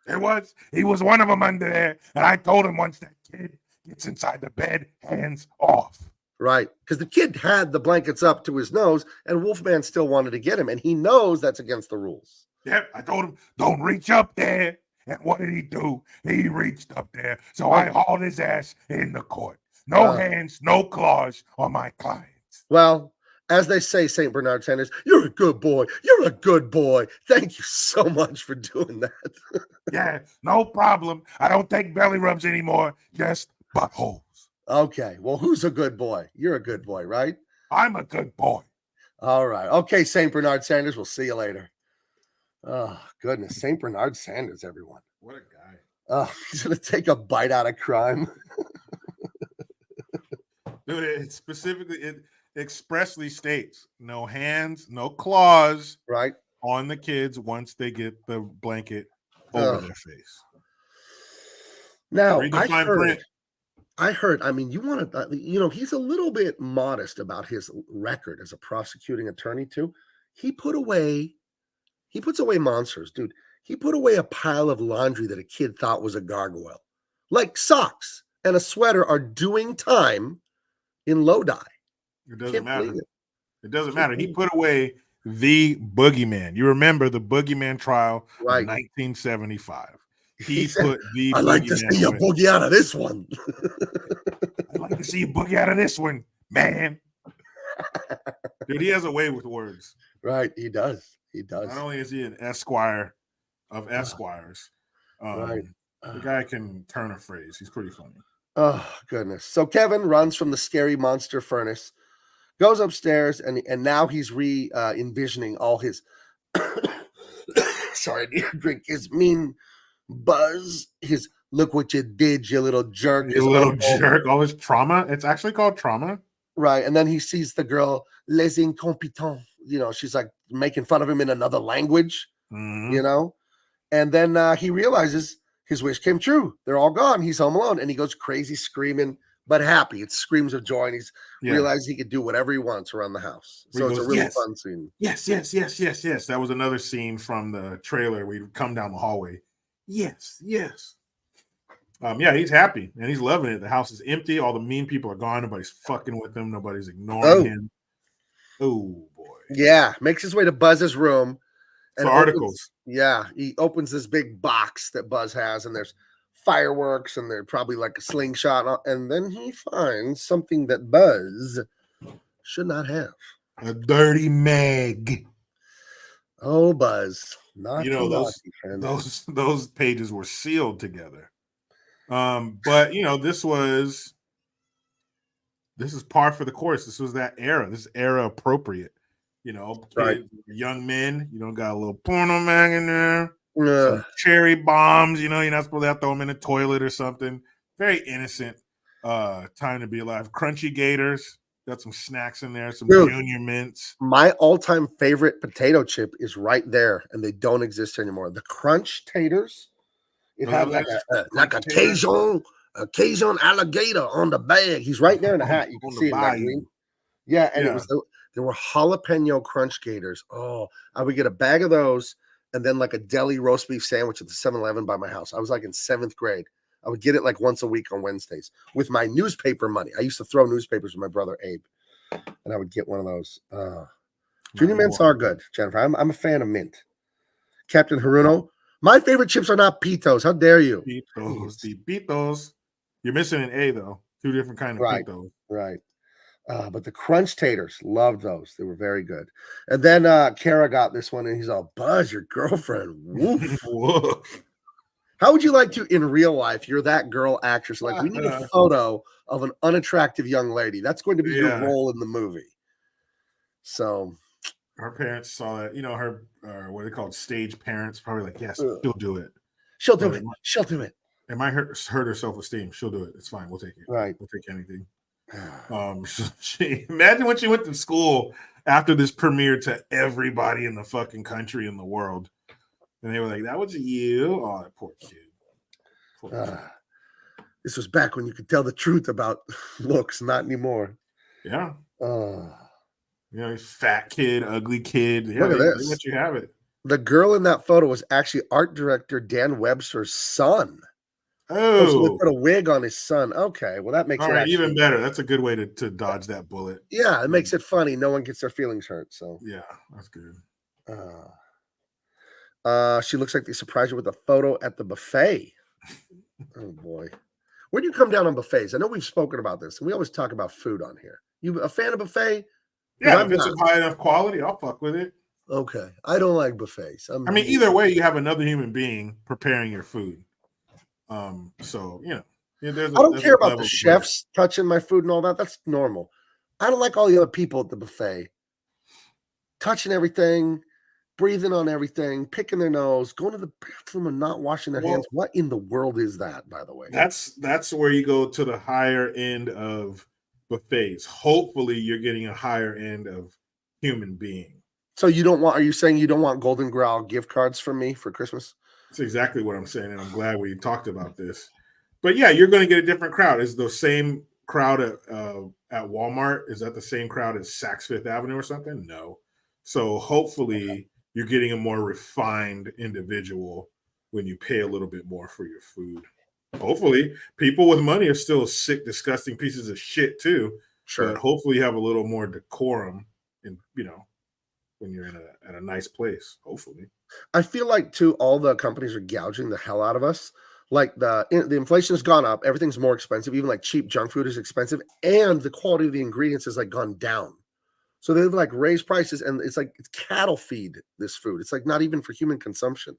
It was. He was one of them under there. And I told him once that kid gets inside the bed, hands off. Right. Because the kid had the blankets up to his nose, and Wolfman still wanted to get him. And he knows that's against the rules. Yep. I told him, don't reach up there. And what did he do? He reached up there. So I hauled his ass in the court. No hands, no claws on my clients. Well, as they say, St. Bernard Sanders, you're a good boy. You're a good boy. Thank you so much for doing that. Yeah, no problem. I don't take belly rubs anymore. Just buttholes. Okay. Well, who's a good boy? You're a good boy, right? I'm a good boy. All right. Okay, St. Bernard Sanders. We'll see you later. Oh, goodness. St. Bernard Sanders, everyone. What a guy. He's going to take a bite out of crime. Dude, it expressly states no hands, no claws Right. on the kids once they get the blanket over Ugh. their face. Now, Read the fine print. I mean, you want to, he's a little bit modest about his record as a prosecuting attorney, too. He puts away monsters, dude. He put away a pile of laundry that a kid thought was a gargoyle. Like socks and a sweater are doing time in Lodi. It doesn't Can't matter. believe it. It doesn't matter. He put away the boogeyman. You remember the boogeyman trial Right. of 1975. He He said, put the I'd like to boogeyman see a away. boogie out of this one. I'd like to see you boogie out of this one, man. Dude, he has a way with words. Right. He does. He does. Not only is he an esquire of esquires, Right. the guy can turn a phrase. He's pretty funny. Oh, goodness. So Kevin runs from the scary monster furnace, goes upstairs, and now he's envisioning all his sorry, I need to drink his mean buzz, his look what you did, you little jerk. You little jerk. All his trauma. It's actually called trauma. Right. And then he sees the girl, les incompetents. She's like making fun of him in another language, and then he realizes his wish came true. They're all gone. He's home alone, and he goes crazy screaming, but happy. It's screams of joy, and he's realized he could do whatever he wants around the house. So it's a really fun scene. Yes. That was another scene from the trailer. We'd come down the hallway. Yes. He's happy and he's loving it. The house is empty. All the mean people are gone. Nobody's fucking with him. Nobody's ignoring him. Oh boy. Yeah, makes his way to Buzz's room. And articles. He opens this big box that Buzz has, and there's fireworks, and they're probably like a slingshot. And then he finds something that Buzz should not have. A dirty mag. Oh, Buzz. Not those pages were sealed together. But this is par for the course. This was that era. This is era appropriate. Kids, young men. Got a little porno mag in there. Some cherry bombs. You're not supposed to have to throw them in a toilet or something. Very innocent time to be alive. Crunchy Gators. Got some snacks in there. Some Junior Mints. My all-time favorite potato chip is right there, and they don't exist anymore. The Crunch Taters. It had like a Cajun alligator on the bag. He's right there in the hat. You can see it. And it was there were jalapeno Crunch Gators. Oh, I would get a bag of those and then like a deli roast beef sandwich at the 7-Eleven by my house. I was like in 7th grade. I would get it like once a week on Wednesdays with my newspaper money. I used to throw newspapers with my brother Abe, and I would get one of those. Junior Mints are good, Jennifer. I'm a fan of mint. Captain Haruno. My favorite chips are not Pitos. How dare you? Pitos. You're missing an A though. Two different kind of Pitos. Right. But the Crunch Taters, loved those. They were very good. And then Kara got this one, and he's all, Buzz, your girlfriend. Woof. Woof. How would you like to, in real life, you're that girl actress, like we need a photo of an unattractive young lady. That's going to be your role in the movie. So her parents saw that, her, what are they called? Stage parents, probably like, yes, she'll do it. She'll do it. She'll do it. It might hurt her self-esteem. She'll do it. It's fine. We'll take it. Right. We'll take anything. Imagine when she went to school after this premiered to everybody in the fucking country and the world. And they were like, that was you? Oh, that poor kid. This was back when you could tell the truth about looks, not anymore. Yeah. Fat kid, ugly kid. Yeah, look at this. They let you have it. The girl in that photo was actually art director Dan Webster's son. Oh, so they put a wig on his son. Okay, well, that makes it even better. That's a good way to dodge that bullet. Yeah, it makes it funny. No one gets their feelings hurt. So yeah, that's good. She looks like they surprised her with a photo at the buffet. Oh boy, where do you come down on buffets? I know we've spoken about this, and we always talk about food on here. You a fan of buffet? Yeah, if it's of high enough quality, I'll fuck with it. Okay, I don't like buffets. Either way, you have another human being preparing your food. So I don't care about the chefs touching my food and all that. That's normal. I don't like all the other people at the buffet touching everything, breathing on everything, picking their nose, going to the bathroom and not washing their hands. What in the world is that, by the way? That's where you go to the higher end of buffets. Hopefully, you're getting a higher end of human being. So you don't want? Are you saying you don't want Golden Growl gift cards from me for Christmas? That's exactly what I'm saying, and I'm glad we talked about this. But yeah, you're going to get a different crowd. Is the same crowd at Walmart? Is that the same crowd as Saks Fifth Avenue or something? No. So hopefully you're getting a more refined individual when you pay a little bit more for your food. Hopefully, people with money are still sick, disgusting pieces of shit too. Sure. But hopefully you have a little more decorum, and when you're at a nice place. Hopefully. I feel like too, all the companies are gouging the hell out of us. Like the inflation has gone up, everything's more expensive. Even like cheap junk food is expensive, and the quality of the ingredients has like gone down. So they've like raised prices, and it's like it's cattle feed this food. It's like not even for human consumption.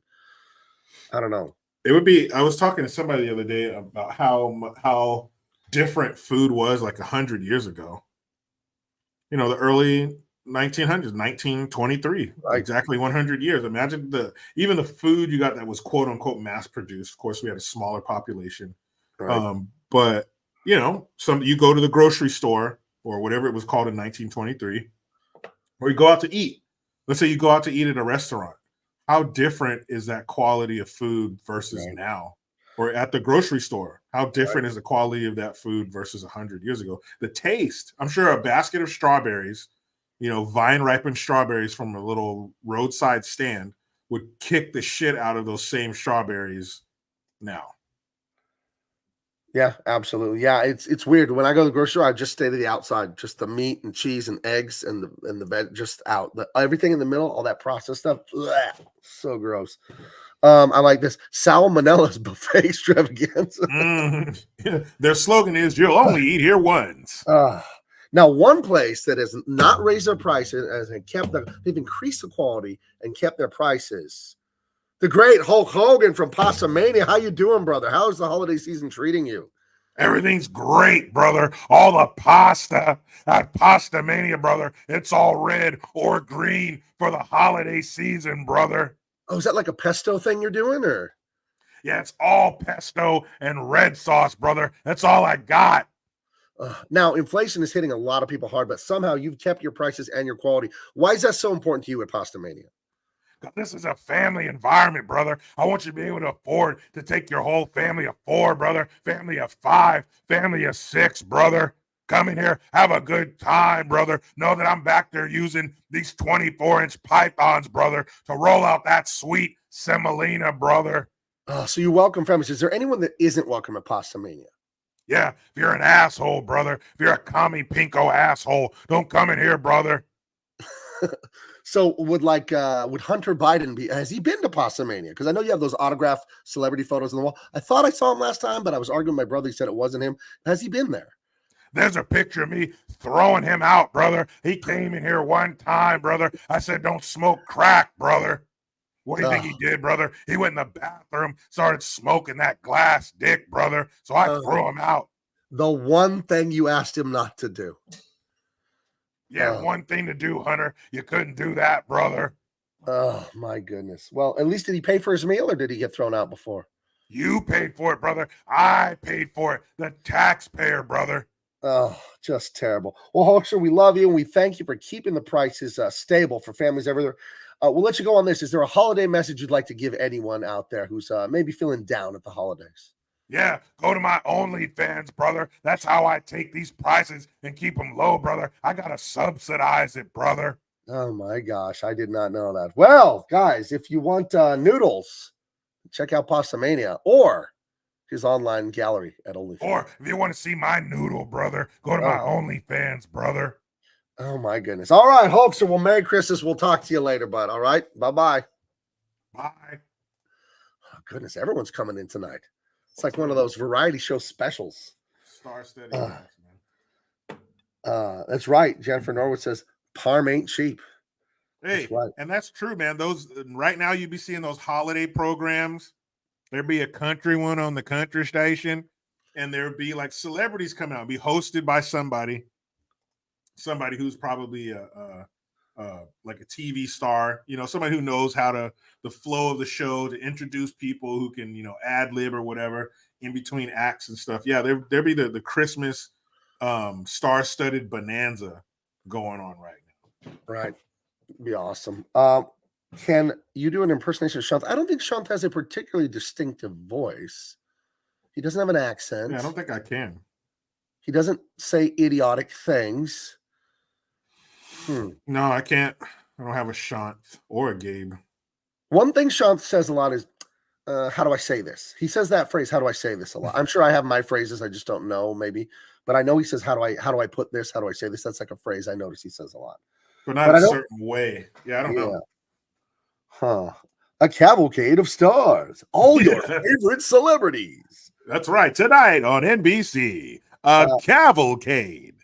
I don't know. It would be. I was talking to somebody the other day about how different food was like 100 years ago. The early 1900s, 1923, Right. exactly 100 years. Imagine even the food you got that was quote unquote mass produced. Of course, we had a smaller population, Right. but you go to the grocery store or whatever it was called in 1923, or you go out to eat. Let's say you go out to eat at a restaurant. How different is that quality of food versus Right. now? Or at the grocery store, how different is the quality of that food versus 100 years ago? The taste. I'm sure a basket of strawberries, vine ripened strawberries from a little roadside stand would kick the shit out of those same strawberries now. Yeah, absolutely. Yeah, it's weird. When I go to the grocery store, I just stay to the outside, just the meat and cheese and eggs and the veg just out. Everything in the middle, all that processed stuff, bleh, so gross. I like this Salmonella's buffet extravaganza. Their slogan is "You'll only eat here once." Now, one place that has not raised their prices and they've increased the quality and kept their prices. The great Hulk Hogan from Pasta Mania. How you doing, brother? How's the holiday season treating you? Everything's great, brother. All the pasta at Pasta Mania, brother. It's all red or green for the holiday season, brother. Oh, is that like a pesto thing you're doing, or? Yeah, it's all pesto and red sauce, brother. That's all I got. Now, inflation is hitting a lot of people hard, but somehow you've kept your prices and your quality. Why is that so important to you at Pasta Mania? This is a family environment, brother. I want you to be able to afford to take your whole family of 4, brother, family of 5, family of 6, brother. Come in here, have a good time, brother. Know that I'm back there using these 24-inch pythons, brother, to roll out that sweet semolina, brother. So you welcome families. Is there anyone that isn't welcome at Pasta Mania? Yeah, if you're an asshole, brother, if you're a commie pinko asshole, don't come in here, brother. So would Hunter Biden be? Has he been to Pasta Mania? Because I know you have those autographed celebrity photos on the wall. I thought I saw him last time, but I was arguing with my brother. He said it wasn't him. Has he been there? There's a picture of me throwing him out, brother. He came in here one time, brother. I said, don't smoke crack, brother. What do you think he did, brother? He went in the bathroom, started smoking that glass dick, brother. So I threw him out. The one thing you asked him not to do. Yeah, one thing to do, Hunter. You couldn't do that, brother. Oh, my goodness. Well, at least did he pay for his meal, or did he get thrown out before? You paid for it, brother. I paid for it. The taxpayer, brother. Oh, just terrible. Well, Hulkster, we love you, and we thank you for keeping the prices stable for families everywhere. We'll let you go on this. Is there a holiday message you'd like to give anyone out there who's maybe feeling down at the holidays? Yeah, go to my OnlyFans, brother. That's how I take these prices and keep them low, brother. I got to subsidize it, brother. Oh, my gosh. I did not know that. Well, guys, if you want noodles, check out Pasta Mania or his online gallery at OnlyFans. Or if you want to see my noodle, brother, go to my OnlyFans, brother. Oh, my goodness. All right, Hulkster. Well, Merry Christmas. We'll talk to you later, bud. All right? Bye-bye. Bye. Oh, goodness. Everyone's coming in tonight. It's like one of those variety show specials. Star steady, man. That's right. Jennifer Norwood says, Parm ain't cheap. Hey, that's right. And that's true, man. Those right now you'd be seeing those holiday programs. There'd be a country one on the country station, and there'd be like celebrities come out, be hosted by somebody who's probably like a TV star, somebody who knows how the flow of the show to introduce people who can, ad lib or whatever in between acts and stuff. Yeah, there'd be the Christmas star-studded bonanza going on right now. Right. Be awesome. Can you do an impersonation of Shanth? I don't think Shanth has a particularly distinctive voice. He doesn't have an accent. Yeah, I don't think I can. He doesn't say idiotic things. No, I can't. I don't have a Shanth or a Gabe. One thing Shanth says a lot is, how do I say this? He says that phrase, how do I say this, a lot. I'm sure I have my phrases. I just don't know, maybe. But I know he says, how do I put this? How do I say this? That's like a phrase I notice he says a lot. But not a certain way. Yeah, I don't know. Huh. A cavalcade of stars. All your favorite celebrities. That's right. Tonight on NBC, a cavalcade.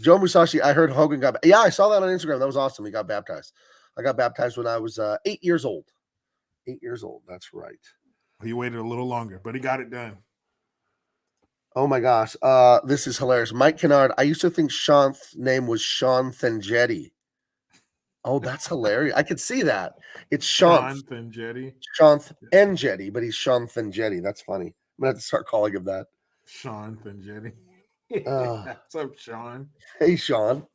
Joe Musashi, I heard Hogan got. Yeah, I saw that on Instagram. That was awesome. He got baptized. I got baptized when I was 8 years old. 8 years old. That's right. He waited a little longer, but he got it done. Oh my gosh. This is hilarious. Mike Kennard. I used to think Sean's name was Sean Thenjetti. Oh, that's hilarious. I could see that. It's Sean Thenjetti. Sean Thenjetti, but he's Sean Thenjetti. That's funny. I'm gonna have to start calling him that. Sean Thenjetti. What's up, Sean? Hey, Sean.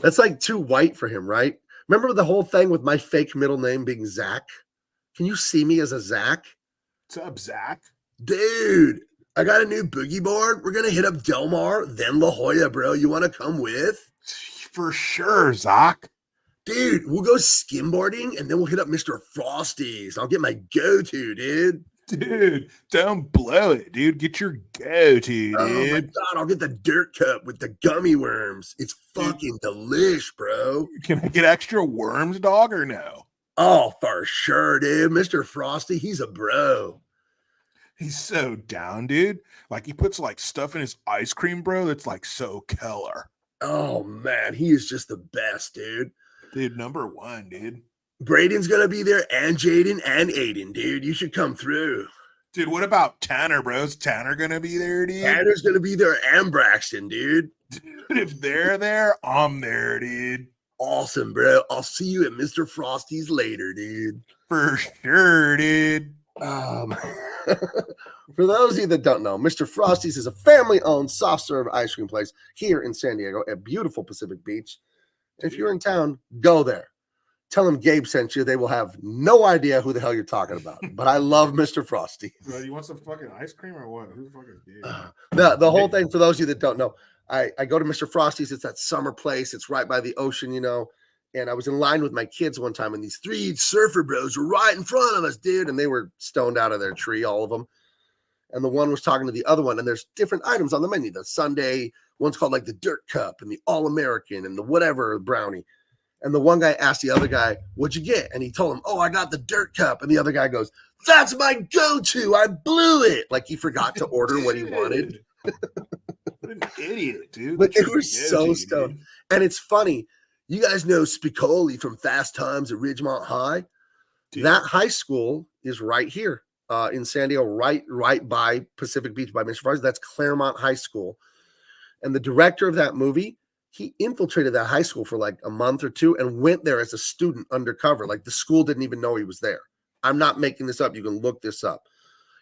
That's like too white for him, right? Remember the whole thing with my fake middle name being Zach? Can you see me as a Zach? What's up, Zach? Dude, I got a new boogie board. We're going to hit up Del Mar, then La Jolla, bro. You want to come with? For sure, Zach. Dude, we'll go skimboarding, and then we'll hit up Mr. Frosty's. I'll get my go-to, dude. Dude, don't blow it, dude. Get your go-to, dude. Oh, my God. I'll get the dirt cup with the gummy worms. It's fucking delish, bro. Can I get extra worms, dog, or no? Oh, for sure, dude. Mr. Frosty, he's a bro. He's so down, dude. Like, he puts, like, stuff in his ice cream, bro, that's, like, so killer. Oh, man. He is just the best, dude. Dude, number one, dude. Braden's going to be there, and Jaden, and Aiden, dude. You should come through. Dude, what about Tanner, bro? Is Tanner going to be there, dude? Tanner's going to be there, and Braxton, dude. Dude, if they're there, I'm there, dude. Awesome, bro. I'll see you at Mr. Frosty's later, dude. For sure, dude. For those of you that don't know, Mr. Frosty's is a family-owned soft-serve ice cream place here in San Diego at beautiful Pacific Beach. If you're in town, go there. Tell them Gabe sent you. They will have no idea who the hell you're talking about. But I love Mr. Frosty. Bro, you want some fucking ice cream or what? Who the fuck is Gabe? The whole thing, for those of you that don't know, I go to Mr. Frosty's. It's that summer place. It's right by the ocean, you know. And I was in line with my kids one time, and these three surfer bros were right in front of us, dude. And they were stoned out of their tree, all of them. And the one was talking to the other one, and there's different items on the menu. The Sunday, one's called like the Dirt Cup and the All-American and the whatever brownie. And the one guy asked the other guy, what'd you get? And he told him, oh, I got the Dirt Cup. And the other guy goes, that's my go-to. I blew it. Like he forgot to order what he wanted. What an idiot, dude. But they were so stoned. And it's funny. You guys know Spicoli from Fast Times at Ridgemont High? Dude. That high school is right here in San Diego, right by Pacific Beach by Mr. Frosty's. That's Claremont High School. And the director of that movie, he infiltrated that high school for like a month or two and went there as a student undercover. Like the school didn't even know he was there. I'm not making this up. You can look this up.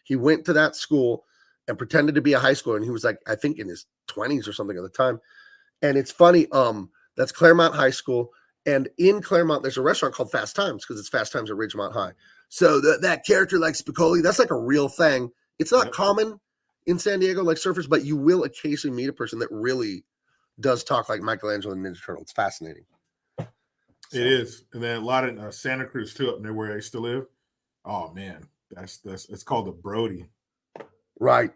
He went to that school and pretended to be a high schooler. And he was like, I think in his 20s or something at the time. And it's funny. That's Claremont High School. And in Claremont, there's a restaurant called Fast Times because it's Fast Times at Ridgemont High. So that character like Spicoli, that's like a real thing. It's not common in San Diego like surfers, but you will occasionally meet a person that really does talk like Michelangelo and Ninja Turtle. It's fascinating. It is. And then a lot of Santa Cruz too, up near where I used to live. Oh man, that's it's called the Brody. Right.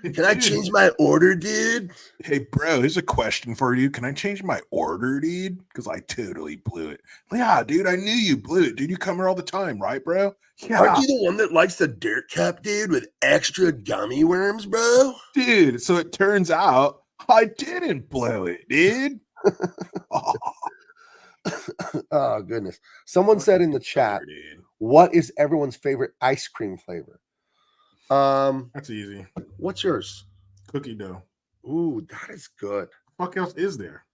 Can I change my order, dude? Hey, bro, here's a question for you. Can I change my order, dude? Because I totally blew it. Yeah, dude, I knew you blew it. Dude, you come here all the time, right, bro? Yeah. Aren't you the one that likes the Dirt Cup, dude, with extra gummy worms, bro? Dude, so it turns out I didn't blow it, dude. Oh, goodness. Someone said in the chat, what is everyone's favorite ice cream flavor? That's easy. What's yours? Cookie dough. Ooh, that is good. What else is there?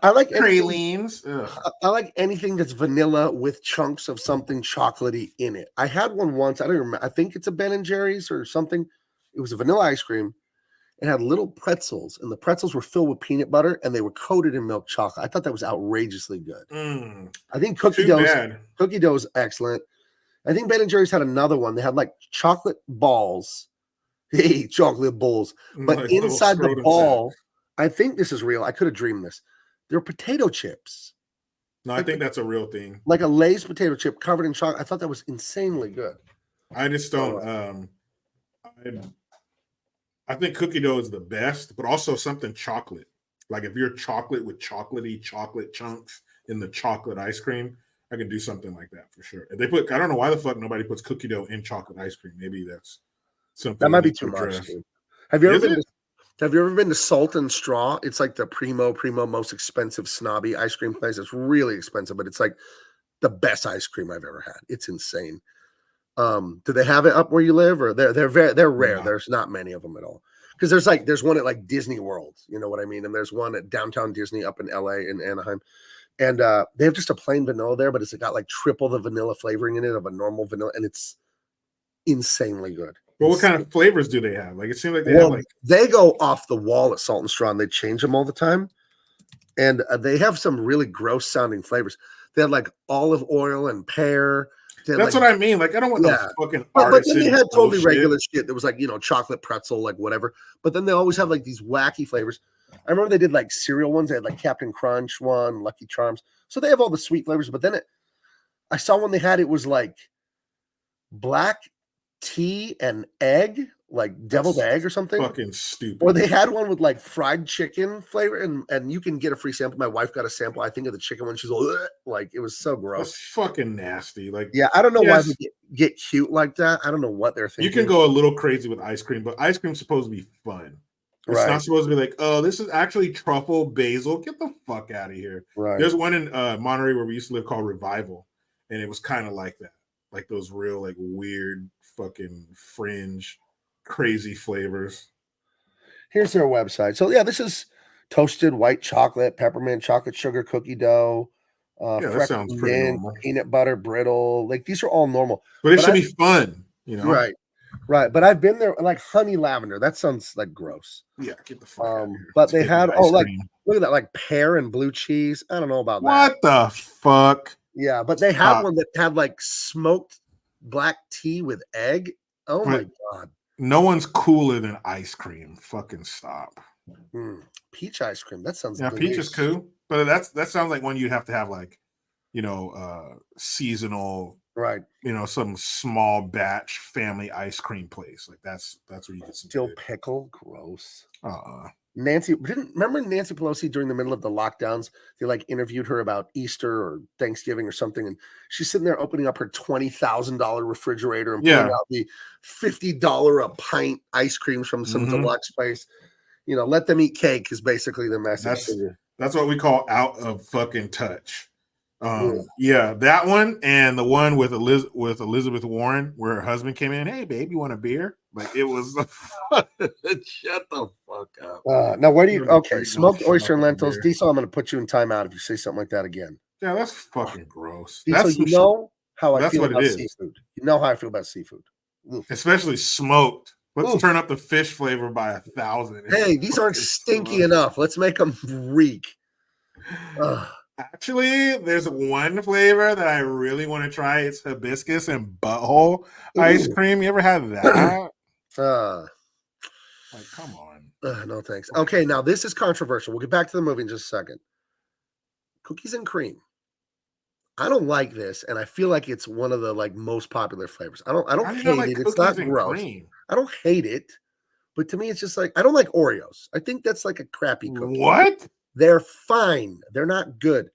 I like pralines. I like anything that's vanilla with chunks of something chocolatey in it. I had one once. I don't remember. I think it's a Ben and Jerry's or something. It was a vanilla ice cream, and had little pretzels, and the pretzels were filled with peanut butter, and they were coated in milk chocolate. I thought that was outrageously good. I think cookie dough is excellent. I think Ben & Jerry's had another one. They had like chocolate balls. Hey, chocolate balls. But Like inside the scrotum ball, sack. I think this is real. I could have dreamed this. They're potato chips. No, I think that's a real thing. Like a Lay's potato chip covered in chocolate. I thought that was insanely good. I just don't. I think cookie dough is the best, but also something chocolate. Like if you're chocolate with chocolatey chocolate chunks in the chocolate ice cream, I can do something like that for sure. If they put, I don't know why the fuck nobody puts cookie dough in chocolate ice cream. Maybe that's something that might be too much. Dude. Have you ever been to Salt and Straw? It's like the primo most expensive snobby ice cream place. It's really expensive, but it's like the best ice cream I've ever had. It's insane. Do they have it up where you live, or they're rare? No. There's not many of them at all. Because there's one at like Disney World, you know what I mean, and there's one at downtown Disney up in LA in Anaheim, and they have just a plain vanilla there, but it's got like triple the vanilla flavoring in it of a normal vanilla, and it's insanely good. But what kind of flavors do they have? Like it seems like they go off the wall at Salt and Straw, and they change them all the time, and they have some really gross sounding flavors. They had like olive oil and pear. That's what I mean. Like I don't want no fucking artisan. But then they had totally bullshit. regular shit that was like, you know, chocolate pretzel, like whatever. But then they always have like these wacky flavors. I remember they did like cereal ones. They had like Captain Crunch one, Lucky Charms. So they have all the sweet flavors. But then I saw one they had, it was like black tea and egg, like deviled egg or something. Fucking stupid. Or they had one with like fried chicken flavor, and you can get a free sample. My wife got a sample, I think, of the chicken one. She's like, it was so gross. That's fucking nasty. Like, yeah, I don't know why they get cute like that. I don't know what they're thinking. You can go a little crazy with ice cream, but ice cream's supposed to be fun. It's not supposed to be like, oh, this is actually truffle basil. Get the fuck out of here. Right. There's one in Monterey where we used to live called Revival, and it was kind of like that, like those real like weird fucking fringe crazy flavors. Here's their website. So yeah, this is toasted white chocolate, peppermint, chocolate sugar cookie dough. That sounds pretty normal. Peanut butter brittle. Like these are all normal. But it should be fun, you know? Right. But I've been there, like honey lavender. That sounds like gross. Yeah, get the fuck out of here. But they had like look at that, like pear and blue cheese. I don't know about that. What the fuck? Yeah, but they had one that had like smoked black tea with egg. Oh my god. No one's cooler than ice cream. Fucking stop. Peach ice cream. That sounds delicious. Peach is cool, but that sounds like one you'd have to have like, you know, seasonal, right? You know, some small batch family ice cream place. Like that's where you get some dill pickle. Gross. Nancy Nancy Pelosi during the middle of the lockdowns? They like interviewed her about Easter or Thanksgiving or something, and she's sitting there opening up her $20,000 refrigerator and pulling out the $50 a pint ice creams from some deluxe place. You know, let them eat cake is basically the message. That's what we call out of fucking touch. Yeah, that one and the one with Elizabeth Warren, where her husband came in. Hey, babe, you want a beer? Like it was. Shut the fuck up. Now, where do you? Okay, smoked oyster and lentils. Diesel, I'm going to put you in timeout if you say something like that again. Yeah, that's fucking gross. Diesel, you know how I feel about seafood. You know how I feel about seafood, especially smoked. Let's turn up the fish flavor by 1,000. Hey, these aren't stinky enough. Let's make them reek. Actually, there's one flavor that I really want to try. It's hibiscus and butthole ice cream. You ever had that? Like, come on. No, thanks. Okay, now this is controversial. We'll get back to the movie in just a second. Cookies and cream. I don't like this, and I feel like it's one of the like most popular flavors. I don't hate it. It's not gross. Cream? I don't hate it, but to me, it's just like I don't like Oreos. I think that's like a crappy cookie. What? They're fine. They're not good.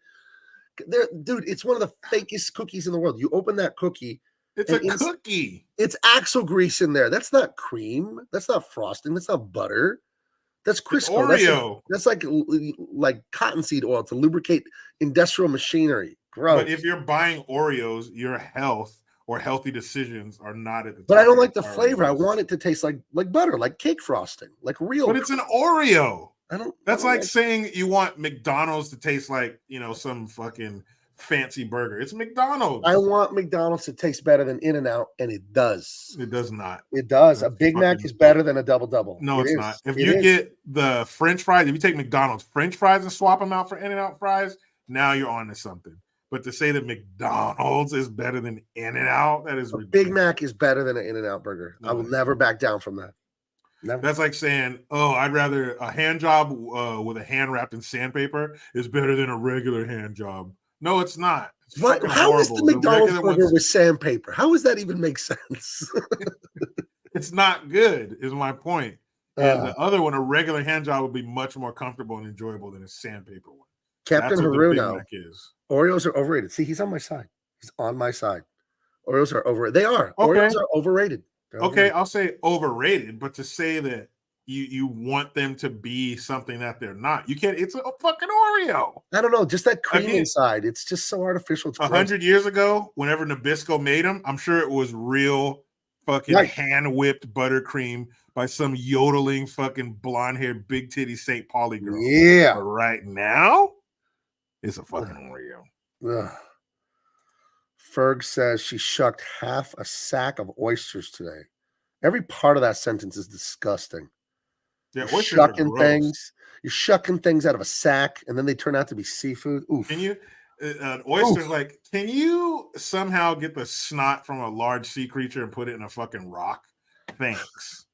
Dude, it's one of the fakest cookies in the world. You open that cookie. It's a cookie. It's axle grease in there. That's not cream. That's not frosting. That's not butter. That's Crisco. Oreo. That's like cottonseed oil to lubricate industrial machinery. Gross. But if you're buying Oreos, your health or healthy decisions are not at the top. But I don't like the flavor. I want it to taste like butter, like cake frosting, like real. But it's an Oreo. That's like saying you want McDonald's to taste like, you know, some fucking fancy burger. It's McDonald's. I want McDonald's to taste better than In-N-Out, and it does. It does not. It does. That's A Big Mac is better than a double-double. No, it's is. not. If It you is. get the French fries, if you take McDonald's French fries and swap them out for In-N-Out fries, now you're on to something. But to say that McDonald's is better than In-N-Out, that is a ridiculous. Big Mac is better than an In-N-Out burger. I will never back down from that. Never. That's like saying, "Oh, I'd rather a hand job with a hand wrapped in sandpaper is better than a regular hand job." No, it's not. It's fucking How is horrible. the McDonald's regular burger ones- with sandpaper? How does that even make sense? It's not good, is my point. And the other one, a regular hand job, would be much more comfortable and enjoyable than a sandpaper one. Captain That's what the Haru Big now. Mac is. Oreos are overrated. See, he's on my side. He's on my side. Oreos are overrated. They are. Okay. Oreos are overrated. They're Okay, overrated. I'll say overrated, but to say that you want them to be something that they're not, you can't. It's a fucking Oreo. I don't know. Just that cream Again, inside. It's just so artificial. It's gross. 100 years ago, whenever Nabisco made them, I'm sure it was real fucking Right. hand whipped buttercream by some yodeling fucking blonde haired big titty St. Pauli girl. Yeah. But right now, it's a fucking Oreo. Ugh. Ferg says she shucked half a sack of oysters today. Every part of that sentence is disgusting. Yeah, You're oysters are shucking gross. things. You're shucking things out of a sack, and then they turn out to be seafood. Oof. Can you, an oyster's like, can you somehow get the snot from a large sea creature and put it in a fucking rock? Thanks.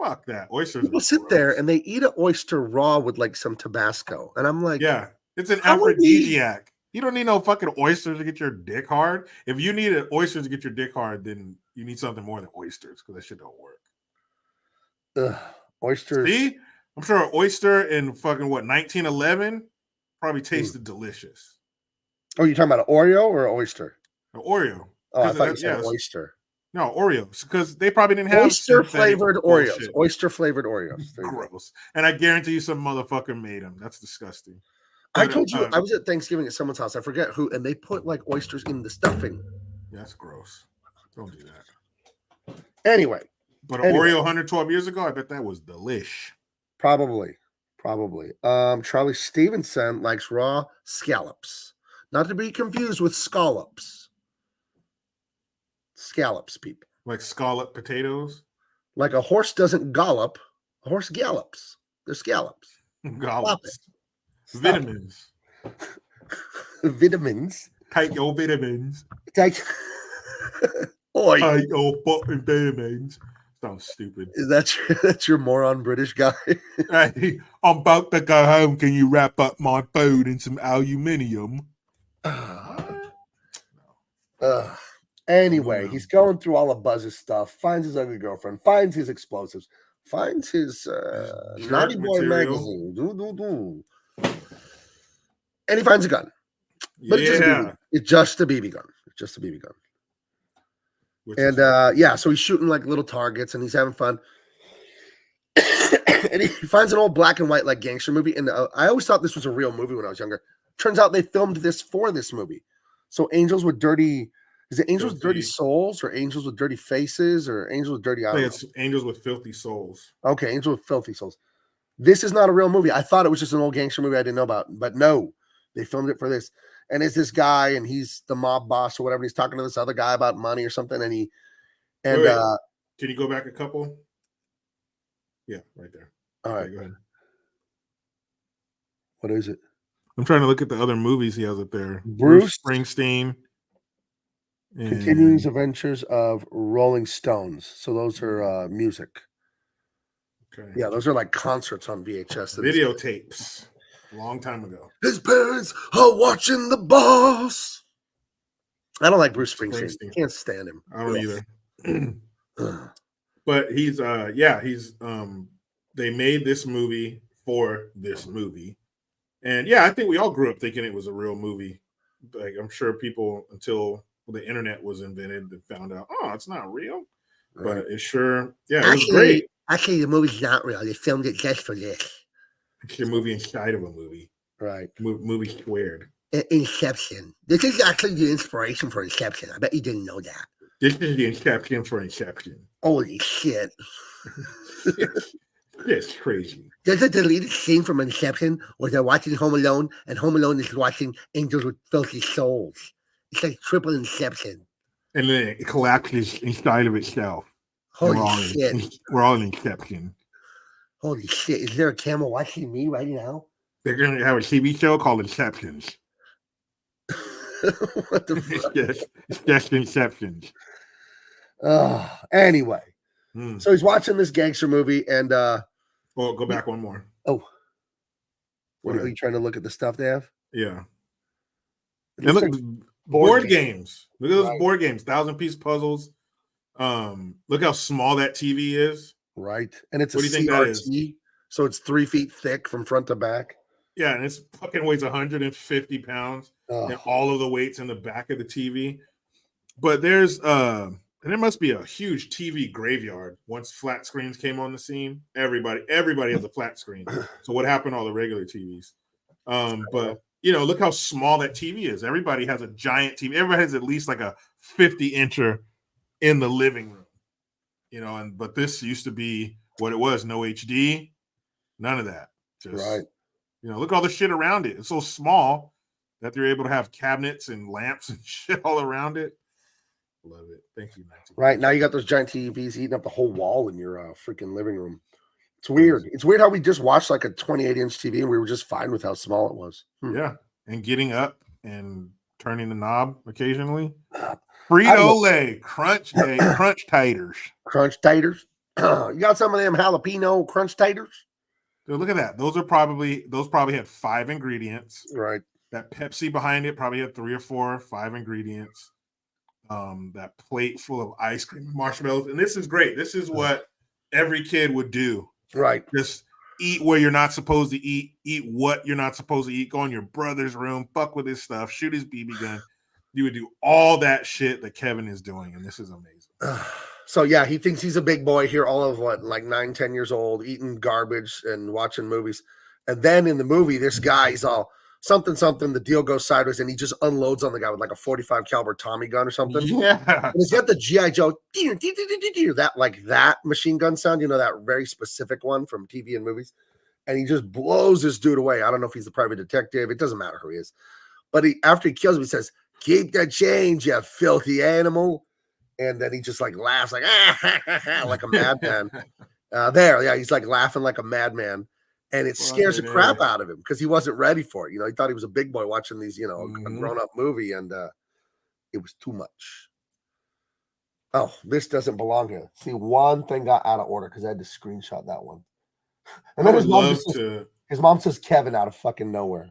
Fuck that. Oysters People are sit there gross. and they eat an oyster raw with like some Tabasco, and I'm like, Yeah, it's an How would we- aphrodisiac. You don't need no fucking oysters to get your dick hard. If you need an oyster to get your dick hard, then you need something more than oysters because that shit don't work. ugh, oysters. See, I'm sure an oyster in fucking 1911 probably tasted delicious. Oh, you're talking about an Oreo or an oyster? An Oreo. Oh, I 'Cause thought that- you said yes. oyster. No, Oreos, because they probably didn't have Oyster synthetic flavored Oreos. bullshit. Oyster flavored Oreos. There you go. Gross. And I guarantee you some motherfucker made them. That's disgusting. I But, told you I was at Thanksgiving at someone's house. I forget who, and they put like oysters in the stuffing. That's gross. Don't do that. Anyway, But an Anyway. Oreo 112 years ago, I bet that was delish. probably. Charlie Stevenson likes raw scallops, not to be confused with scallops. Scallops, people. Like scallop potatoes. Like a horse doesn't gallop, a horse gallops. They're scallops. Gallops. Stop. Vitamins. Vitamins. Take your vitamins. Take. Oi. Take your fucking vitamins. Sounds stupid. Is that's your moron British guy? Hey, I'm about to go home. Can you wrap up my food in some aluminium? Anyway, he's going through all of Buzz's stuff, finds his ugly girlfriend, finds his explosives, finds his Naughty Boy material. magazine. And he finds a gun. But it's just a BB gun. It's just a BB gun. Which And is- so he's shooting like little targets and he's having fun. And he finds an old black and white like gangster movie. And I always thought this was a real movie when I was younger. Turns out they filmed this for this movie. So Angels with Dirty, is it Angels with Dirty Filthy. Souls or Angels with Dirty Faces or Angels with Dirty I Eyes? think it's Angels with Filthy Souls. Okay, Angels with Filthy Souls. This is not a real movie. I thought it was just an old gangster movie I didn't know about, but no, they filmed it for this. And it's this guy, and he's the mob boss or whatever. And he's talking to this other guy about money or something, and Wait. Can you go back a couple? Yeah, right there. all right, Okay, go ahead. what is it? I'm trying to look at the other movies he has up there. Bruce Springsteen. and Continuing adventures of Rolling Stones. So those are music. Okay. Yeah, those are like concerts on VHS. Videotapes. A long time ago. His parents are watching the boss. I don't like Bruce Springsteen. Springsteen. Can't stand him. I don't either. Ugh. But he's they made this movie for this movie. And yeah, I think we all grew up thinking it was a real movie. Like I'm sure people until the internet was invented that found out, oh, it's not real. Right. But it sure, yeah, it was great. Actually, the movie's not real. They filmed it just for this. It's a movie inside of a movie. Right. Movie squared. Inception. This is actually the inspiration for Inception. I bet you didn't know that. This is the Inception for Inception. Holy shit. It's crazy. There's a deleted scene from Inception where they're watching Home Alone, and Home Alone is watching Angels with Filthy Souls. It's like triple Inception. And then it collapses inside of itself. Holy shit. We're all in Inception. Holy shit. Is there a camera watching me right now? They're going to have a TV show called Inceptions. What the fuck? It's just Inceptions. Anyway. So he's watching this gangster movie and well, go back one more. Oh. What are you trying to look at the stuff they have? Yeah. And look, like board games. Look at those Right. board games, 1,000-piece puzzles. Look how small that TV is. Right. And it's What do you think that is? CRT, so it's 3 feet thick from front to back. Yeah, and it's fucking weighs 150 pounds. And all of the weight's in the back of the TV. But there's and there must be a huge TV graveyard once flat screens came on the scene. Everybody has a flat screen. So what happened to all the regular TVs? But look how small that TV is. Everybody has a giant TV. Everybody has at least like a 50-incher in the living room. But this used to be what it was. No HD, none of that. Just right. Look at all the shit around it. It's so small that they're able to have cabinets and lamps and shit all around it. Love it. Thank you, Nancy. Right. Now you got those giant TVs eating up the whole wall in your freaking living room. It's weird. It's weird how we just watched like a 28-inch TV and we were just fine with how small it was. Yeah. And getting up and turning the knob occasionally. Frito-Lay Crunch Taters. Crunch Taters. You got some of them jalapeno Crunch Taters? Dude, look at that. Those probably had 5 ingredients. Right. That Pepsi behind it probably had 3 or 4, 5 ingredients. That plate full of ice cream and marshmallows. And this is great. This is what every kid would do. Right. Just eat where you're not supposed to eat what you're not supposed to eat, go in your brother's room, fuck with his stuff, shoot his BB gun. You would do all that shit that Kevin is doing, and this is amazing. So yeah, he thinks he's a big boy here, all of like 9, 10 years old, eating garbage and watching movies. And then in the movie, this guy's all something, the deal goes sideways, and he just unloads on the guy with like a 45 caliber Tommy gun or something. Yeah. And he's got the G.I. Joe, that machine gun sound, that very specific one from TV and movies. And he just blows this dude away. I don't know if he's the private detective. It doesn't matter who he is. But after he kills him, he says, "Keep that change, you filthy animal." And then he just like laughs like, like a madman. He's like laughing like a madman. And it scares the crap out of him because he wasn't ready for it. He thought he was a big boy watching these, a grown-up movie, and it was too much. Oh, this doesn't belong here. See, one thing got out of order because I had to screenshot that one. And then his mom says Kevin out of fucking nowhere.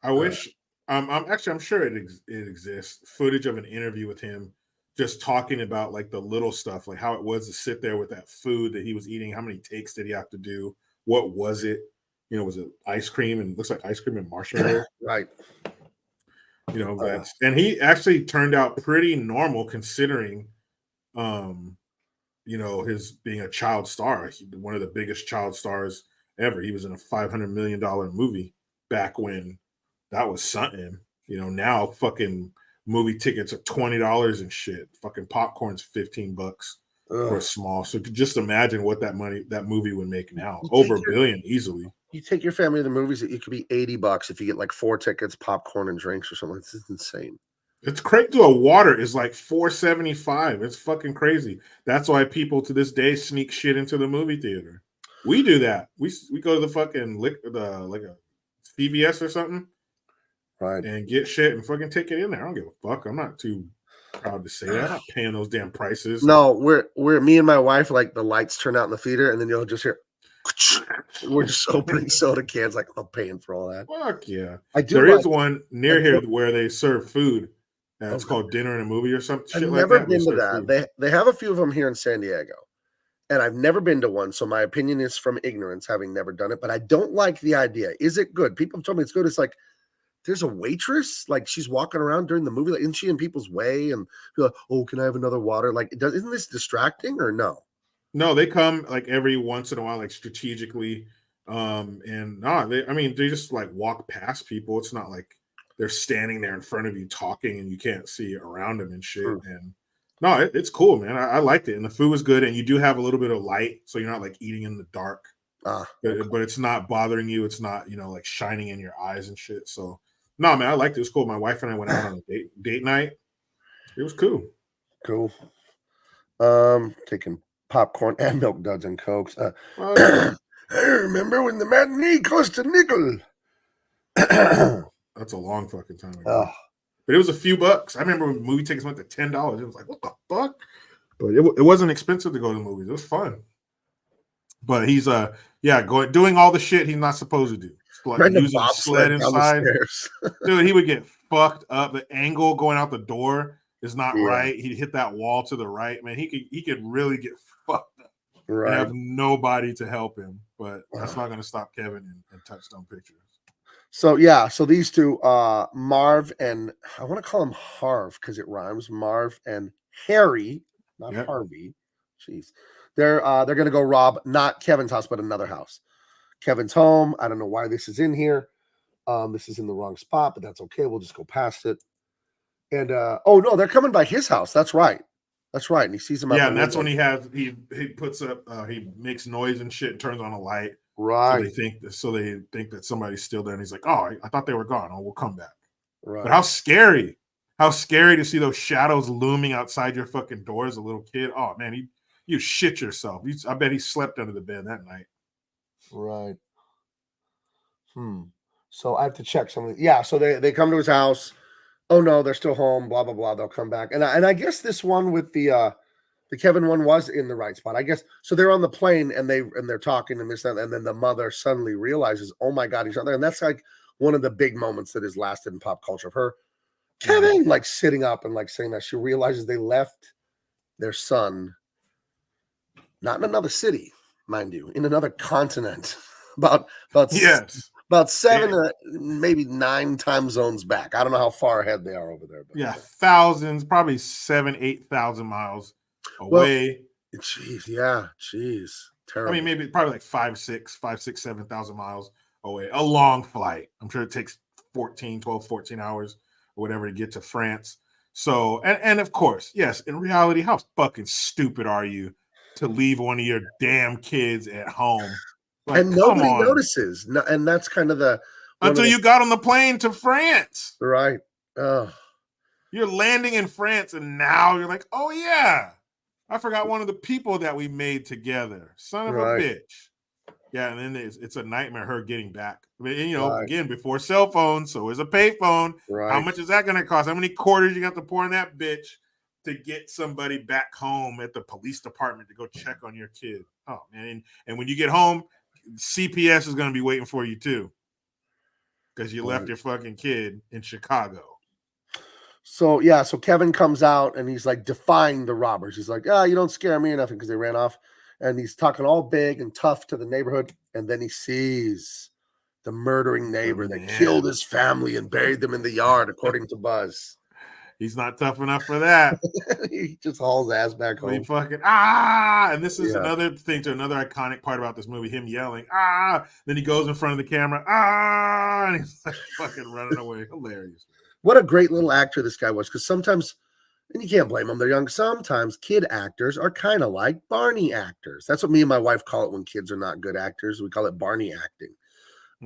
I wish. I'm sure it exists. Footage of an interview with him, just talking about like the little stuff, like how it was to sit there with that food that he was eating. How many takes did he have to do? What was it? Was it ice cream? And looks like ice cream and marshmallows. Right. And he actually turned out pretty normal considering, his being a child star. One of the biggest child stars ever. He was in a $500 million movie back when that was something. Now fucking movie tickets are $20 and shit. Fucking popcorn's $15 for a small. So just imagine what that movie would make now. Over $1 billion easily. You take your family to the movies, it could be $80 if you get like 4 tickets, popcorn, and drinks or something. This is insane. It's crazy. A water is like $4.75. It's fucking crazy. That's why people to this day sneak shit into the movie theater. We do that. We go to the fucking like a CVS or something, right? And get shit and fucking take it in there. I don't give a fuck. I'm not too proud to say that. I'm not paying those damn prices. No, we're me and my wife, like the lights turn out in the theater, and then you'll just hear. We're just opening soda cans, like I'm paying for all that. Fuck yeah! There is one near here where they serve food. It's called Dinner and a Movie or something. I've never been to that. They have a few of them here in San Diego, and I've never been to one. So my opinion is from ignorance, having never done it. But I don't like the idea. Is it good? People have told me it's good. It's like there's a waitress, like she's walking around during the movie, like isn't she in people's way? And be like, "Oh, can I have another water?" Like, isn't this distracting or no? No, they come like every once in a while, like strategically. They just like walk past people. It's not like they're standing there in front of you talking and you can't see around them and shit. And No, it's cool, man. I liked it, and the food was good, and you do have a little bit of light, so you're not like eating in the dark. Okay. But it's not bothering you. It's not like shining in your eyes and shit. So no, man, I liked it. It was cool. My wife and I went out on a date night. It was cool. Cool. Taking popcorn and milk duds and cokes. Well, I remember when the matinee cost a nickel. that's a long fucking time ago. Oh, But it was a few bucks. I remember when movie tickets went to $10. It was like, what the fuck? But it wasn't expensive to go to the movies. It was fun. But he's doing all the shit he's not supposed to do. Like Random using a bobsled sled down the inside. stairs. Dude, he would get fucked up. The angle going out the door is not Yeah. right. He'd hit that wall to the right. Man, he could really get fucked up. And Right. have nobody to help him. But that's not going to stop Kevin and Touchstone Pictures. So yeah, so these two, Marv and I want to call him Harv because it rhymes. Marv and Harry, not Yep. Harvey. Jeez, they're gonna go rob not Kevin's house but another house. Kevin's home. I don't know why this is in here. This is in the wrong spot, but that's okay. We'll just go past it. And oh no, they're coming by his house. That's right. That's right. And he sees him. Yeah, and that's when he puts up he makes noise and shit and turns on a light. Right. So they think that somebody's still there, and he's like, "Oh, I thought they were gone. Oh, we'll come back." Right. But how scary to see those shadows looming outside your fucking door as a little kid. Oh man, you shit yourself. I bet he slept under the bed that night. Right. So I have to check something. Yeah. So they come to his house. Oh no, they're still home. Blah blah blah. They'll come back. And I guess this one with the Kevin one was in the right spot. I guess so. They're on the plane and they're talking and this and then the mother suddenly realizes, oh my god, he's not there. And that's like one of the big moments that has lasted in pop culture of her. Kevin like sitting up and like saying that she realizes they left their son, not in another city, mind you, in another continent, about Yes. about 7 or maybe 9 time zones back. I don't know how far ahead they are over there. But Yeah, thousands, probably 7,000-8,000 miles away. Jeez. Terrible. I mean, maybe probably like 7,000 miles away. A long flight. I'm sure it takes 14 hours or whatever to get to France. So, and of course, yes, in reality, how fucking stupid are you to leave one of your damn kids at home? Like, and nobody notices. No, and that's kind of until you got on the plane to France. Right. Oh. You're landing in France, and now you're like, oh yeah, I forgot one of the people that we made together. Son of a bitch. Yeah, and then it's a nightmare her getting back. And, again, before cell phones, so is a payphone. Right. How much is that going to cost? How many quarters you got to pour in that bitch to get somebody back home at the police department to go check on your kid? Oh man! And when you get home, CPS is going to be waiting for you too, because you left your fucking kid in Chicago. So yeah, so Kevin comes out and he's like defying the robbers. He's like, you don't scare me or nothing because they ran off. And he's talking all big and tough to the neighborhood. And then he sees the murdering neighbor that killed his family and buried them in the yard, according to Buzz. He's not tough enough for that. He just hauls ass back home. He fucking and this is another thing to another iconic part about this movie, him yelling, then he goes in front of the camera, and he's like fucking running away. Hilarious. What a great little actor this guy was, because sometimes, and you can't blame them, they're young. Sometimes kid actors are kind of like Barney actors. That's what me and my wife call it when kids are not good actors. We call it Barney acting.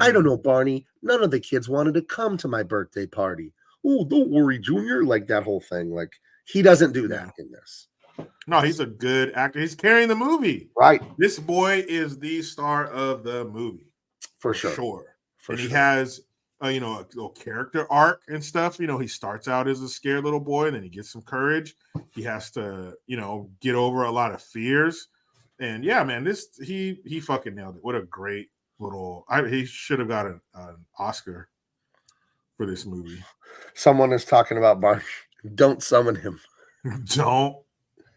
I don't know, Barney. None of the kids wanted to come to my birthday party. Oh, don't worry, Junior. Like that whole thing. Like he doesn't do that in this. No, he's a good actor. He's carrying the movie. Right. This boy is the star of the movie. For sure. He has a little character arc and stuff. He starts out as a scared little boy, and then he gets some courage. He has to, get over a lot of fears. And yeah, man, he fucking nailed it. What a great little. He should have got an Oscar for this movie. Someone is talking about Barney. Don't summon him. Don't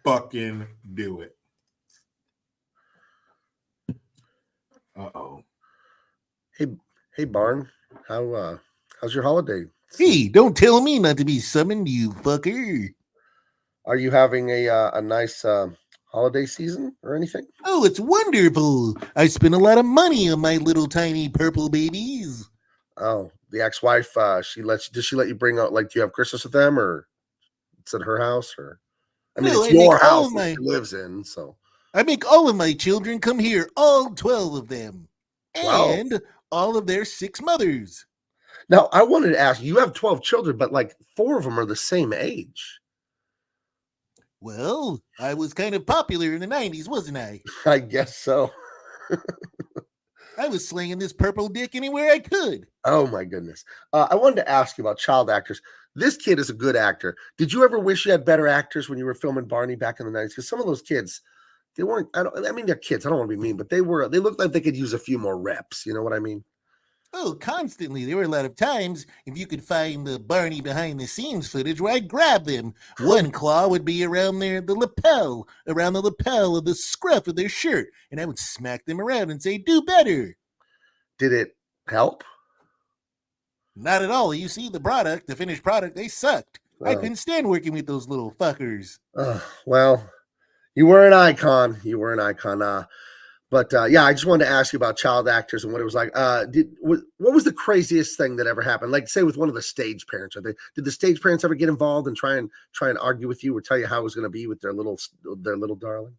fucking do it. Uh-oh. Hey, Barn. How's your holiday? Hey, don't tell me not to be summoned, you fucker. Are you having a nice holiday season or anything? Oh, it's wonderful. I spent a lot of money on my little tiny purple babies. Oh, the ex-wife, does she let you bring out, like, do you have Christmas with them, or it's at her house, or? I mean, No, it's I make your all house of that my she lives in, so I make all of my children come here, all 12 of them, 12. and all of their 6 mothers. Now, I wanted to ask you have 12 children, but like 4 of them are the same age. Well, I was kind of popular in the 90s, wasn't I? I guess so. I was slinging this purple dick anywhere I could. Oh my goodness. I wanted to ask you about child actors. This kid is a good actor. Did you ever wish you had better actors when you were filming Barney back in the 90s? Because some of those kids, they weren't, I mean, they're kids. I don't want to be mean, but they looked like they could use a few more reps. You know what I mean? Oh, constantly. There were a lot of times, if you could find the Barney behind the scenes footage, where I'd grab them. One claw would be around around the lapel of the scruff of their shirt, and I would smack them around and say, do better. Did it help? Not at all. You see, the finished product, they sucked. I Oh. couldn't stand working with those little fuckers. Well, you were an icon. You were an icon. But yeah, I just wanted to ask you about child actors and what it was like. What was the craziest thing that ever happened? Like, say, with one of the stage parents, did the stage parents ever get involved and try and argue with you or tell you how it was going to be with their little darling?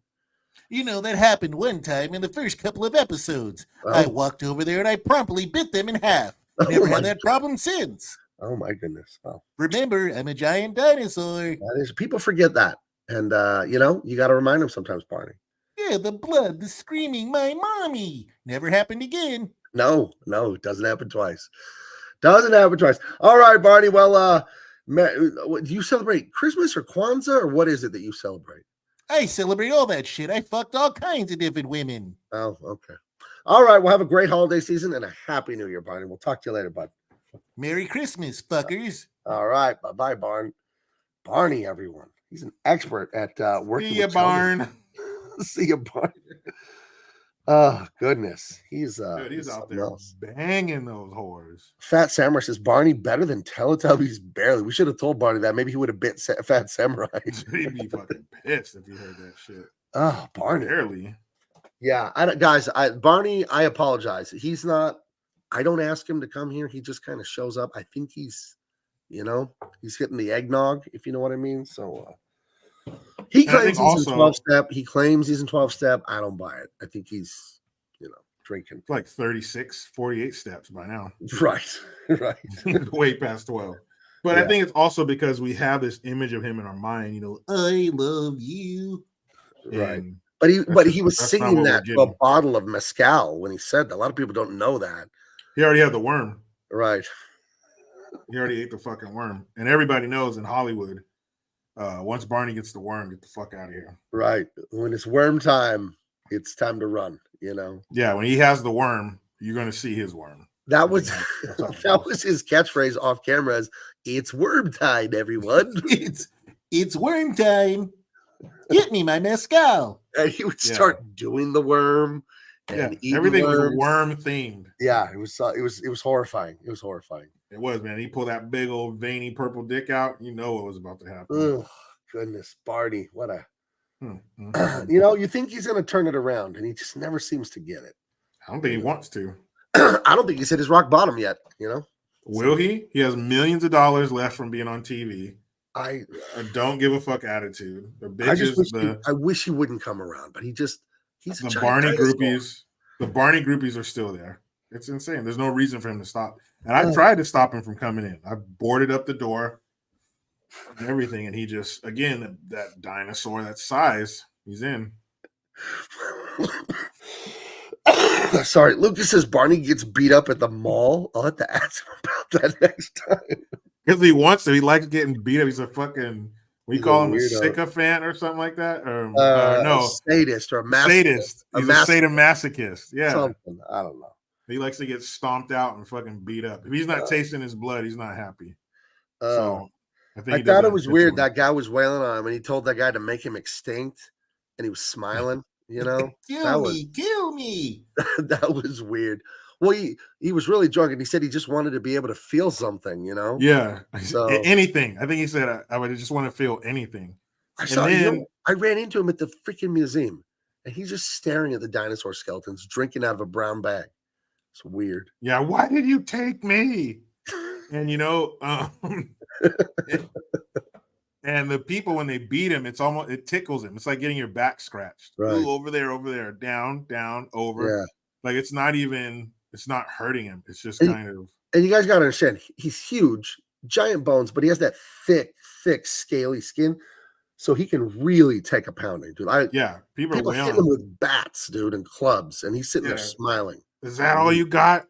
You know, that happened one time in the first couple of episodes. Oh. I walked over there and I promptly bit them in half. Never had that problem since. Oh my goodness! Well, remember, I'm a giant dinosaur. That is, people forget that, and you know, you got to remind them sometimes, Barney. Yeah, the blood, the screaming, my mommy. Never happened again. No, it doesn't happen twice. Doesn't happen twice. All right, Barney. Well, do you celebrate Christmas or Kwanzaa, or what is it that you celebrate? I celebrate all that shit. I fucked all kinds of different women. Oh, okay. All right. Well, have a great holiday season and a happy New Year, Barney. We'll talk to you later, bud. Merry Christmas, fuckers. All right. Bye-bye, Barney, everyone. He's an expert at working See ya, with children. Barn. See ya, Barney. Oh, goodness. He's Dude, out there else. banging those whores. Fat Samurai says, Barney better than Teletubbies? Barely. We should have told Barney that. Maybe he would have bit Fat Samurai. He'd be fucking pissed if he heard that shit. Oh, Barney. Barely. Yeah, Barney, I apologize. He's not, I don't ask him to come here. He just kind of shows up. I think he's, he's hitting the eggnog, if you know what I mean. So he claims he's in 12-step. He claims he's in 12-step. I don't buy it. I think he's, drinking. Like 36, 48 steps by now. Right. Way past 12. But yeah. I think it's also because we have this image of him in our mind, I love you. Right. But he was singing that to a bottle of mezcal when he said that. A lot of people don't know that. He already had the worm. Right. He already ate the fucking worm. And everybody knows in Hollywood, once Barney gets the worm, get the fuck out of here. Right. When it's worm time, it's time to run, Yeah, when he has the worm, you're going to see his worm. That was his catchphrase off camera is, it's worm time, everyone. It's worm time. Get me my mezcal. And he would start doing the worm. And everything was worm themed. Yeah, it was horrifying. It was horrifying. It was, man. He pulled that big old veiny purple dick out. You know what was about to happen. Oh, goodness, Barney, what a you think he's going to turn it around, and he just never seems to get it. I don't think he wants to. I don't think he's hit his rock bottom yet. Will he? He has millions of dollars left from being on TV. I don't give a fuck attitude. I wish he wouldn't come around, but he's the Barney groupies. The Barney groupies are still there. It's insane. There's no reason for him to stop. And I tried to stop him from coming in. I boarded up the door and everything, and he just, again, that dinosaur, that size, he's in. Sorry, Lucas says Barney gets beat up at the mall. I'll have to ask him about that next time. Because he wants to. He likes getting beat up. He's a fucking, we call him a sycophant or something like that. Or no, sadist or a masochist. Sadist. He's a sadomasochist. Yeah. Something. I don't know. He likes to get stomped out and fucking beat up. If he's not tasting his blood, he's not happy. So I thought it was weird. That guy was wailing on him, and he told that guy to make him extinct, and he was smiling. Kill me. That was weird. Well, he was really drunk, and he said he just wanted to be able to feel something, Yeah. So anything. I think he said I would just want to feel anything. I ran into him at the freaking museum, and he's just staring at the dinosaur skeletons, drinking out of a brown bag. It's weird. Yeah. Why did you take me? And And the people, when they beat him, it tickles him. It's like getting your back scratched. Right. Ooh, over there, down, over. Yeah. Like it's not hurting him. It's just kind of. And you guys got to understand, he's huge, giant bones, but he has that thick, scaly skin. So he can really take a pounding, dude. People hit him with bats, dude, and clubs, and he's sitting there smiling. Is that all you got?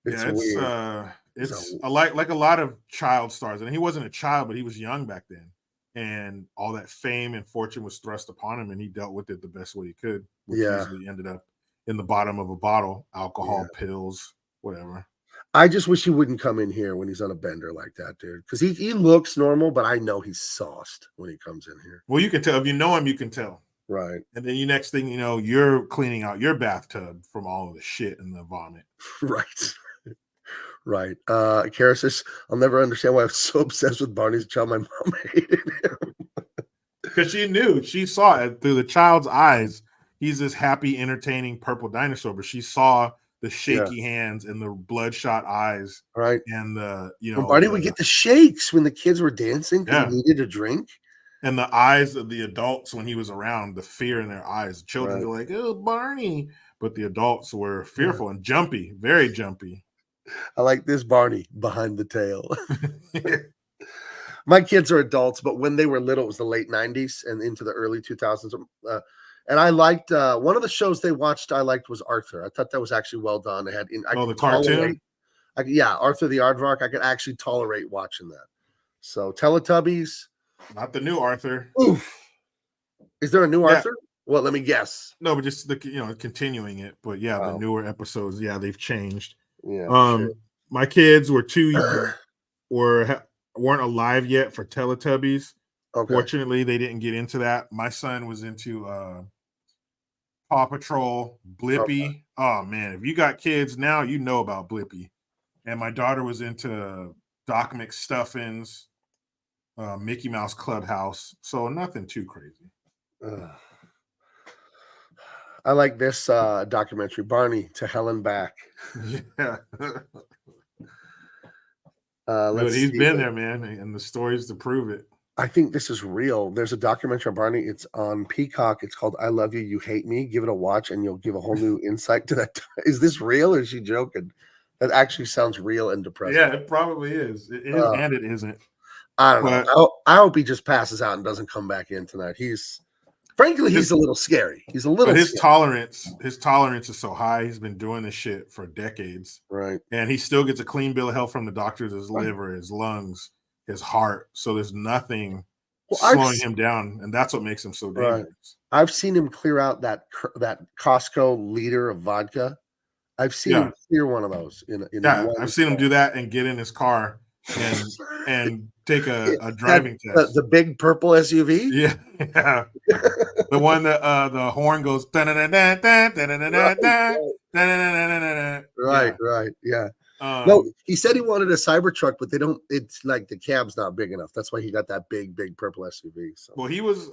It's weird. It's weird. like a lot of child stars, and he wasn't a child, but he was young back then, and all that fame and fortune was thrust upon him, and he dealt with it the best way he could, which usually ended up in the bottom of a bottle, alcohol, pills, whatever. I just wish he wouldn't come in here when he's on a bender like that, dude. Because he looks normal, but I know he's sauced when he comes in here. Well, you can tell. If you know him, you can tell. Right. And then next thing you know, you're cleaning out your bathtub from all of the shit and the vomit. Right. Right. Kara says, I'll never understand why I was so obsessed with Barney as a child. My mom hated him. Because she saw it through the child's eyes. He's this happy, entertaining purple dinosaur, but she saw the shaky hands and the bloodshot eyes, right? And Barney would get the shakes when the kids were dancing because he needed a drink. And the eyes of the adults when he was around, the fear in their eyes. The children were like, "Oh, Barney," but the adults were fearful and jumpy, very jumpy. I like this Barney behind the tail. My kids are adults, but when they were little, it was the late 90s and into the early 2000s. And I liked one of the shows they watched. I liked was Arthur. I thought that was actually well done. They had the cartoon. Arthur the Aardvark. I could actually tolerate watching that. So Teletubbies, not the new Arthur. Oof. Is there a new Arthur? Well, let me guess. No, but just continuing it. But the newer episodes, they've changed. Yeah. My kids were too weren't alive yet for Teletubbies. Okay. Fortunately, they didn't get into that. My son was into Paw Patrol, Blippi. Okay. Oh man, if you got kids now, you know about Blippi. And my daughter was into Doc McStuffins, Mickey Mouse Clubhouse. So nothing too crazy. I like this documentary, Barney to Hell and Back. Yeah. He's been there, man, and the stories to prove it. I think this is real. There's a documentary on Barney. It's on Peacock. It's called I Love You, You Hate Me. Give it a watch and you'll give a whole new insight to that. Is this real or is she joking? That actually sounds real and depressing. Yeah, it probably is. It is and it isn't. I don't know. I hope he just passes out and doesn't come back in tonight. Frankly, he's a little scary. He's a little. His tolerance is so high. He's been doing this shit for decades, right? And he still gets a clean bill of health from the doctors. His liver, his lungs, his heart. So there's nothing slowing him down, and that's what makes him so dangerous. Right. I've seen him clear out that Costco liter of vodka. I've seen him clear one of those. I've seen him do that and get in his car and take a driving test. The big purple SUV? Yeah. The one that the horn goes right. Yeah. No, he said he wanted a Cybertruck, but it's like the cab's not big enough. That's why he got that big purple SUV. So. Well, he was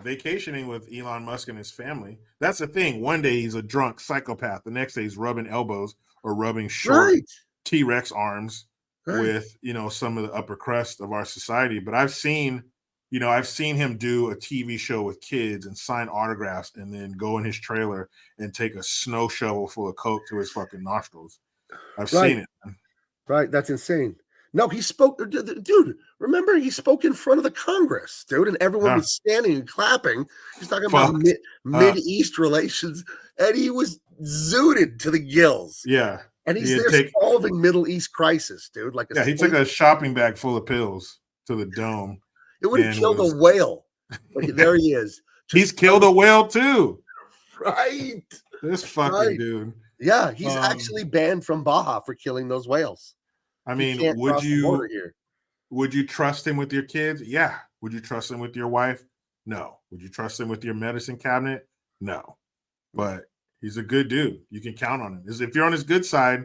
vacationing with Elon Musk and his family. That's the thing. One day he's a drunk psychopath. The next day he's rubbing elbows or rubbing short T-Rex arms with some of the upper crust of our society. But I've seen him do a TV show with kids and sign autographs and then go in his trailer and take a snow shovel full of coke to his fucking nostrils. I've seen it. Right. That's insane. No, he spoke, dude. Remember, he spoke in front of the Congress, dude, and everyone was standing and clapping. He's talking about Mid-East relations, and he was zooted to the gills. Yeah. And he's solving Middle East crisis, dude. He took a shopping bag full of pills to the dome. It would have killed a whale. But there he is. He's killed a whale too. Right. This fucking dude. Yeah, he's actually banned from Baja for killing those whales. I mean, would you trust him with your kids? Yeah. Would you trust him with your wife? No. Would you trust him with your medicine cabinet? No. But he's a good dude. You can count on him. If you're on his good side,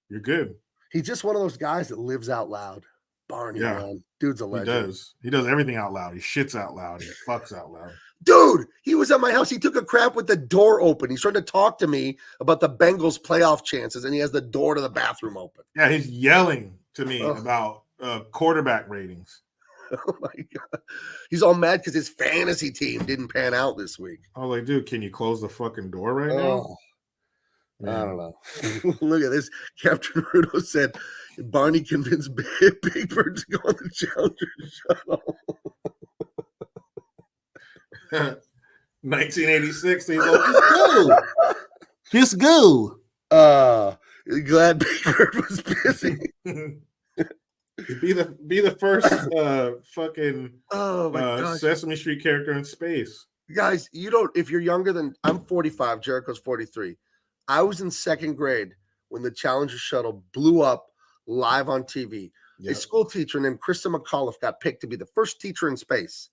you're good. He's just one of those guys that lives out loud. Barney, man. Dude's a legend. He does everything out loud. He shits out loud. He fucks out loud. Dude, he was at my house. He took a crap with the door open. He's trying to talk to me about the Bengals playoff chances, and he has the door to the bathroom open. Yeah, he's yelling to me about quarterback ratings. Oh my god, he's all mad because his fantasy team didn't pan out this week. Oh, like, dude, can you close the fucking door right now? Oh, I don't know. Look at this. Captain Rudo said Barney convinced Big Bird to go on the Challenger shuttle. 1986. He's like, Just go. Glad Big Bird was busy. be the first fucking Oh my gosh. Sesame Street character in space. Guys, you don't, if you're younger than, I'm 45, Jericho's 43. I was in second grade when the Challenger shuttle blew up live on TV. A Yep. school teacher named Krista McAuliffe got picked to be the first teacher in space.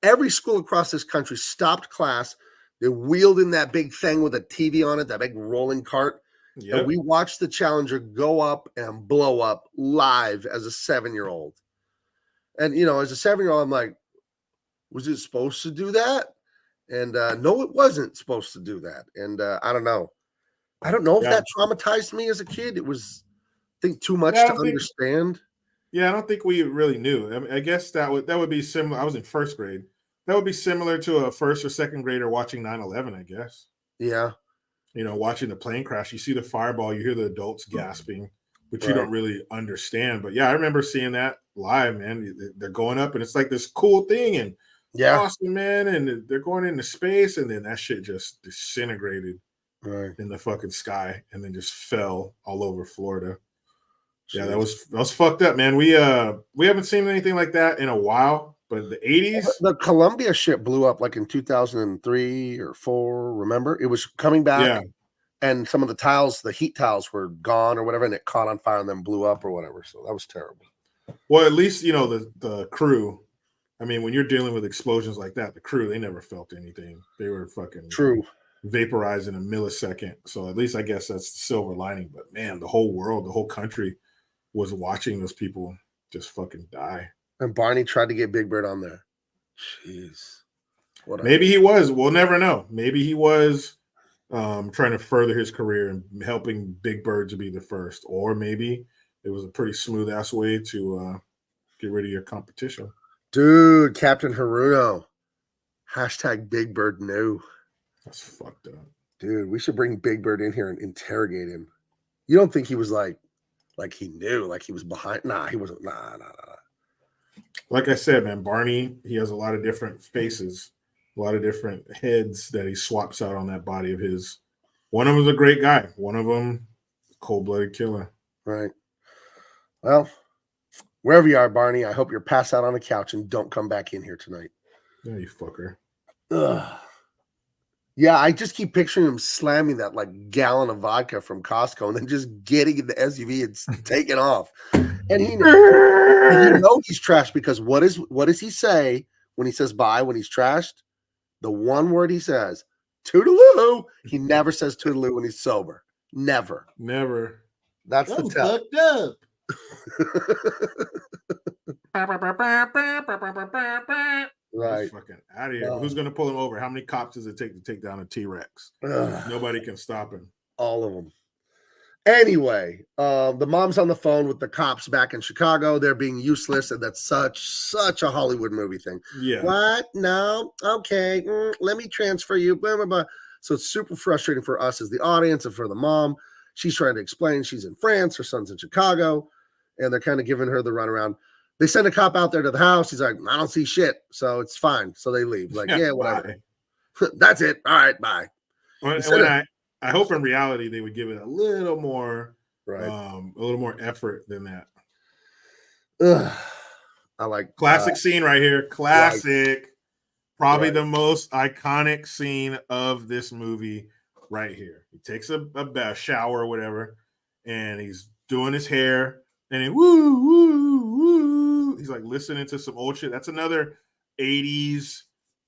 Every school across this country stopped class. They wheeled in that big thing with a TV on it, that big rolling cart. Yep. And we watched the Challenger go up and blow up live as a 7-year-old. And, you know, as a 7-year-old, I'm like, was it supposed to do that? And no, it wasn't supposed to do that. And I don't know. I don't know if that traumatized me as a kid. It was, I think, too much to understand. Yeah, I don't think we really knew. I mean, I guess that would be similar. I was in first grade. That would be similar to a first or second grader watching 9/11, I guess. Yeah. You know, watching the plane crash, you see the fireball, you hear the adults gasping, but you don't really understand. But yeah, I remember seeing that live, man. They're going up and it's like this cool thing and awesome, man. And they're going into space and then that shit just disintegrated in the fucking sky and then just fell all over Florida. Yeah, that was fucked up, man. We haven't seen anything like that in a while, but the 80s. The Columbia ship blew up like in 2003 or 4. Remember, it was coming back, and some of the tiles, the heat tiles, were gone or whatever, and it caught on fire and then blew up or whatever. So that was terrible. Well, at least you know the crew. I mean, when you're dealing with explosions like that, the crew, they never felt anything. They were fucking vaporized in a millisecond. So at least I guess that's the silver lining. But man, the whole world, the whole country was watching those people just fucking die. And Barney tried to get Big Bird on there. Jeez. Maybe he was. We'll never know. Maybe he was trying to further his career and helping Big Bird to be the first. Or maybe it was a pretty smooth ass way to get rid of your competition. Dude, Captain Haruno. Hashtag Big Bird no. That's fucked up. Dude, we should bring Big Bird in here and interrogate him. You don't think he was like he knew, like he was behind? Nah, he wasn't. Nah. Like I said, man, Barney, he has a lot of different faces, a lot of different heads that he swaps out on that body of his. One of them is a great guy. One of them, cold-blooded killer. Right. Well, wherever you are, Barney, I hope you're passed out on the couch and don't come back in here tonight. Yeah, you fucker. Ugh. Yeah, I just keep picturing him slamming that like gallon of vodka from Costco and then just getting in the SUV and taking off. And you know he's trashed because what does he say when he says bye when he's trashed? The one word he says, toodaloo. He never says toodaloo when he's sober. Never. That's the tell. Fucked up. Right. Fucking out of here. Who's going to pull him over? How many cops does it take to take down a T-Rex? Nobody can stop him. All of them. Anyway, the mom's on the phone with the cops back in Chicago. They're being useless, and that's such a Hollywood movie thing. Yeah. What? No. Okay. Let me transfer you. Blah, blah, blah. So it's super frustrating for us as the audience and for the mom. She's trying to explain she's in France, her son's in Chicago, and they're kind of giving her the runaround. They send a cop out there to the house. He's like, I don't see shit, so it's fine. So they leave. Like, yeah, whatever. That's it. All right, bye. I hope in reality they would give it a little more, a little more effort than that. I like classic scene right here. Classic, probably the most iconic scene of this movie right here. He takes a bath, shower or whatever, and he's doing his hair, and then woo woo woo. He's like listening to some old shit. That's another 80s.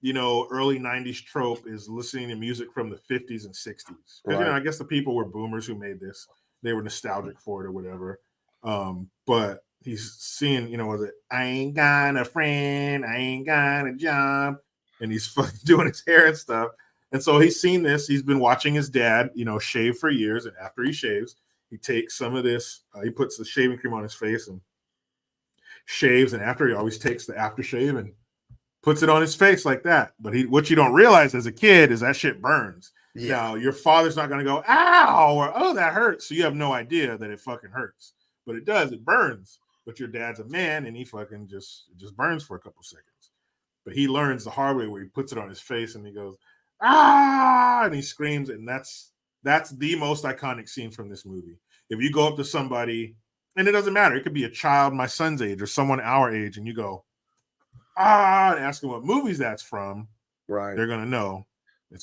Early 90s trope is listening to music from the 50s and 60s. Because, I guess the people were boomers who made this. They were nostalgic for it or whatever. But he's seeing, was it, I ain't got a friend, I ain't got a job. And he's fucking doing his hair and stuff. And so he's seen this. He's been watching his dad, shave for years. And after he shaves, he takes some of this, he puts the shaving cream on his face and shaves, and after he always takes the aftershave and puts it on his face like that. But what you don't realize as a kid is that shit burns. Yeah. Now, your father's not going to go, ow, or oh, that hurts. So you have no idea that it fucking hurts. But it does, it burns. But your dad's a man and he fucking just burns for a couple seconds. But he learns the hard way where he puts it on his face and he goes, ah, and he screams. And that's the most iconic scene from this movie. If you go up to somebody, and it doesn't matter, it could be a child my son's age or someone our age, and you go, ah, and ask them what movies that's from, Right. they're going to know.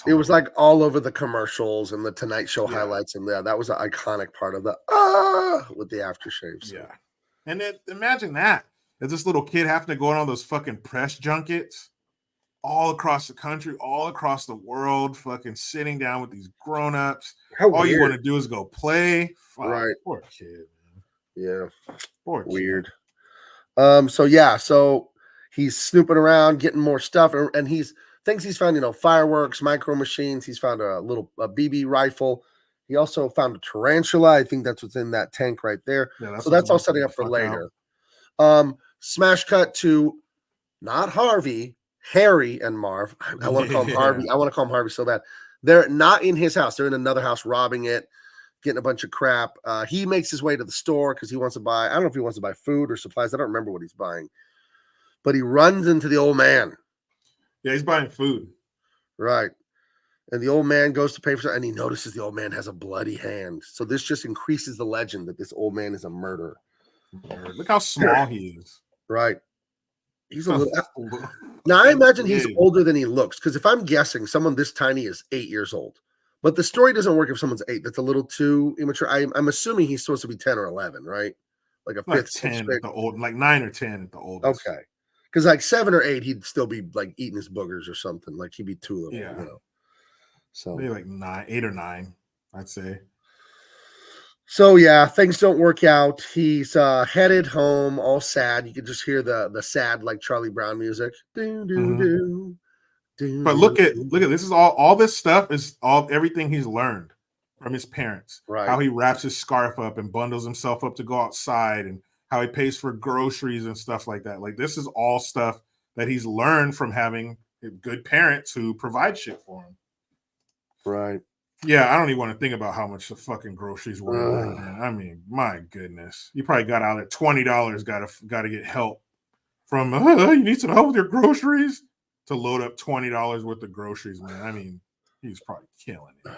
It was like all over the commercials and the Tonight Show highlights, and that was an iconic part of the with the aftershave. So. Yeah, and then imagine that as this little kid having to go on all those fucking press junkets all across the country, all across the world, fucking sitting down with these grown-ups. All you want to do is go play. Fuck, right? Poor kid, man. Yeah, poor kid. Weird. So he's snooping around, getting more stuff, and thinks he's found, fireworks, micro machines. He's found a BB rifle. He also found a tarantula. I think that's what's in that tank right there. Yeah, so that's all setting up for later. Smash cut to not Harvey, Harry and Marv. I want to call him Harvey. I want to call him Harvey so bad. They're not in his house. They're in another house robbing it, getting a bunch of crap. He makes his way to the store because he wants to buy, I don't know if he wants to buy food or supplies. I don't remember what he's buying. But he runs into the old man. Yeah, he's buying food. Right. And the old man goes to pay for something, and he notices the old man has a bloody hand. So this just increases the legend that this old man is a murderer. Look how small he is. Right. He's a little. Now, I imagine he's older than he looks, because if I'm guessing, someone this tiny is 8 years old. But the story doesn't work if someone's 8. That's a little too immature. I'm assuming he's supposed to be 10 or 11, right? Like a fifth, 10 at the old, like 9 or 10 at the oldest. Okay. Because like 7 or 8, he'd still be like eating his boogers or something. Like he'd be too little. Yeah. So maybe like 8 or 9, I'd say. So yeah, things don't work out. He's headed home, all sad. You can just hear the sad like Charlie Brown music. But look at this is all this stuff is everything he's learned from his parents. Right. How he wraps his scarf up and bundles himself up to go outside, and how he pays for groceries and stuff like that. Like this is all stuff that he's learned from having good parents who provide shit for him. Right. Yeah, I don't even want to think about how much the fucking groceries were. I mean, my goodness. You probably got out at $20, got to get help from, you need some help with your groceries, to load up $20 worth of groceries, man. I mean, he's probably killing it.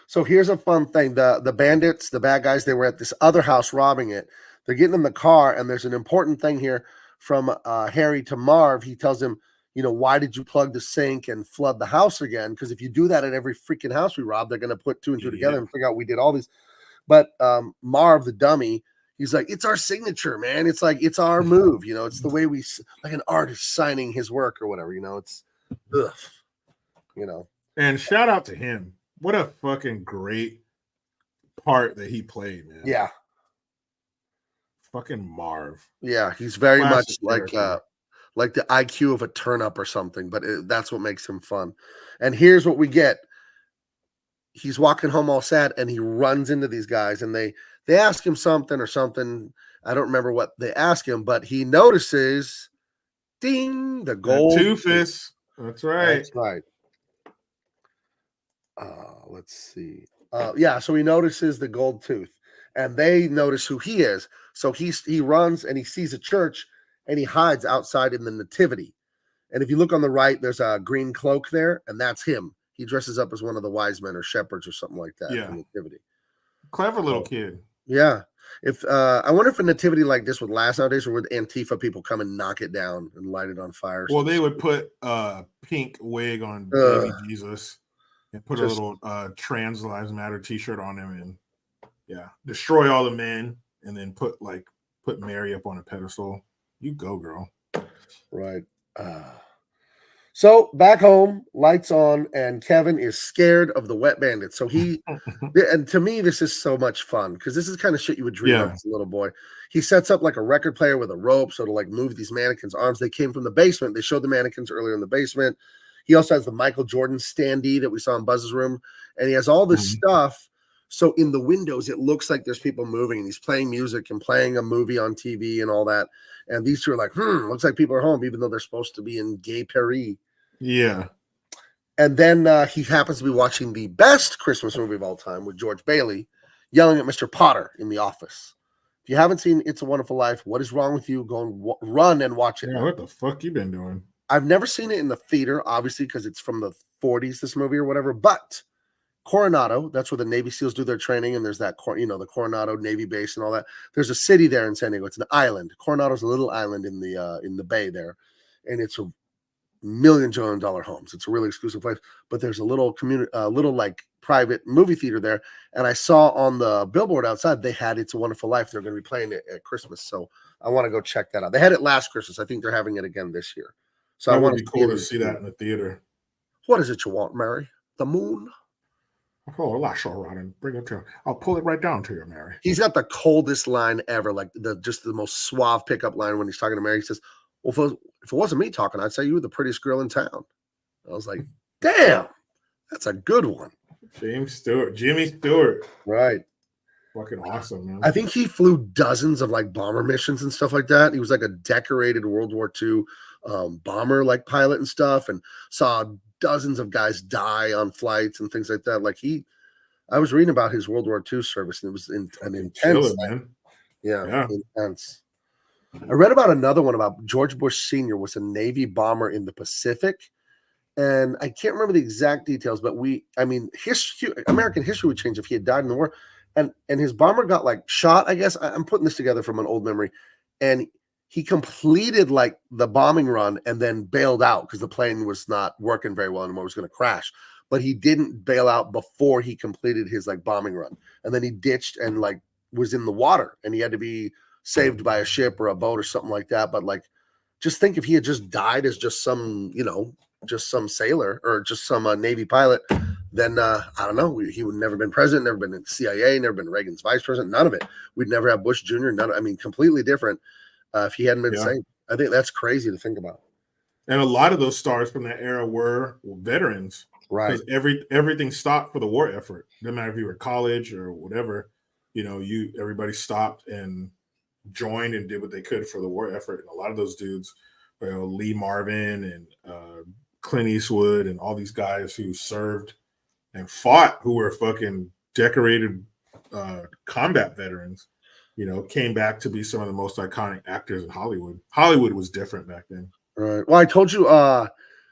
So here's a fun thing. The bandits, the bad guys, they were at this other house robbing it. They're getting in the car, and there's an important thing here from Harry to Marv. He tells him, why did you plug the sink and flood the house again? Because if you do that at every freaking house we rob, they're going to put 2 and 2 together and figure out we did all these. But Marv, the dummy, he's like, it's our signature, man. It's like, it's our move. It's the way we, like an artist signing his work or whatever, it's, And shout out to him. What a fucking great part that he played, man. Yeah. Fucking Marv. Yeah, he's very Classic much character. like the IQ of a turnip or something, but that's what makes him fun. And here's what we get. He's walking home all sad, and he runs into these guys, and they ask him something. I don't remember what they ask him, but he notices, ding, the gold Two-Fist. That's right. That's right. Let's see. So he notices the gold tooth, and they notice who he is. So he runs, and he sees a church, and he hides outside in the nativity. And if you look on the right, there's a green cloak there, and that's him. He dresses up as one of the wise men or shepherds or something like that. Yeah. In the nativity. Clever little kid. Yeah. If I wonder if a nativity like this would last nowadays, or would Antifa people come and knock it down and light it on fire? Well, they would put a pink wig on baby Jesus and put a little Trans Lives Matter t-shirt on him, and destroy all the men, and then put Mary up on a pedestal. You go, girl. Right. So back home, lights on, and Kevin is scared of the wet bandits. So and to me, this is so much fun, because this is kind of shit you would dream of as a little boy. He sets up like a record player with a rope, so to like move these mannequins' arms. They came from the basement. They showed the mannequins earlier in the basement. He also has the Michael Jordan standee that we saw in Buzz's room, and he has all this stuff So in the windows, it looks like there's people moving, and he's playing music and playing a movie on TV and all that. And these two are like, looks like people are home, even though they're supposed to be in gay Paris. Yeah. And then he happens to be watching the best Christmas movie of all time with George Bailey yelling at Mr. Potter in The Office. If you haven't seen It's a Wonderful Life, what is wrong with you? Go and run and watch it. Yeah, what the fuck you been doing? I've never seen it in the theater, obviously, because it's from the 40s, this movie or whatever. But Coronado, that's where the Navy SEALs do their training, and there's that, the Coronado Navy base and all that. There's a city there in San Diego. It's an island. Coronado's a little island in the bay there, and it's a $1 million homes. It's a really exclusive place, but there's a little community, little like private movie theater there. And I saw on the billboard outside they had It's a Wonderful Life. They're going to be playing it at Christmas, so I want to go check that out. They had it last Christmas. I think they're having it again this year. So That I want would be cool to see that in the theater. What is it you want, Mary? The moon? Oh, lash around and bring it to. I'll pull it right down to you, Mary. He's got the coldest line ever, like just the most suave pickup line when he's talking to Mary. He says, "Well, if it wasn't me talking, I'd say you were the prettiest girl in town." I was like, "Damn, that's a good one." Jimmy Stewart. Right. Fucking awesome, man. I think he flew dozens of like bomber missions and stuff like that. He was like a decorated World War II bomber like pilot and stuff, and saw dozens of guys die on flights and things like that. Like I was reading about his World War II service, and it was an intense, man. Yeah, intense. I read about another one about George Bush Sr. was a Navy bomber in the Pacific. And I can't remember the exact details, but American history would change if he had died in the war. And his bomber got like shot, I guess. I'm putting this together from an old memory. And he completed like the bombing run and then bailed out because the plane was not working very well anymore. It was going to crash. But he didn't bail out before he completed his like bombing run. And then he ditched and like was in the water, and he had to be saved by a ship or a boat or something like that. But like, just think if he had just died as just some, just some sailor or just some Navy pilot, then I don't know. He would never been president, never been in the CIA, never been Reagan's vice president, none of it. We'd never have Bush Jr. Completely different if he hadn't been saved. I think that's crazy to think about. And a lot of those stars from that era were veterans. Right. Because everything stopped for the war effort. No matter if you were college or whatever, everybody stopped and joined and did what they could for the war effort. And a lot of those dudes, Lee Marvin and Clint Eastwood and all these guys who served and fought, who were fucking decorated combat veterans, came back to be some of the most iconic actors in Hollywood. Hollywood was different back then. Right. Well, I told you,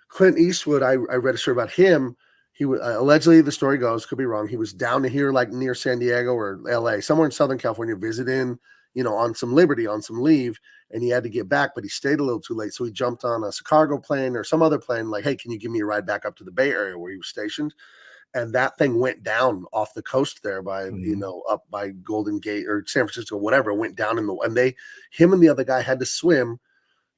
Clint Eastwood, I read a story about him. He was allegedly, the story goes, could be wrong, he was down here like near San Diego or LA, somewhere in Southern California, visiting, on some liberty, on some leave, and he had to get back, but he stayed a little too late. So he jumped on a Chicago plane or some other plane, like, hey, can you give me a ride back up to the Bay Area where he was stationed? And that thing went down off the coast there by, up by Golden Gate or San Francisco, whatever, it went down him and the other guy had to swim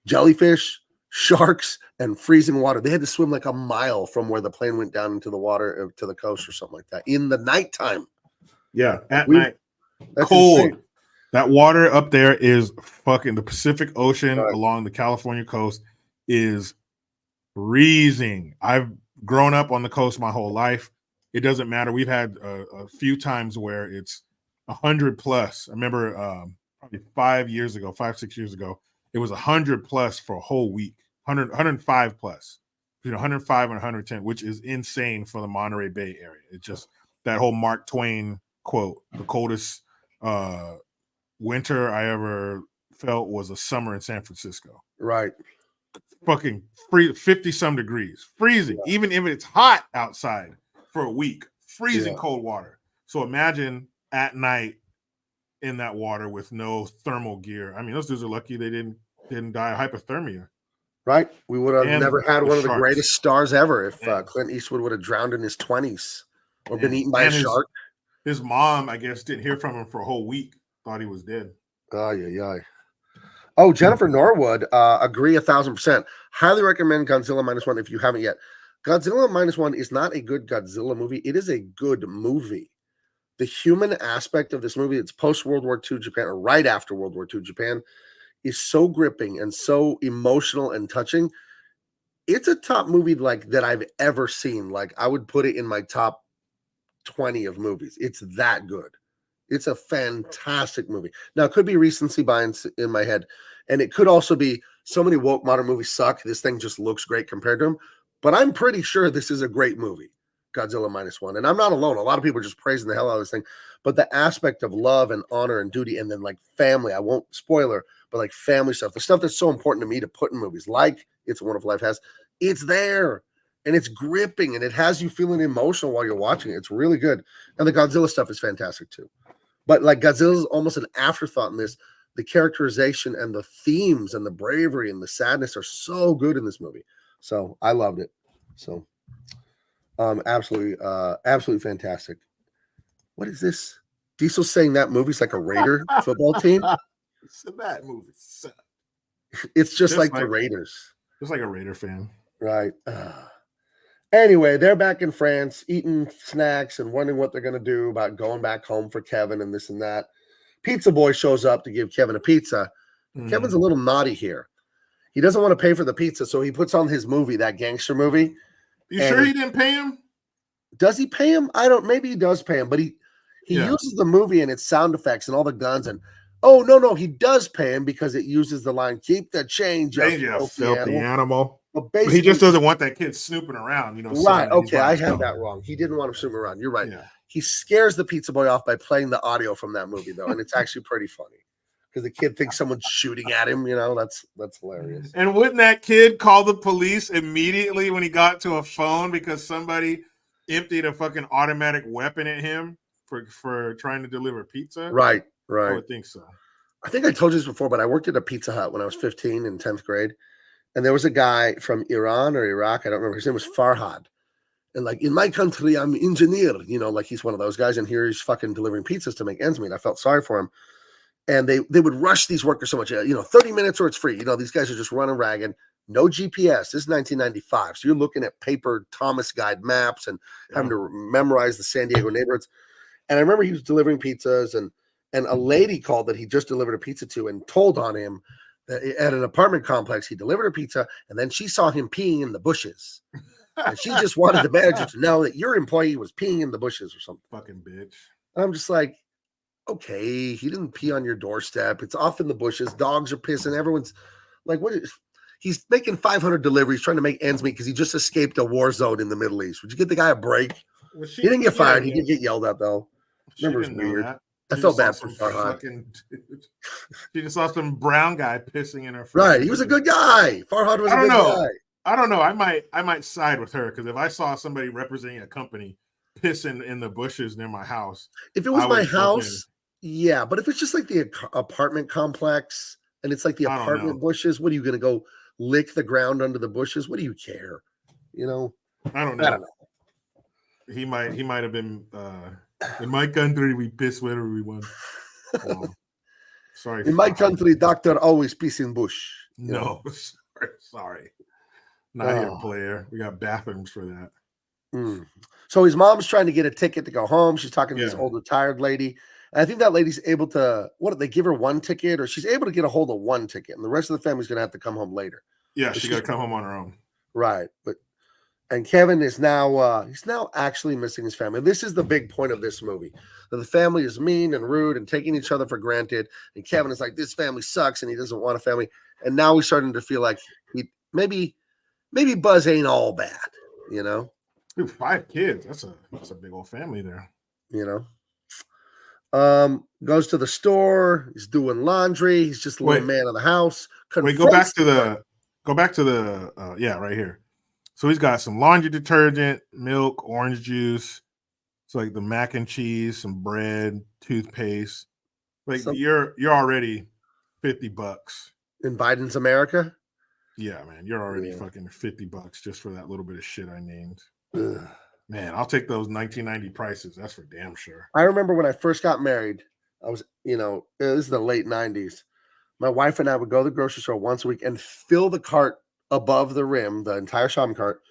jellyfish, sharks, and freezing water. They had to swim like a mile from where the plane went down into the water to the coast or something like that in the nighttime. Yeah, at night. Cold. Insane. That water up there is fucking the Pacific Ocean along the California coast is freezing. I've grown up on the coast my whole life. It doesn't matter. We've had a few times where it's 100 plus. I remember probably 5, 6 years ago, it was 100 plus for a whole week, 105 plus, 105 and 110, which is insane for the Monterey Bay area. It's just that whole Mark Twain quote, the coldest winter I ever felt was a summer in San Francisco. Right. Fucking 50 some degrees, freezing, even if it's hot outside for a week, freezing cold water. So imagine at night in that water with no thermal gear. I mean, those dudes are lucky they didn't die of hypothermia. Right. We would have never had one of the greatest stars ever if Clint Eastwood would have drowned in his 20s or been eaten by a shark. His mom, I guess, didn't hear from him for a whole week. Thought he was dead. Oh, Jennifer Norwood, agree 1,000%. Highly recommend Godzilla -1 if you haven't yet. Godzilla -1 is not a good Godzilla movie. It is a good movie. The human aspect of this movie, it's post-World War II Japan, or right after World War II Japan, is so gripping and so emotional and touching. It's a top movie like that I've ever seen. Like, I would put it in my top 20 of movies. It's that good. It's a fantastic movie. Now, it could be recency bias in my head, and it could also be so many woke modern movies suck. This thing just looks great compared to them. But I'm pretty sure this is a great movie, Godzilla -1. And I'm not alone. A lot of people are just praising the hell out of this thing. But the aspect of love and honor and duty, and then like family, I won't spoiler, but like family stuff, the stuff that's so important to me to put in movies, like It's a Wonderful Life has, it's there. And it's gripping, and it has you feeling emotional while you're watching it. It's really good. And the Godzilla stuff is fantastic too. But like Godzilla's almost an afterthought in this. The characterization and the themes and the bravery and the sadness are so good in this movie. So I loved it. So absolutely fantastic. What is this? Diesel saying that movie's like a Raider football team. So that movie sucked. It's just like the Raiders. Just like a Raider fan. Right. Anyway, they're back in France eating snacks and wondering what they're going to do about going back home for Kevin and this and that. Pizza Boy shows up to give Kevin a pizza. Kevin's a little naughty here. He doesn't want to pay for the pizza, so he puts on his movie, that gangster movie. You sure he didn't pay him? Does he pay him? Maybe he does pay him, but he uses the movie and its sound effects and all the guns and no, he does pay him because it uses the line, keep the change, you filthy animal. But he just doesn't want that kid snooping around, Right. Okay, I had that wrong. He didn't want him snooping around. You're right. Yeah. He scares the pizza boy off by playing the audio from that movie, though, and it's actually pretty funny because the kid thinks someone's shooting at him. That's hilarious. And wouldn't that kid call the police immediately when he got to a phone because somebody emptied a fucking automatic weapon at him for trying to deliver pizza? Right. I would think so. I think I told you this before, but I worked at a Pizza Hut when I was 15 in 10th grade. And there was a guy from Iran or Iraq. I don't remember. His name was Farhad. And like, in my country, I'm an engineer, like he's one of those guys. And here he's fucking delivering pizzas to make ends meet. I felt sorry for him. And they would rush these workers so much, 30 minutes or it's free. These guys are just running ragged. No GPS. This is 1995. So you're looking at paper Thomas guide maps and having to memorize the San Diego neighborhoods. And I remember he was delivering pizzas and a lady called that he just delivered a pizza to and told on him that at an apartment complex, he delivered a pizza and then she saw him peeing in the bushes. And she just wanted the manager to know that your employee was peeing in the bushes or something. Fucking bitch. And I'm just like, okay, he didn't pee on your doorstep. It's off in the bushes. Dogs are pissing. Everyone's like, he's making 500 deliveries trying to make ends meet because he just escaped a war zone in the Middle East. Would you get the guy a break? He didn't get fired. He did get yelled at, though. Remember, it was weird. I felt bad for Farhad. She just saw some brown guy pissing in her. Right, he was a good guy. Farhad was a good guy. I don't know. I might side with her because if I saw somebody representing a company pissing in the bushes near my house, if it was my house, yeah. But if it's just like the apartment complex and it's like the apartment bushes, what are you going to go lick the ground under the bushes? What do you care? I don't know. He might have been. In my country, we piss wherever we want. Sorry. In my country, doctor always piss in bush. No, sorry. Not here, player. We got bathrooms for that. So his mom's trying to get a ticket to go home. She's talking to this old retired lady. And I think that lady's able to, they give her one ticket or she's able to get a hold of one ticket. And the rest of the family's going to have to come home later. Yeah, she's got to come home on her own. Right. And Kevin is now he's now actually missing his family. This is the big point of this movie. That the family is mean and rude and taking each other for granted. And Kevin is like, this family sucks and he doesn't want a family. And now he's starting to feel like maybe Buzz ain't all bad, Dude, 5 kids. That's a big old family there. Goes to the store, he's doing laundry, he's just a little man of the house. Go back to the right here. So he's got some laundry detergent, milk, orange juice. It's like the mac and cheese, some bread, toothpaste. Like you're already $50 in Biden's America. Yeah, man, you're already fucking $50 just for that little bit of shit I named. Ugh. Man, I'll take those 1990 prices. That's for damn sure. I remember when I first got married. I was, this is the late 90s. My wife and I would go to the grocery store once a week and fill the cart above the rim, the entire shopping cart,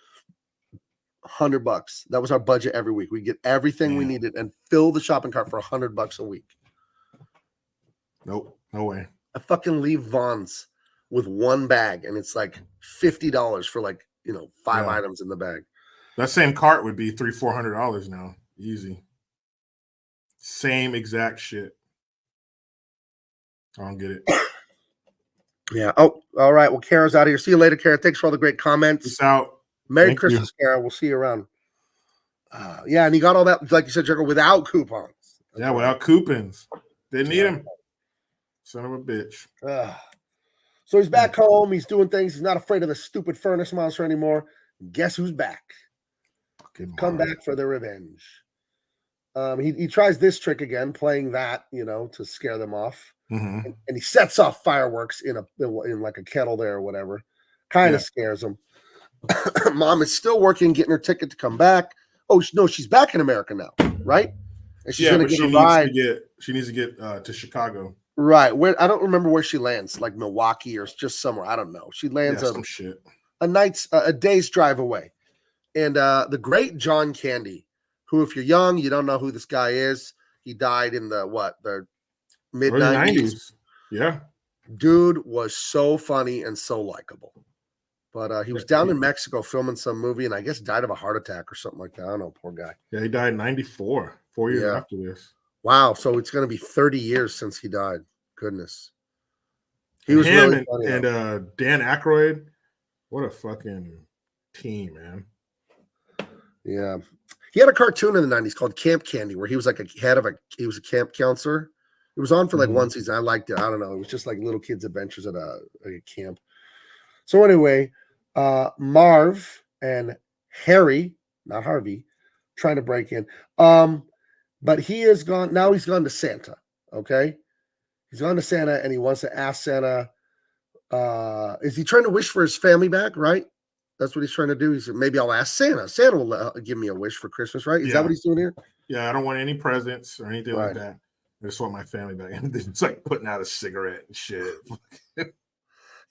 $100. That was our budget every week. We get everything we needed and fill the shopping cart for $100 a week. Nope, no way. I fucking leave Vaughn's with one bag, and it's like $50 for 5 items in the bag. That same cart would be $300-$400 now, easy. Same exact shit. I don't get it. Yeah. Oh, all right. Well, Kara's out of here. See you later, Kara. Thanks for all the great comments. Peace out. Merry Thank Christmas, Kara. We'll see you around. Yeah, and he got all that, like you said, Jericho, without coupons. Yeah, without coupons. Didn't need him. Son of a bitch. So he's back home. He's doing things. He's not afraid of the stupid furnace monster anymore. Guess who's back? Come back for the revenge. He tries this trick again, playing that, to scare them off. Mm-hmm. And he sets off fireworks in like a kettle there or whatever. Kind of scares him. Mom is still working, getting her ticket to come back. Oh no, she's back in America now, right? And she's gonna get a ride. She needs to get to Chicago. Right. Where I don't remember where she lands, like Milwaukee or just somewhere. I don't know. She lands some shit. a day's drive away. And the great John Candy, who, if you're young, you don't know who this guy is. He died in the mid-90s. Yeah. Dude was so funny and so likable. But he was down in Mexico filming some movie and I guess died of a heart attack or something like that. I don't know, poor guy. Yeah, he died in 94, 4 years after this. Wow. So it's going to be 30 years since he died. Goodness. He was really funny. And Dan Aykroyd, what a fucking team, man. Yeah. He had a cartoon in the 90s called Camp Candy where he was like he was a camp counselor. It was on for like one season. I liked it. I don't know. It was just like little kids' adventures at a camp. So anyway, Marv and Harry, not Harvey, trying to break in. But he is gone. Now he's gone to Santa. Okay. He's gone to Santa and he wants to ask Santa, is he trying to wish for his family back? Right. That's what he's trying to do. He said, maybe I'll ask Santa. Santa will give me a wish for Christmas, right? Is that what he's doing here? Yeah, I don't want any presents or anything like that. I just want my family back. And it's like putting out a cigarette and shit.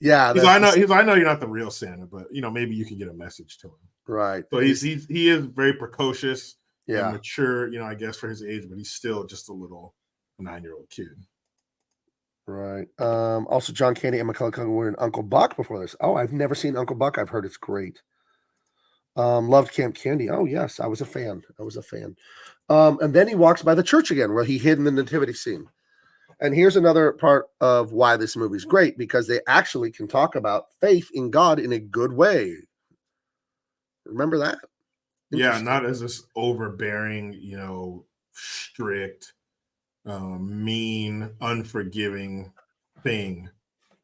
Yeah. I know you're not the real Santa, but maybe you can get a message to him. Right. So he is very precocious and mature, I guess for his age, but he's still just a little 9-year-old kid. Right. Also, John Candy and McCullough Culkin were in Uncle Buck before this. Oh, I've never seen Uncle Buck. I've heard it's great. Loved Camp Candy. Oh, yes. I was a fan. And then he walks by the church again where he hid in the nativity scene. And here's another part of why this movie is great, because they actually can talk about faith in God in a good way. Remember that? Yeah, not as this overbearing, strict, mean, unforgiving thing.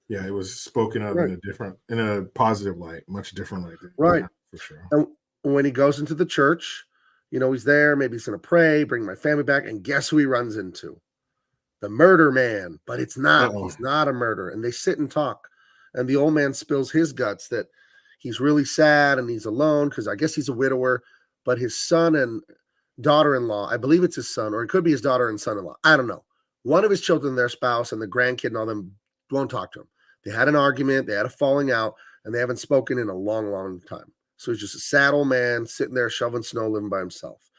Yeah, it was spoken of in a positive light, much different light. Right. Yeah, for sure. And when he goes into the church, he's there, maybe he's going to pray, bring my family back. And guess who he runs into? The murder man. But it's not. He's not a murderer. And they sit and talk. And the old man spills his guts that he's really sad and he's alone because I guess he's a widower. But his son and daughter-in-law, I believe it's his son, or it could be his daughter and son-in-law. I don't know. One of his children, their spouse, and the grandkid and all them won't talk to him. They had an argument. They had a falling out. And they haven't spoken in a long, long time. So he's just a sad old man sitting there shoveling snow, living by himself.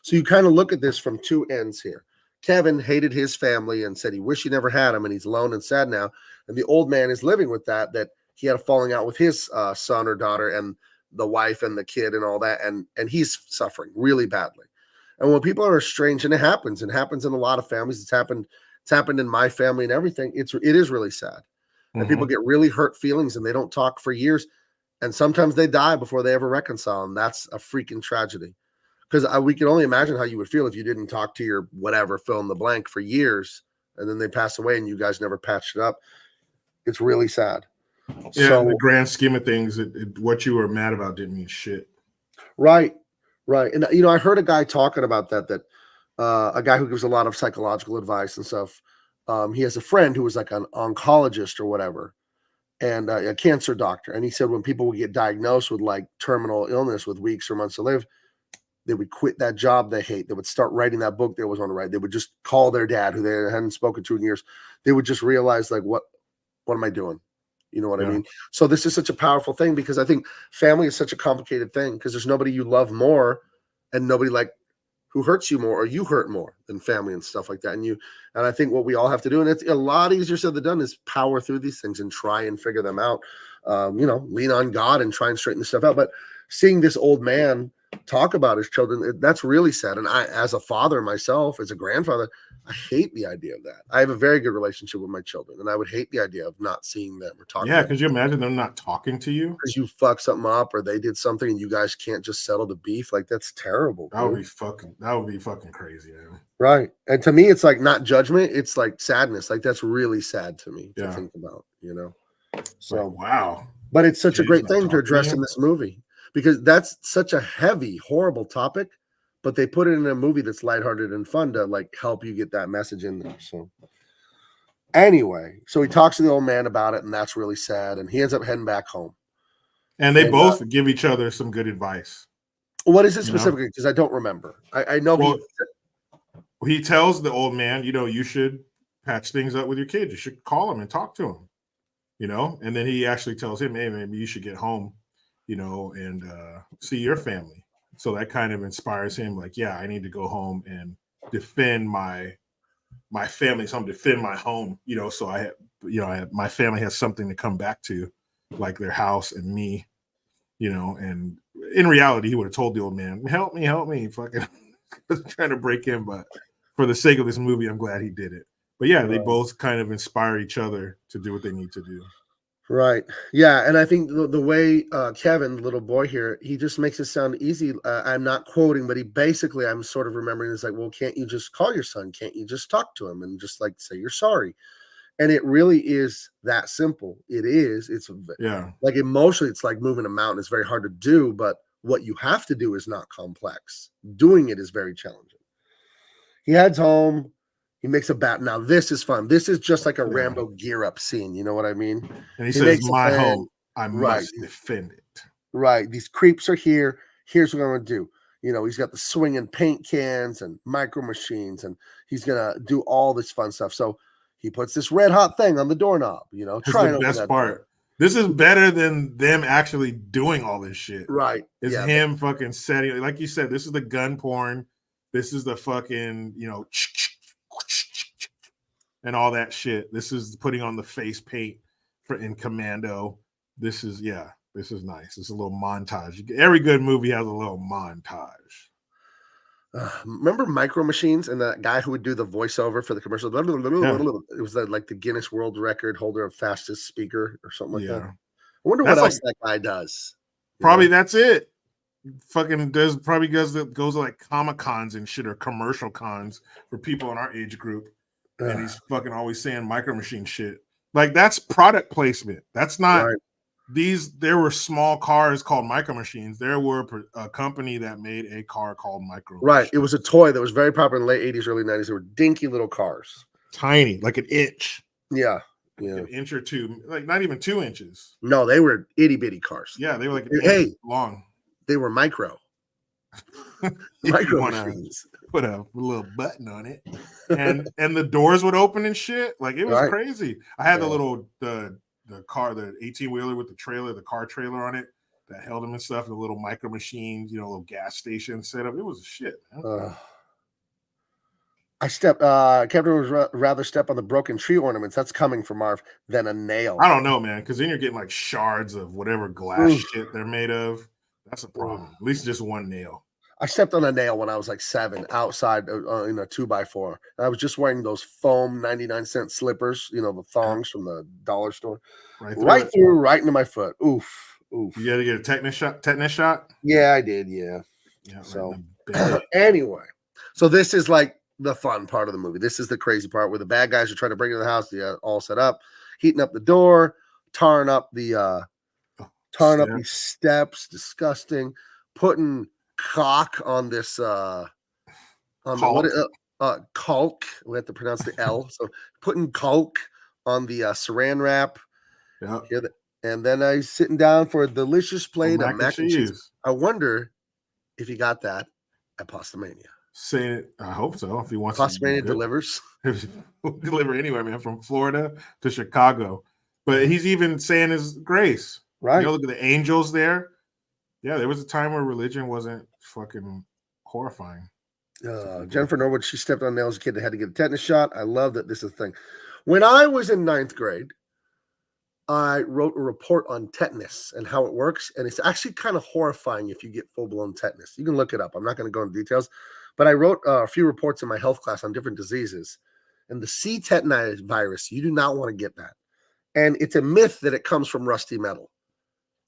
So you kind of look at this from two ends here. Kevin hated his family and said he wished he never had him, and he's alone and sad now. And the old man is living with that he had a falling out with his son or daughter and the wife and the kid and all that, and he's suffering really badly. And when people are estranged, and it happens in a lot of families, it's happened in my family and everything. It is really sad. And people get really hurt feelings and they don't talk for years. And sometimes they die before they ever reconcile. And that's a freaking tragedy. Because we can only imagine how you would feel if you didn't talk to your whatever, fill in the blank, for years. And then they pass away and you guys never patched it up. It's really sad. Yeah, so, in the grand scheme of things, what you were mad about didn't mean shit. Right. And, I heard a guy talking about that a guy who gives a lot of psychological advice and stuff. He has a friend who was like an oncologist or whatever, and a cancer doctor. And he said when people would get diagnosed with like terminal illness with weeks or months to live, they would quit that job they hate. They would start writing that book they always want to write. They would just call their dad, who they hadn't spoken to in years. They would just realize, like, what am I doing? You know what I mean? So this is such a powerful thing, because I think family is such a complicated thing, because there's nobody you love more and nobody like who hurts you more, or you hurt more than family and stuff like that. And I think what we all have to do, and it's a lot easier said than done, is power through these things and try and figure them out. Lean on God and try and straighten this stuff out. But seeing this old man talk about his children. That's really sad. And I, as a father myself, as a grandfather, I hate the idea of that. I have a very good relationship with my children, and I would hate the idea of not seeing them or talking. Yeah, could you imagine them not talking to you? Because you fuck something up or they did something and you guys can't just settle the beef. Like, that's terrible. That would Dude. be fucking crazy, man. Right. And to me, it's like not judgment, it's like sadness. Like, that's really sad to me to think about, you know. So like, wow. But it's such a Kids great not thing to talking address you? in this movie because that's such a heavy, horrible topic, but they put it in a movie that's lighthearted and fun to like help you get that message in there. So anyway, so he talks to the old man about it, and that's really sad. And he ends up heading back home. And they both give each other some good advice. What is it specifically? Because I don't remember. I know he tells the old man, you know, you should patch things up with your kids. You should call him and talk to him, you know. And then he actually tells him, hey, maybe you should get home, you know, and see your family. So that kind of inspires him, like, yeah, I need to go home and defend my family. So I'm defend my home, you know. So my family has something to come back to, like their house and me, you know. And in reality, he would have told the old man, help me, fucking trying to break in. But for the sake of this movie, I'm glad he did it. But yeah, they both kind of inspire each other to do what they need to do. Right. Yeah. And I think the way Kevin, the little boy here, he just makes it sound easy. I'm not quoting, but I'm sort of remembering is like, well, can't you just call your son? Can't you just talk to him and just like say you're sorry? And it really is that simple. It is. It's like emotionally, it's like moving a mountain. It's very hard to do, but what you have to do is not complex. Doing it is very challenging. He heads home. He makes a bat. Now, this is fun. This is just like a Rambo gear up scene. You know what I mean? And he says, my home, I must defend it. Right. These creeps are here. Here's what I'm going to do. You know, he's got the swinging paint cans and micro machines, and he's going to do all this fun stuff. So he puts this red hot thing on the doorknob, you know, trying to open that part. Door. This is better than them actually doing all this shit. Right. It's him fucking setting, like you said, this is the gun porn. This is the fucking, you know, and all that shit. This is putting on the face paint in Commando. This is nice. This is a little montage. Every good movie has a little montage. Remember Micro Machines and that guy who would do the voiceover for the commercial? It was like the Guinness World Record holder of fastest speaker or something like that. I wonder what else that guy does. Probably that's it. Fucking goes to like Comic Cons and shit or commercial cons for people in our age group. And he's fucking always saying Micro Machine shit. Like, that's product placement. That's not there were small cars called Micro Machines. There were a company that made a car called Micro Machines. It was a toy that was very popular in the late 80s, early 90s. They were dinky little cars. Tiny, like an inch. Yeah. An inch or two, like not even 2 inches. No, they were itty bitty cars. Yeah, they were like an inch long. They were micro. Micro Machines. Put a little button on it, and the doors would open and shit. Like, it was crazy. I had the car, the 18-wheeler with the trailer, the car trailer on it that held them and stuff. The little Micro Machines, you know, little gas station setup. It was a shit, man. Captain would rather step on the broken tree ornaments. That's coming from Marv than a nail. I don't know, man, because then you're getting like shards of whatever glass shit they're made of. That's a problem. At least just one nail. I stepped on a nail when I was like 7 outside in a 2x4. I was just wearing those foam 99-cent slippers, you know, the thongs from the dollar store. Right into my foot. Oof. You got to get a tetanus shot? Yeah, I did. Yeah. So anyway, so this is like the fun part of the movie. This is the crazy part where the bad guys are trying to break into the house. They all set up, heating up the door, tarring up these steps. Disgusting. Putting cock on this caulk. We have to pronounce the L. So putting caulk on the saran wrap. Yeah. And then I sitting down for a delicious plate of mac and cheese. I wonder if he got that at Pasta Mania. Say it. I hope so. If he wants Pasta Mania delivers. Deliver anywhere, man, from Florida to Chicago. But he's even saying his grace. Right. You know, look at the angels there. Yeah, there was a time where religion wasn't fucking horrifying. Jennifer Norwood, she stepped on nails as a kid that had to get a tetanus shot. I love that this is a thing. When I was in 9th grade, I wrote a report on tetanus and how it works, and it's actually kind of horrifying if you get full-blown tetanus. You can look it up. I'm not going to go into details, but I wrote a few reports in my health class on different diseases. And the C. tetani virus, you do not want to get that. And it's a myth that it comes from rusty metal.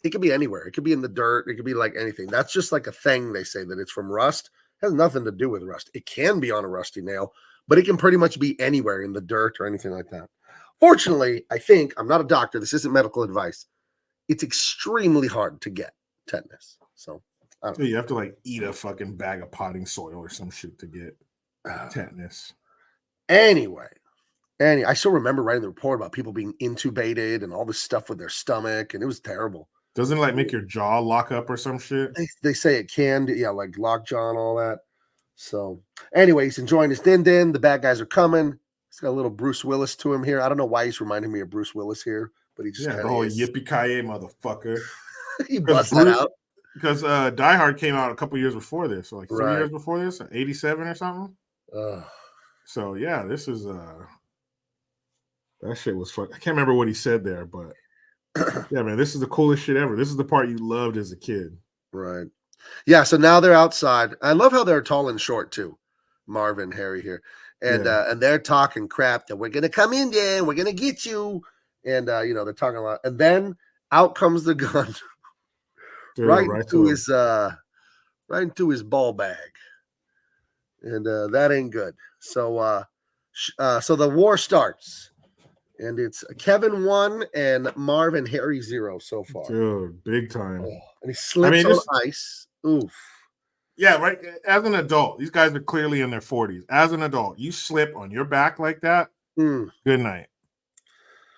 It could be anywhere. It could be in the dirt. It could be like anything. That's just like a thing they say that it's from rust. It has nothing to do with rust. It can be on a rusty nail, but it can pretty much be anywhere in the dirt or anything like that. Fortunately, I think, I'm not a doctor, this isn't medical advice, it's extremely hard to get tetanus. So, I don't know. You have to like eat a fucking bag of potting soil or some shit to get tetanus. Anyway, I still remember writing the report about people being intubated and all this stuff with their stomach, and it was terrible. Doesn't it like make your jaw lock up or some shit? They say it can, yeah, like lockjaw and all that. So, anyway, he's enjoying his din-din. The bad guys are coming. He's got a little Bruce Willis to him here. I don't know why he's reminding me of Bruce Willis here, but he just the whole yippee-ki-yay motherfucker. He busts that out. Because Die Hard came out a couple years before this, so like 3 years before this, 87 or something. So yeah, this is that shit was fun. I can't remember what he said there, but yeah, man, this is the coolest shit ever. This is the part you loved as a kid. Right. Yeah, so now they're outside. I love how they're tall and short too. Marvin, Harry here. And they're talking crap that we're gonna come in there and we're gonna get you. And they're talking a lot. And then out comes the gun. Dude, right into his ball bag. And that ain't good. So so the war starts. And it's Kevin 1 and Marv and Harry 0 so far. Dude, big time. Oh, and he slips on ice. Oof. Yeah, right. As an adult, these guys are clearly in their 40s. As an adult, you slip on your back like that, good night.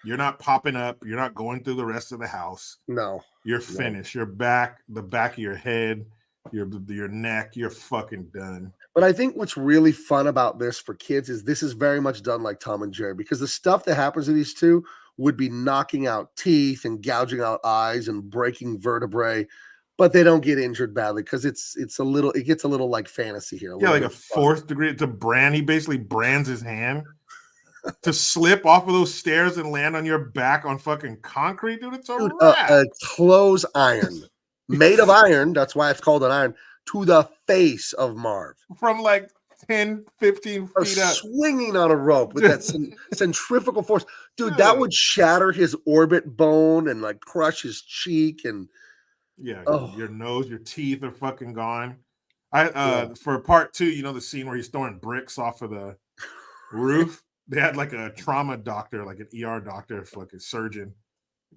You're not popping up. You're not going through the rest of the house. No. You're finished. Your back, the back of your head, your neck, you're fucking done. But I think what's really fun about this for kids is this is very much done like Tom and Jerry, because the stuff that happens to these two would be knocking out teeth and gouging out eyes and breaking vertebrae, but they don't get injured badly because it gets a little like fantasy here. Yeah, like a fourth degree to brand. He basically brands his hand to slip off of those stairs and land on your back on fucking concrete, dude. It's a clothes iron made of iron. That's why it's called an iron. To the face of Marv. From like 10, 15 feet up. Swinging on a rope with that centrifugal force. Dude, that would shatter his orbit bone and like crush his cheek. And your nose, your teeth are fucking gone. For part 2, the scene where he's throwing bricks off of the roof. They had like a trauma doctor, like an ER doctor, like a surgeon,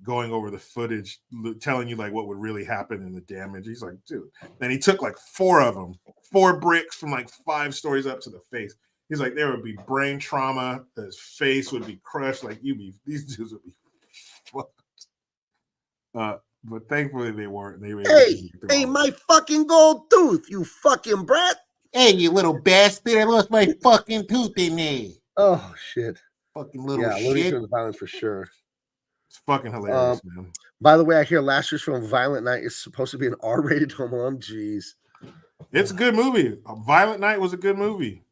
going over the footage, telling you like what would really happen in the damage. He's like, dude. Then he took like 4 of them, 4 bricks from like 5 stories up to the face. He's like, there would be brain trauma. His face would be crushed. Like these dudes would be fucked. But thankfully they weren't. Hey, my fucking gold tooth, you fucking brat. Hey, you little bastard! I lost my fucking tooth in there. Oh shit! Fucking little shit. Yeah, violence for sure. It's fucking hilarious, man. By the way, I hear last year's film Violent Night is supposed to be an R-rated Home Alone. Jeez. It's a good movie. Violent Night was a good movie.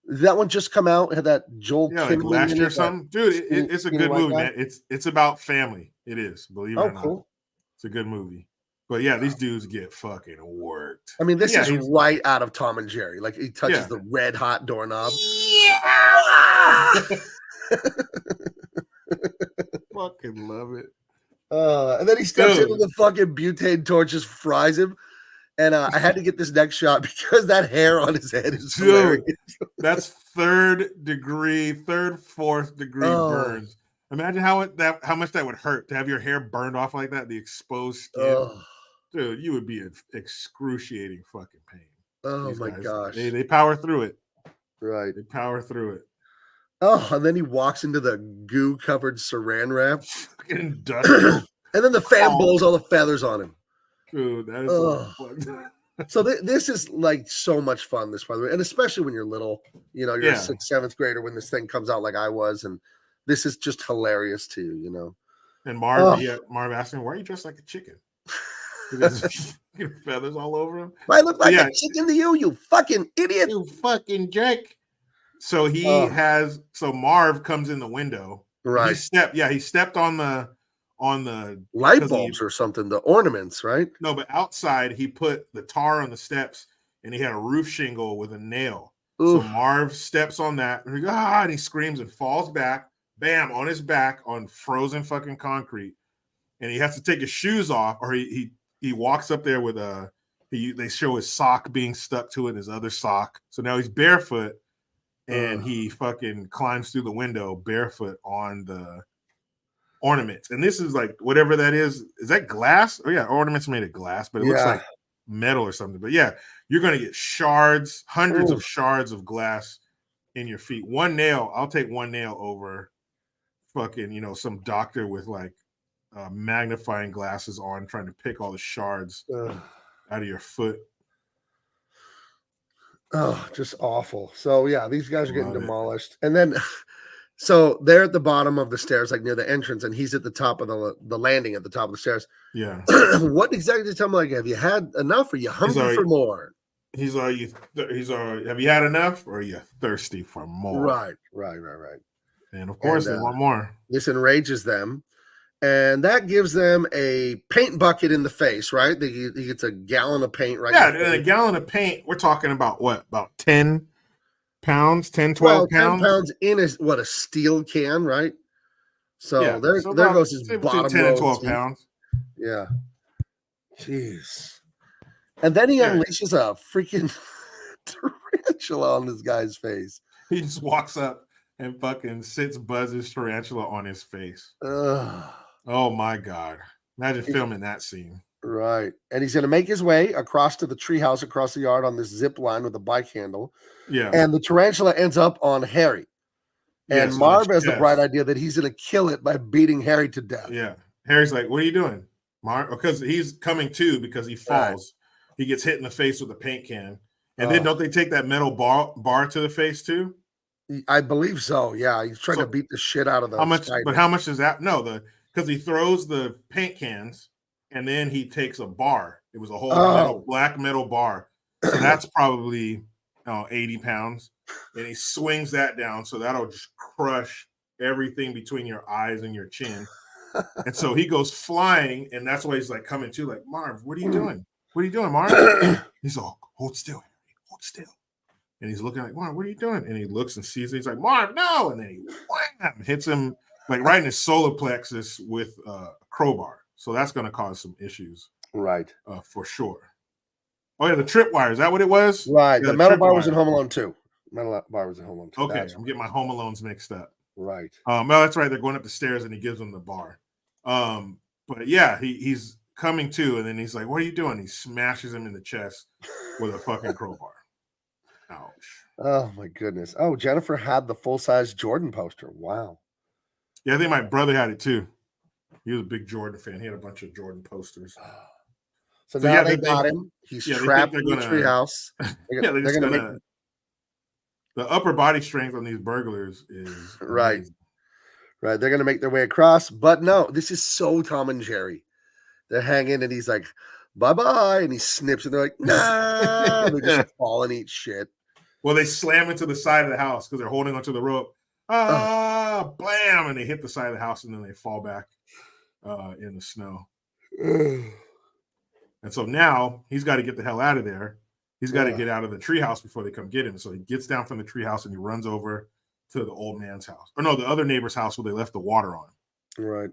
Did that one just come out? It had that Joel like last year or something? Dude, it's a good movie, man. It's about family. It is, believe it or not. Cool. It's a good movie. But yeah, these dudes get fucking worked. I mean, this is right out of Tom and Jerry. Like he touches the red hot doorknob. Yeah. Fucking love it. And then he steps into the fucking butane torch, just fries him. And I had to get this next shot because that hair on his head is hilarious. That's 4th degree burns. Imagine how much that would hurt to have your hair burned off like that, the exposed skin. Dude, you would be in excruciating fucking pain. Oh my gosh. They power through it. Right. They power through it. Oh, and then he walks into the goo-covered saran wrap. Fucking industrial. And then the fan blows all the feathers on him. Dude, that is so fun. So this is like so much fun, this, by the way. And especially when you're little, you're a 6th, 7th grader when this thing comes out like I was. And this is just hilarious too, And Marv asked him, why are you dressed like a chicken? There's feathers all over him. I look like a chicken to you fucking idiot. You fucking jerk. So Marv comes in the window. Right. He stepped on on the light 'cause bulbs or something, the ornaments, right? no, but outside he put the tar on the steps and he had a roof shingle with a nail. So Oof. Marv steps on that and he screams and falls back, bam, on his back on frozen fucking concrete. And he has to take his shoes off, or he walks up there with they show his sock being stuck to it, his other sock. So now he's barefoot and he fucking climbs through the window barefoot on the ornaments. And this is like whatever that is that glass? Oh yeah, ornaments made of glass, but it looks like metal or something. But yeah, you're gonna get shards, hundreds of shards of glass in your feet. One nail, I'll take one nail over fucking, some doctor with like magnifying glasses on trying to pick all the shards out of your foot. Oh, just awful. So yeah, these guys are getting demolished. And then so they're at the bottom of the stairs, like near the entrance, and he's at the top of the landing at the top of the stairs. Yeah. What exactly did you tell him? Like, have you had enough? Or are you hungry for more? Have you had enough, or are you thirsty for more? Right. And of course, they want more. This enrages them, and that gives them a paint bucket in the face, right? He gets a gallon of paint, right? Yeah, and a gallon of paint, we're talking about what? About 10 pounds, 10, 12 pounds? 10 pounds in a steel can, right? So yeah, there goes his bottom 10 row and 12 pounds. Yeah. Jeez. And then he unleashes a freaking tarantula on this guy's face. He just walks up and fucking buzzes tarantula on his face. Oh my God. Imagine filming that scene. Right. And he's going to make his way across to the treehouse across the yard on this zip line with a bike handle. Yeah. And the tarantula ends up on Harry. And Marv has the bright idea that he's going to kill it by beating Harry to death. Yeah. Harry's like, what are you doing, Marv? Because he's coming to because he falls. Right. He gets hit in the face with a paint can. And then don't they take that metal bar to the face too? I believe so. Yeah. He's trying to beat the shit out of the spider. But how much is that? No, because he throws the paint cans and then he takes a bar. It was a whole black metal bar. So that's probably 80 pounds. And he swings that down. So that'll just crush everything between your eyes and your chin. And so he goes flying. And that's why he's like coming to, like, Marv, what are you doing? What are you doing, Marv? He's all, hold still, Harry, hold still. And he's looking like, Marv, what are you doing? And he looks and sees it. He's like, Marv, no. And then he hits him like right in his solar plexus with a crowbar. So that's going to cause some issues. Right. For sure. Oh, yeah, the tripwire. Is that what it was? Right. Yeah, the metal bar was in Home Alone 2. Metal bar was in Home Alone 2. Okay, I'm getting my Home Alones mixed up. Right. No, that's right. They're going up the stairs and he gives them the bar. But yeah, he's coming to, and then he's like, what are you doing? He smashes him in the chest with a fucking crowbar. Ouch. Oh, my goodness. Oh, Jennifer had the full-size Jordan poster. Wow. Yeah, I think my brother had it too. He was a big Jordan fan. He had a bunch of Jordan posters. So now they got him. He's trapped in the treehouse. They're gonna the upper body strength on these burglars is right. Amazing. Right. They're gonna make their way across, but no, this is so Tom and Jerry. They're hanging, and he's like, bye-bye, and he snips, and they're like, nah. They just fall and eat shit. Well, they slam into the side of the house because they're holding onto the rope. Blam, and they hit the side of the house, and then they fall back in the snow. And so now he's got to get the hell out of there. He's got to get out of the treehouse before they come get him. So he gets down from the treehouse and he runs over to the old man's house. Or no, the other neighbor's house where they left the water on. Right.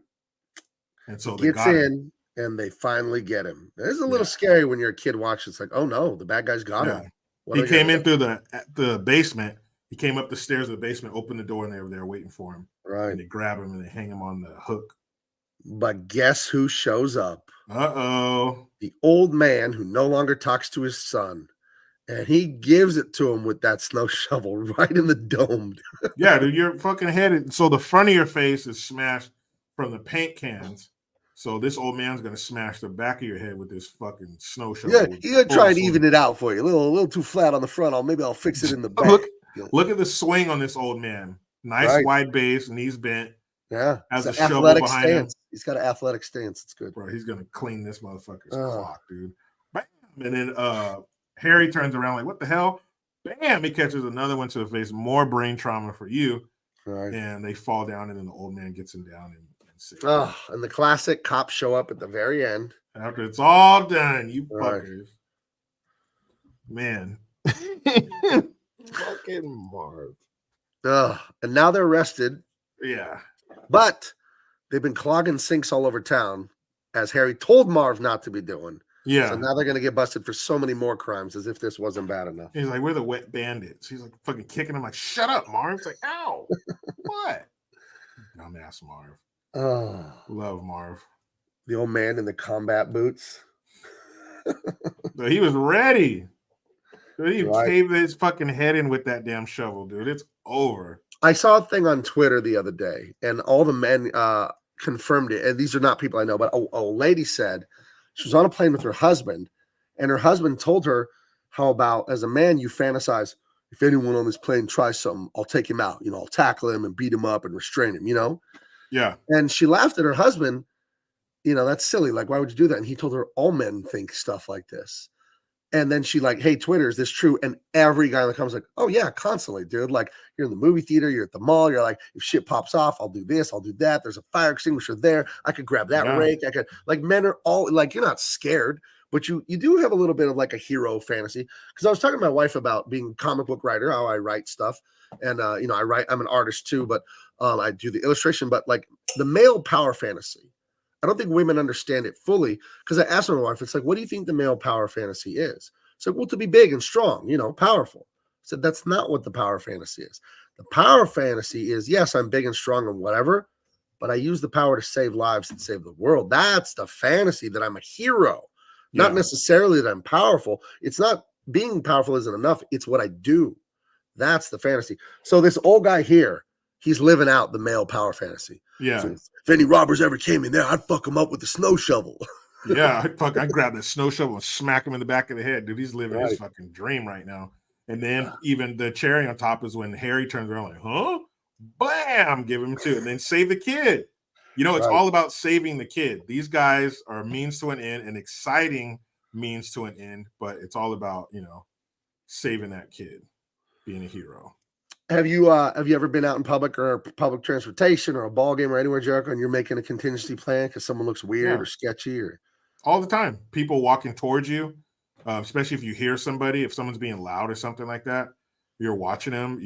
And so he gets in and they finally get him. It's a little scary when you're a kid watching. It's like, oh no, the bad guys got him. He came in through the basement. He came up the stairs of the basement, opened the door, and they were there waiting for him. Right. And they grab him and they hang him on the hook. But guess who shows up? Uh-oh. The old man who no longer talks to his son. And he gives it to him with that snow shovel right in the dome. Yeah, dude, your fucking head. So the front of your face is smashed from the paint cans. So this old man's going to smash the back of your head with this fucking snow shovel. Yeah, he's going to try and even it out for you. A little too flat on the front. Maybe I'll fix it in the back. Look at the swing on this old man. Nice wide base, knees bent. Yeah. Has a shovel behind him. He's got an athletic stance. It's good. Bro, he's going to clean this motherfucker's clock, dude. Bam! And then Harry turns around like, what the hell? Bam! He catches another one to the face. More brain trauma for you. Right. And they fall down, and then the old man gets him down and sake. Oh, and the classic cops show up at the very end. After it's all done, you Right. fuckers. Man. Fucking Marv. And now they're arrested, Yeah. but they've been clogging sinks all over town, as Harry told Marv not to be doing. Yeah. So now they're going to get busted for so many more crimes, as if this wasn't bad enough. He's like, we're the wet bandits. He's like fucking kicking him like, shut up, Marv. It's like, ow. What? Dumbass Marv. Oh, Love Marv. the old man in the combat boots. But he was ready. Dude, he Right. caved his fucking head in with that damn shovel, dude. It's over. I saw a thing on Twitter the other day, and all the men confirmed it. And these are not people I know, but a lady said she was on a plane with her husband, and her husband told her how about as a man you fantasize, if anyone on this plane tries something, I'll take him out. I'll tackle him and beat him up and restrain him, Yeah. And she laughed at her husband. That's silly. Like, why would you do that? And he told her all men think stuff like this. And then she like, hey, Twitter, is this true? And every guy that comes like, oh yeah, constantly, dude. Like, you're in the movie theater, you're at the mall, you're like, if shit pops off, I'll do this, I'll do that. There's a fire extinguisher there. I could grab that rake. I could, like, men are all like, you're not scared, but you do have a little bit of like a hero fantasy. Because I was talking to my wife about being a comic book writer, how I write stuff. And I'm an artist too, but I do the illustration, but like the male power fantasy. I don't think women understand it fully, because I asked my wife, it's like, what do you think the male power fantasy is? It's like, well, to be big and strong, powerful. I said, that's not what the power fantasy is. The power fantasy is, yes, I'm big and strong and whatever, but I use the power to save lives and save the world. That's the fantasy, that I'm a hero, not necessarily that I'm powerful. It's not being powerful isn't enough. It's what I do. That's the fantasy. So this old guy here, he's living out the male power fantasy. Yeah. So if any robbers ever came in there, I'd fuck them up with a snow shovel. Yeah. I'd grab that snow shovel and smack him in the back of the head. Dude, he's living his fucking dream right now. And then even the cherry on top is when Harry turns around like, huh? Bam! Give him two. And then save the kid. It's all about saving the kid. These guys are a means to an end, an exciting means to an end, but it's all about, saving that kid, being a hero. Have you ever been out in public or public transportation or a ball game or anywhere, Jericho, and you're making a contingency plan because someone looks weird or sketchy or all the time? People walking towards you, especially if you hear somebody, if someone's being loud or something like that, you're watching them.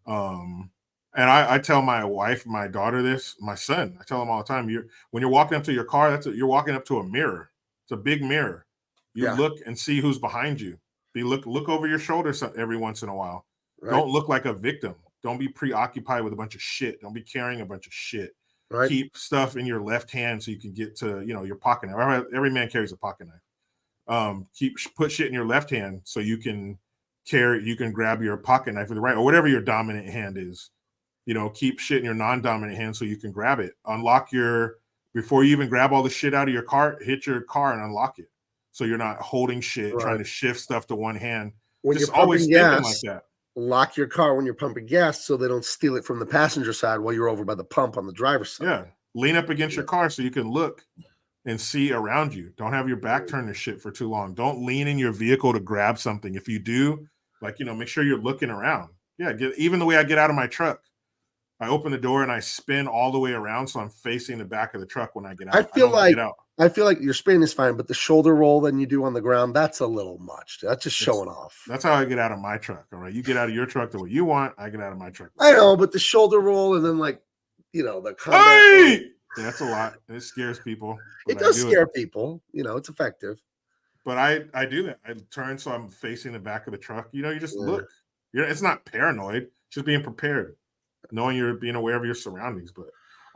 And I tell my wife, my daughter this, my son, I tell them all the time, when you're walking up to your car, you're walking up to a mirror. It's a big mirror. You look and see who's behind you. Look over your shoulder every once in a while. Right. Don't look like a victim. Don't be preoccupied with a bunch of shit. Don't be carrying a bunch of shit. Right. Keep stuff in your left hand so you can get to, your pocket knife. Every man carries a pocket knife. Put shit in your left hand so you can grab your pocket knife with the right, or whatever your dominant hand is. Keep shit in your non-dominant hand so you can grab it. Before you even grab all the shit out of your car, hit your car and unlock it. So you're not holding shit, trying to shift stuff to one hand. When Just you're always gas, thinking like that. Lock your car when you're pumping gas so they don't steal it from the passenger side while you're over by the pump on the driver's side. Yeah. Lean up against your car so you can look and see around you. Don't have your back turned to shit for too long. Don't lean in your vehicle to grab something. If you do, make sure you're looking around. Yeah. Even the way I get out of my truck, I open the door and I spin all the way around so I'm facing the back of the truck when I get out. I feel like your spin is fine, but the shoulder roll than you do on the ground, that's a little much. That's just showing off. That's how I get out of my truck. All right. You get out of your truck the way you want. I get out of my truck. I know, but the shoulder roll and then the combat. Hey! Yeah, that's a lot. It scares people. It does scare people. It's effective. But I do that. I turn so I'm facing the back of the truck. You just look. It's not paranoid. It's just being prepared. Knowing you're being aware of your surroundings, but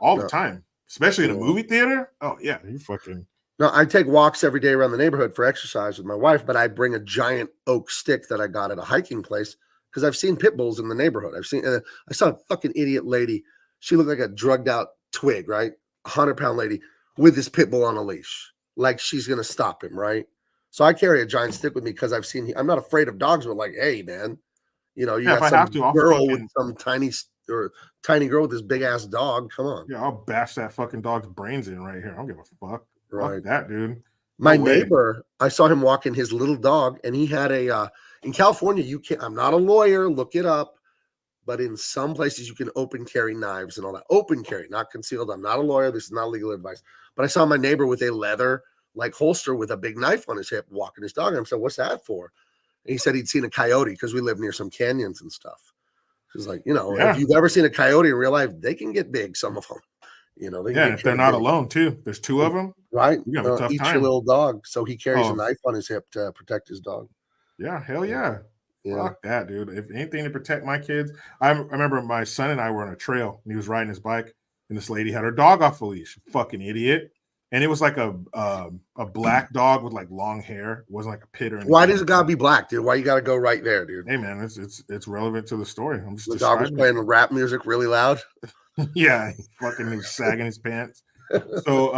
all the time, especially in a movie theater. Oh yeah, you fucking. No, I take walks every day around the neighborhood for exercise with my wife, but I bring a giant oak stick that I got at a hiking place because I've seen pit bulls in the neighborhood. I saw a fucking idiot lady. She looked like a drugged out twig, right? 100-pound lady with this pit bull on a leash, like she's gonna stop him, right? So I carry a giant stick with me because I'm not afraid of dogs, but hey, man, you got some girl with some tiny girl with this big ass dog. Come on. Yeah, I'll bash that fucking dog's brains in right here. I don't give a fuck. Right. Fuck that, dude. My neighbor, I saw him walking his little dog, and he had in California, I'm not a lawyer, look it up, but in some places you can open carry knives and all that. Open carry, not concealed. I'm not a lawyer. This is not legal advice. But I saw my neighbor with a leather like holster with a big knife on his hip walking his dog. And I said, what's that for? And he said he'd seen a coyote because we live near some canyons and stuff. He's like, you know, Yeah. if you've ever seen a coyote in real life, they can get big, some of them. You know, they can Yeah, get if they're kinda not big. alone too. There's two of them. Right? You have a tough Eat your time. little dog. So he carries Oh. a knife on his hip to protect his dog. Yeah, hell yeah. Yeah. Fuck that, dude. If anything to protect my kids, I remember my son and I were on a trail and he was riding his bike and this lady had her dog off a leash. Fucking idiot. And it was like a black dog with like long hair. It wasn't like a pit or anything. Why does it gotta be black, dude? Why you gotta go right there, dude? Hey man, it's relevant to the story. I'm just The dog was describing playing rap music really loud. it. Yeah, he fucking was sagging his pants. So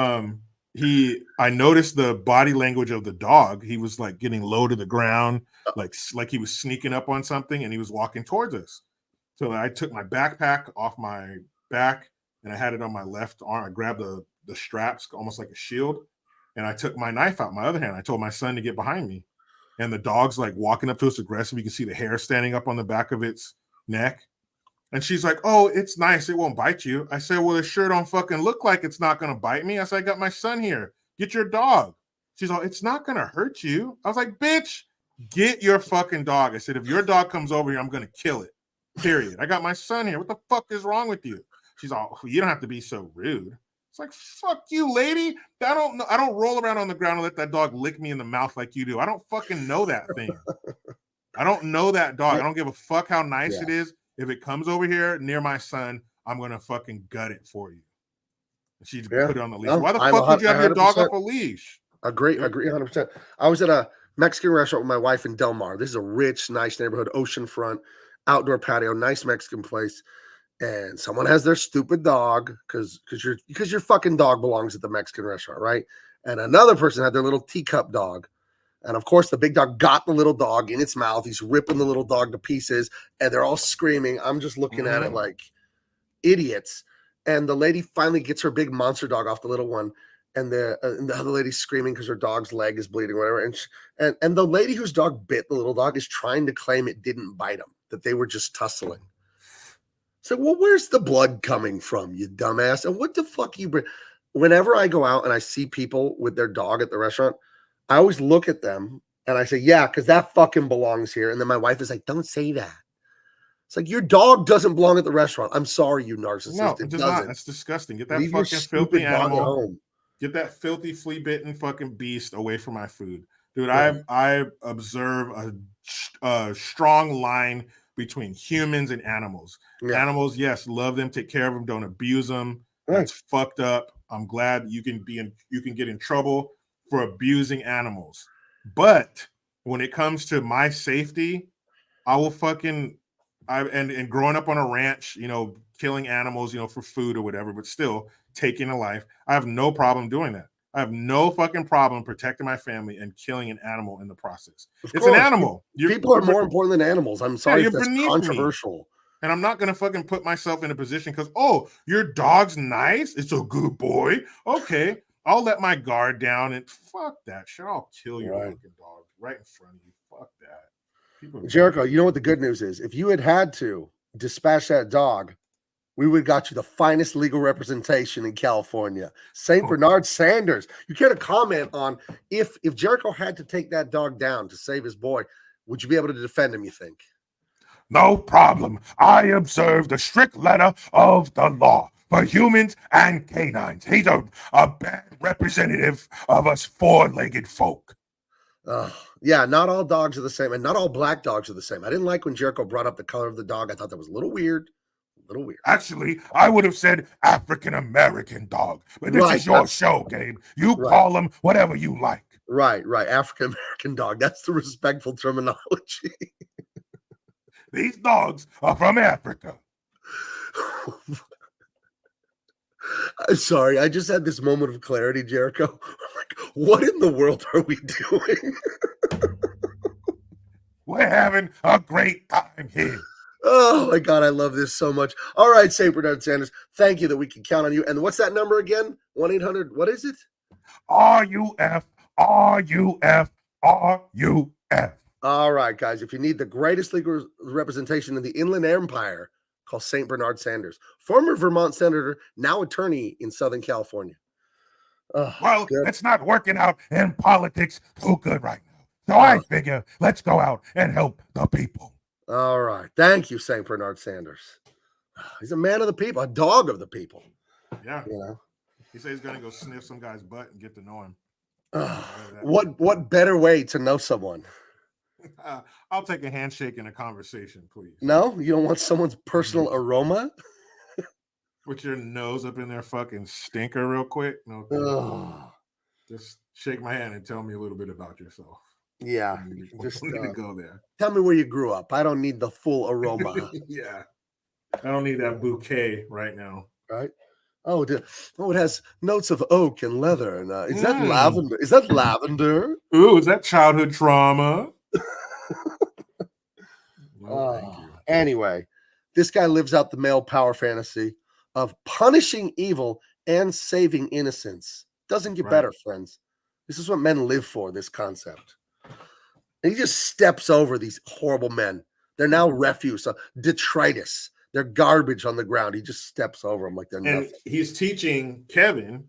I noticed the body language of the dog. He was like getting low to the ground, like he was sneaking up on something, and he was walking towards us. So I took my backpack off my back and I had it on my left arm. I grabbed the straps, almost like a shield, and I took my knife out my other hand. I told my son to get behind me, and the dog's like walking up to us aggressive. You can see the hair standing up on the back of its neck. And she's like, oh, it's nice. It won't bite you. I said, well, it sure don't fucking look like it's not going to bite me. I said, I got my son here. Get your dog. She's like, it's not going to hurt you. I was like, bitch, get your fucking dog. I said, if your dog comes over here, I'm going to kill it. Period. I got my son here. What the fuck is wrong with you? She's all, you don't have to be so rude. It's like, fuck you, lady. I don't roll around on the ground and let that dog lick me in the mouth like you do. I don't fucking know that thing. I don't know that dog. I don't give a fuck how nice it is. If it comes over here near my son, I'm going to fucking gut it for you. And she put it on the leash. Why the fuck would you have your dog off a leash? Agree 100%. I was at a Mexican restaurant with my wife in Del Mar. This is a rich, nice neighborhood, oceanfront, outdoor patio, nice Mexican place. And someone has their stupid dog because your fucking dog belongs at the Mexican restaurant, right? And another person had their little teacup dog. And of course, the big dog got the little dog in its mouth. He's ripping the little dog to pieces, and they're all screaming. I'm just looking at it like idiots. And the lady finally gets her big monster dog off the little one, and the other lady's screaming because her dog's leg is bleeding, whatever. And the lady whose dog bit the little dog is trying to claim it didn't bite him, that they were just tussling. So, well, where's the blood coming from, you dumbass? And what the fuck you bring? Whenever I go out and I see people with their dog at the restaurant, I always look at them and I say, yeah, because that fucking belongs here. And then my wife is like, don't say that. It's like, your dog doesn't belong at the restaurant. I'm sorry, you narcissist. No, it it doesn't. doesn't. That's disgusting. Get that Leave your fucking stupid filthy dog at animal. home. Get that filthy flea-bitten fucking beast away from my food. Dude, yeah. I observe a strong line between humans and animals. Yeah. Animals, yes, love them, take care of them, don't abuse them. Right. That's fucked up. I'm glad you can get in trouble for abusing animals. But when it comes to my safety, I will fucking and growing up on a ranch, you know, killing animals, you know, for food or whatever, but still taking a life, I have no problem doing that. I have no fucking problem protecting my family and killing an animal in the process. It's an animal. People are more important than animals. I'm sorry if that's controversial. Me. And I'm not going to fucking put myself in a position because, oh, your dog's nice. It's a good boy. Okay. I'll let my guard down and fuck that shit. I'll kill your fucking dog right in front of you. Fuck that. Jericho, you know what the good news is? If you had to dispatch that dog, we would have got you the finest legal representation in California. St. Bernard Sanders. You care to comment on if Jericho had to take that dog down to save his boy, would you be able to defend him, you think? No problem. I observe the strict letter of the law for humans and canines. He's a bad representative of us four-legged folk. Yeah, not all dogs are the same, and not all black dogs are the same. I didn't like when Jericho brought up the color of the dog. I thought that was a little weird. Actually, I would have said African-American dog, but this is your show, Gabe. You call them whatever you like. Right. African-American dog. That's the respectful terminology. These dogs are from Africa. I'm sorry. I just had this moment of clarity, Jericho. I'm like, what in the world are we doing? We're having a great time here. Oh, my God. I love this so much. All right, St. Bernard Sanders. Thank you that we can count on you. And what's that number again? 1-800. What is it? RUF, RUF, RUF. All right, guys. If you need the greatest legal representation in the Inland Empire, called St. Bernard Sanders, former Vermont senator, now attorney in Southern California. Oh, Well, good. it's not working out in politics too good right now. So I figure let's go out and help the people. All right. Thank you, St. Bernard Sanders. He's a man of the people, a dog of the people. Yeah. You know. He said he's gonna go sniff some guy's butt and get to know him. What better way to know someone? I'll take a handshake and a conversation, please. No, you don't want someone's personal aroma? Put your nose up in their fucking stinker real quick. No, just shake my hand and tell me a little bit about yourself. Yeah, just need to go there. Tell me where you grew up. I don't need the full aroma. Yeah, I don't need that bouquet right now. Right? Oh, it has notes of oak and leather. And is that lavender? Is that lavender? Ooh, is that childhood trauma? No, thank you. Anyway, this guy lives out the male power fantasy of punishing evil and saving innocence. Doesn't get better, friends. This is what men live for, this concept. And he just steps over these horrible men. They're now refuse, detritus. They're garbage on the ground. He just steps over them like they're nothing. And he's teaching Kevin,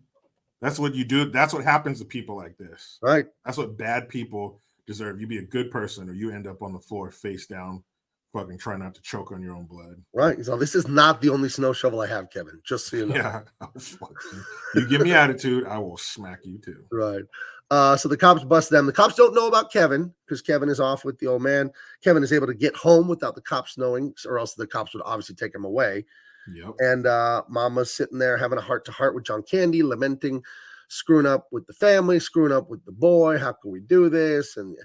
that's what you do. That's what happens to people like this. Right. That's what bad people deserve. You be a good person or you end up on the floor face down, fucking try not to choke on your own blood. Right. So this is not the only snow shovel I have, Kevin. Just so you know. Yeah. You give me attitude, I will smack you too. Right. So the cops bust them. The cops don't know about Kevin because Kevin is off with the old man. Kevin is able to get home without the cops knowing, or else the cops would obviously take him away. Yep. And Mama's sitting there having a heart-to-heart with John Candy, lamenting, screwing up with the family, screwing up with the boy. How can we do this? And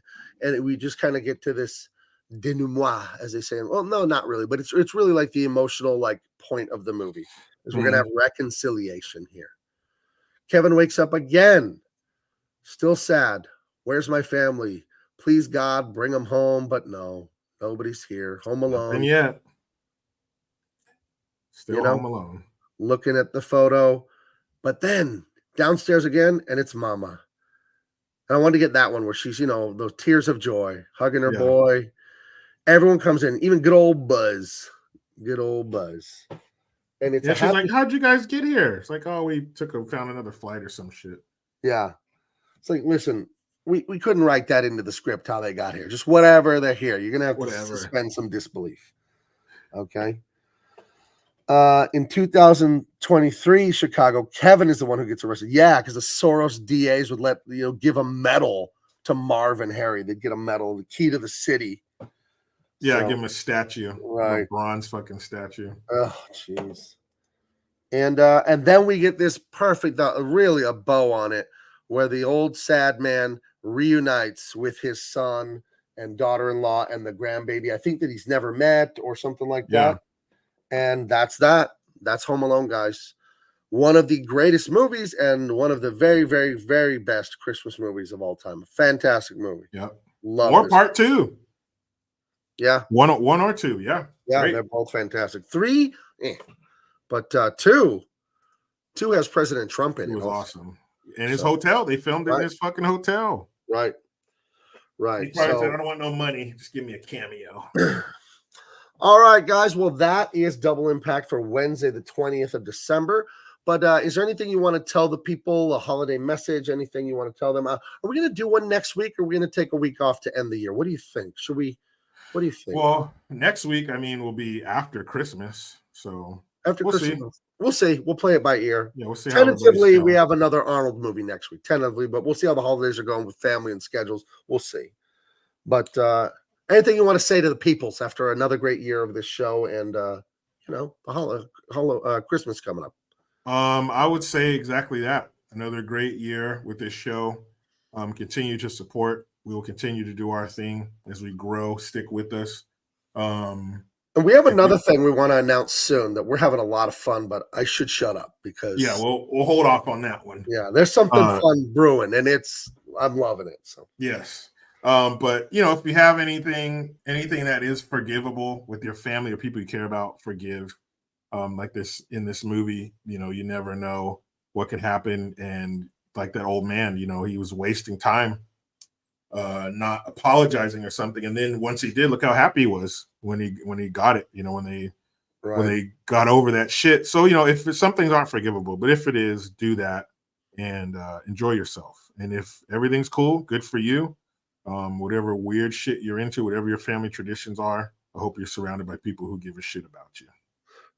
we just kind of get to this denouement, as they say. Well, no, not really, but it's really like the emotional point of the movie is we're gonna have reconciliation here. Kevin wakes up again, still sad. Where's my family? Please God, bring them home. But no, nobody's here. Home alone. And yet, still home alone. Looking at the photo, but then downstairs again, and it's Mama. And I wanted to get that one where she's, those tears of joy, hugging her boy. Everyone comes in, even good old Buzz. Good old Buzz. And it's she's like, how'd you guys get here? It's like, oh, we found another flight or some shit. Yeah. It's like, listen, we couldn't write that into the script how they got here. Just whatever, they're here. You're gonna have to suspend some disbelief. Okay. In 2023, Chicago, Kevin is the one who gets arrested. Yeah, because the Soros DAs would give a medal to Marv and Harry. They'd get a medal, the key to the city. Yeah, give him a statue, right? A bronze fucking statue. Oh, jeez. And then we get this perfect, really a bow on it, where the old sad man reunites with his son and daughter-in-law and the grandbaby. I think that he's never met or something like that. And that's that. That's Home Alone, guys. One of the greatest movies and one of the very, very, very best Christmas movies of all time. Fantastic movie. Yep. Love Or part two. Yeah. One or two. Yeah. Yeah, great. they're both fantastic. 3, but 2 has President Trump in it. It was awesome. In his hotel. They filmed it in his fucking hotel. Right. He probably said, I don't want no money. Just give me a cameo. All right, guys. Well, that is Double Impact for Wednesday, the 20th of December. But is there anything you want to tell the people, a holiday message, anything you want to tell them? Are we going to do one next week or are we going to take a week off to end the year? What do you think? What do you think? Well, next week, will be after Christmas. So after Christmas, we'll see. We'll play it by ear. Yeah, we'll see. Tentatively, we have another Arnold movie next week. Tentatively, but we'll see how the holidays are going with family and schedules. We'll see. But anything you want to say to the peoples after another great year of this show and the Christmas coming up? I would say exactly that. Another great year with this show. Continue to support. We will continue to do our thing as we grow. Stick with us. And we have another thing we want to announce soon that we're having a lot of fun, but I should shut up because we'll hold off on that one. Yeah, there's something fun brewing, and I'm loving it. So yes. But if you have anything that is forgivable with your family or people you care about, forgive. Like this in this movie, you never know what could happen. And like that old man, he was wasting time, not apologizing or something. And then once he did, look how happy he was when he got it. When they Right. when they got over that shit. So, you know, if some things aren't forgivable, but if it is, do that and enjoy yourself. And if everything's cool, good for you. Whatever weird shit you're into, whatever your family traditions are, I hope you're surrounded by people who give a shit about you.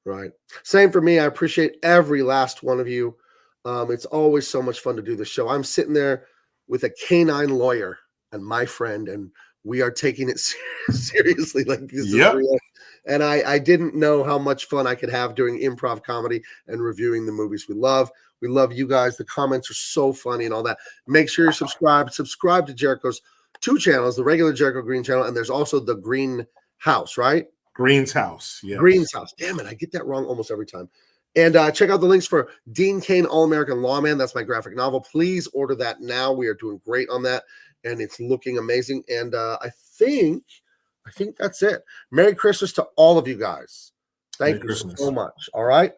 Right. Same for me. I appreciate every last one of you. It's always so much fun to do the show. I'm sitting there with a canine lawyer and my friend, and we are taking it seriously. Like this is real. And I didn't know how much fun I could have doing improv comedy and reviewing the movies we love. We love you guys. The comments are so funny and all that. Make sure you're subscribed. Subscribe to Jericho's 2 channels, the regular Jericho Green channel, and there's also the Green House, right? Green's House. Yes. Green's House. Damn it. I get that wrong almost every time. And check out the links for Dean Cain, All-American Lawman. That's my graphic novel. Please order that now. We are doing great on that, and it's looking amazing. And I think that's it. Merry Christmas to all of you guys. Thank you so much. All right.